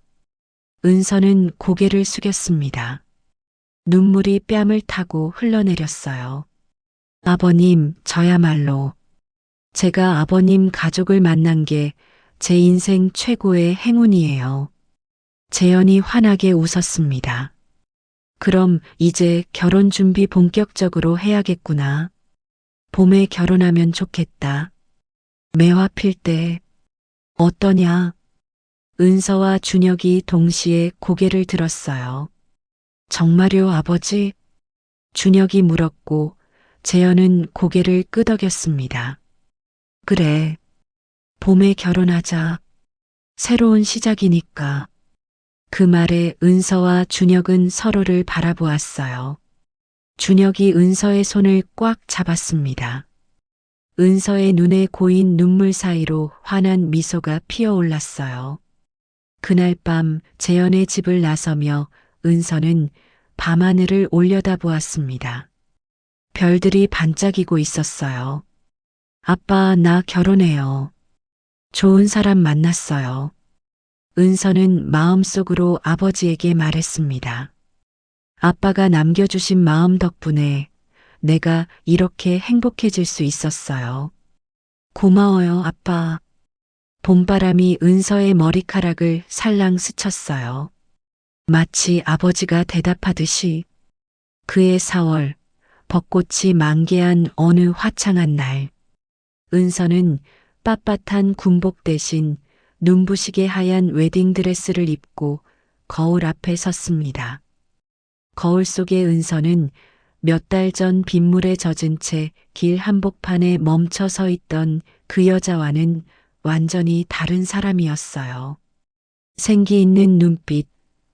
은서는 고개를 숙였습니다. 눈물이 뺨을 타고 흘러내렸어요. 아버님, 저야말로 제가 아버님 가족을 만난 게 제 인생 최고의 행운이에요. 재현이 환하게 웃었습니다. 그럼 이제 결혼 준비 본격적으로 해야겠구나. 봄에 결혼하면 좋겠다. 매화 필 때 어떠냐? 은서와 준혁이 동시에 고개를 들었어요. 정말요, 아버지? 준혁이 물었고 재현은 고개를 끄덕였습니다. 그래. 봄에 결혼하자. 새로운 시작이니까. 그 말에 은서와 준혁은 서로를 바라보았어요. 준혁이 은서의 손을 꽉 잡았습니다. 은서의 눈에 고인 눈물 사이로 환한 미소가 피어올랐어요. 그날 밤 재현의 집을 나서며 은서는 밤하늘을 올려다보았습니다. 별들이 반짝이고 있었어요. 아빠, 나 결혼해요. 좋은 사람 만났어요. 은서는 마음속으로 아버지에게 말했습니다. 아빠가 남겨주신 마음 덕분에 내가 이렇게 행복해질 수 있었어요. 고마워요, 아빠. 봄바람이 은서의 머리카락을 살랑 스쳤어요. 마치 아버지가 대답하듯이 그의 4월, 벚꽃이 만개한 어느 화창한 날, 은서는 빳빳한 군복 대신 눈부시게 하얀 웨딩드레스를 입고 거울 앞에 섰습니다. 거울 속의 은서는 몇 달 전 빗물에 젖은 채 길 한복판에 멈춰 서 있던 그 여자와는 완전히 다른 사람이었어요. 생기 있는 눈빛,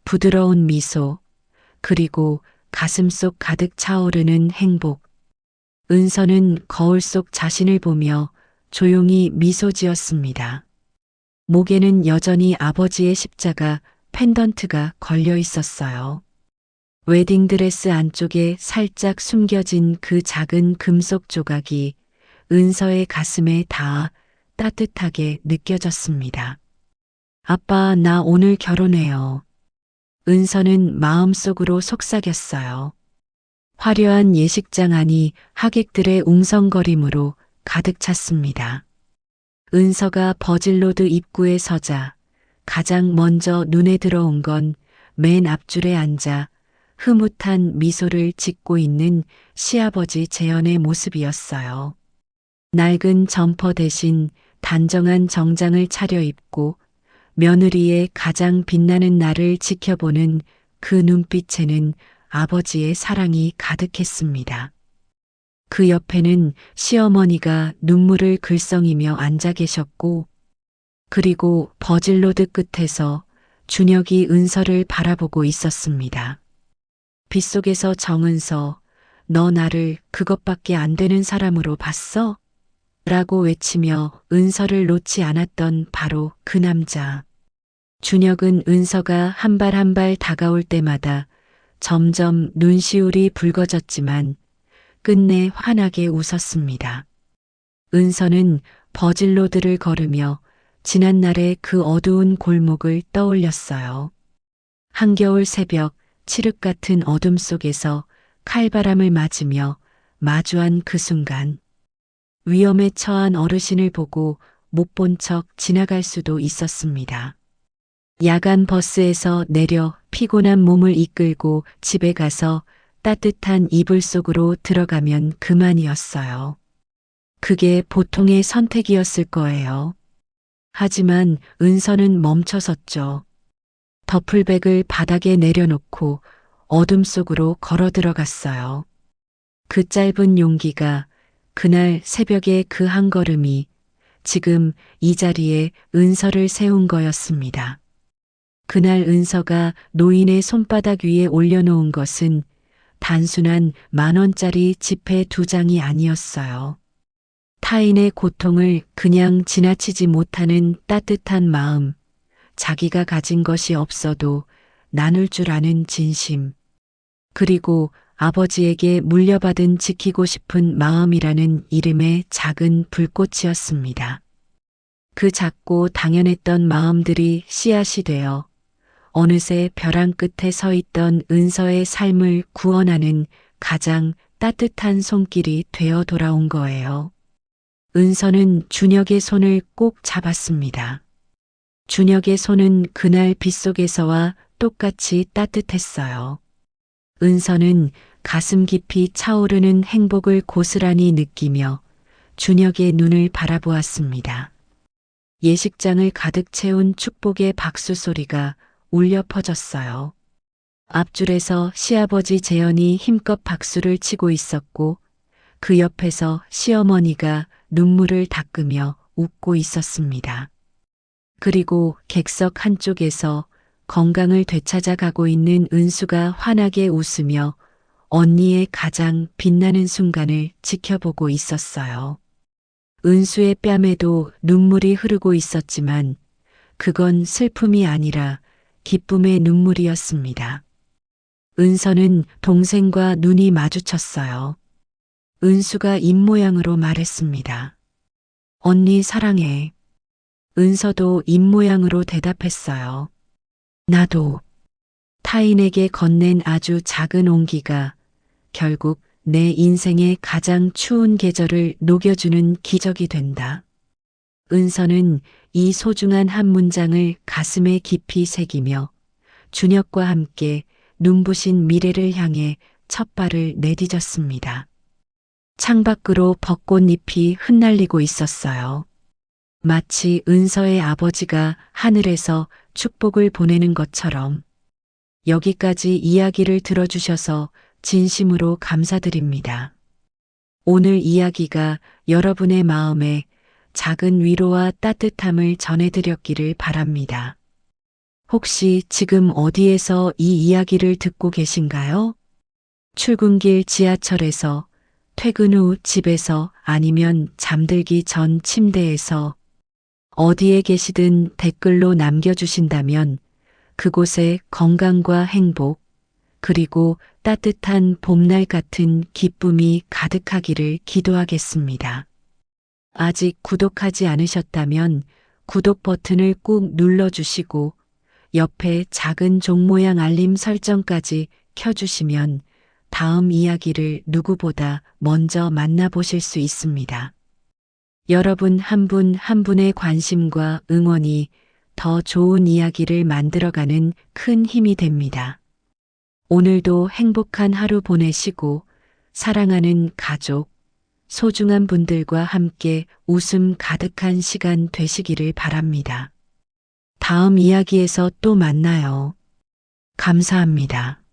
부드러운 미소, 그리고 가슴속 가득 차오르는 행복. 은서는 거울 속 자신을 보며 조용히 미소 지었습니다. 목에는 여전히 아버지의 십자가 펜던트가 걸려 있었어요. 웨딩드레스 안쪽에 살짝 숨겨진 그 작은 금속 조각이 은서의 가슴에 닿아 따뜻하게 느껴졌습니다. 아빠, 나 오늘 결혼해요. 은서는 마음속으로 속삭였어요. 화려한 예식장 안이 하객들의 웅성거림으로 가득 찼습니다. 은서가 버질로드 입구에 서자 가장 먼저 눈에 들어온 건 맨 앞줄에 앉아 흐뭇한 미소를 짓고 있는 시아버지 재현의 모습이었어요. 낡은 점퍼 대신 단정한 정장을 차려입고 며느리의 가장 빛나는 날을 지켜보는 그 눈빛에는 아버지의 사랑이 가득했습니다. 그 옆에는 시어머니가 눈물을 글썽이며 앉아 계셨고, 그리고 버질로드 끝에서 준혁이 은서를 바라보고 있었습니다. 빗속에서 정은서, 너 나를 그것밖에 안 되는 사람으로 봤어? 라고 외치며 은서를 놓지 않았던 바로 그 남자. 준혁은 은서가 한 발 한 발 다가올 때마다 점점 눈시울이 붉어졌지만 끝내 환하게 웃었습니다. 은서는 버질로드를 걸으며 지난날의 그 어두운 골목을 떠올렸어요. 한겨울 새벽 칠흑 같은 어둠 속에서 칼바람을 맞으며 마주한 그 순간 위험에 처한 어르신을 보고 못 본 척 지나갈 수도 있었습니다. 야간 버스에서 내려 피곤한 몸을 이끌고 집에 가서 따뜻한 이불 속으로 들어가면 그만이었어요. 그게 보통의 선택이었을 거예요. 하지만 은서는 멈춰섰죠. 더플백을 바닥에 내려놓고 어둠 속으로 걸어 들어갔어요. 그 짧은 용기가, 그날 새벽의 그 한 걸음이 지금 이 자리에 은서를 세운 거였습니다. 그날 은서가 노인의 손바닥 위에 올려놓은 것은 단순한 10,000원짜리 지폐 2장이 아니었어요. 타인의 고통을 그냥 지나치지 못하는 따뜻한 마음, 자기가 가진 것이 없어도 나눌 줄 아는 진심, 그리고 아버지에게 물려받은 지키고 싶은 마음이라는 이름의 작은 불꽃이었습니다. 그 작고 당연했던 마음들이 씨앗이 되어 어느새 벼랑 끝에 서 있던 은서의 삶을 구원하는 가장 따뜻한 손길이 되어 돌아온 거예요. 은서는 준혁의 손을 꼭 잡았습니다. 준혁의 손은 그날 빗속에서와 똑같이 따뜻했어요. 은서는 가슴 깊이 차오르는 행복을 고스란히 느끼며 준혁의 눈을 바라보았습니다. 예식장을 가득 채운 축복의 박수 소리가 울려 퍼졌어요. 앞줄에서 시아버지 재현이 힘껏 박수를 치고 있었고 그 옆에서 시어머니가 눈물을 닦으며 웃고 있었습니다. 그리고 객석 한쪽에서 건강을 되찾아 가고 있는 은수가 환하게 웃으며 언니의 가장 빛나는 순간을 지켜보고 있었어요. 은수의 뺨에도 눈물이 흐르고 있었지만 그건 슬픔이 아니라 기쁨의 눈물이었습니다. 은서는 동생과 눈이 마주쳤어요. 은수가 입모양으로 말했습니다. 언니 사랑해. 은서도 입모양으로 대답했어요. 나도. 타인에게 건넨 아주 작은 온기가 결국 내 인생의 가장 추운 계절을 녹여주는 기적이 된다. 은서는 이 소중한 한 문장을 가슴에 깊이 새기며 준혁과 함께 눈부신 미래를 향해 첫 발을 내디뎠습니다. 창밖으로 벚꽃잎이 흩날리고 있었어요. 마치 은서의 아버지가 하늘에서 축복을 보내는 것처럼. 여기까지 이야기를 들어주셔서 진심으로 감사드립니다. 오늘 이야기가 여러분의 마음에 작은 위로와 따뜻함을 전해드렸기를 바랍니다. 혹시 지금 어디에서 이 이야기를 듣고 계신가요? 출근길 지하철에서, 퇴근 후 집에서 아니면 잠들기 전 침대에서 어디에 계시든 댓글로 남겨주신다면 그곳에 건강과 행복, 그리고 따뜻한 봄날 같은 기쁨이 가득하기를 기도하겠습니다. 아직 구독하지 않으셨다면 구독 버튼을 꾹 눌러주시고 옆에 작은 종 모양 알림 설정까지 켜주시면 다음 이야기를 누구보다 먼저 만나보실 수 있습니다. 여러분 한 분 한 분의 관심과 응원이 더 좋은 이야기를 만들어가는 큰 힘이 됩니다. 오늘도 행복한 하루 보내시고 사랑하는 가족, 소중한 분들과 함께 웃음 가득한 시간 되시기를 바랍니다. 다음 이야기에서 또 만나요. 감사합니다.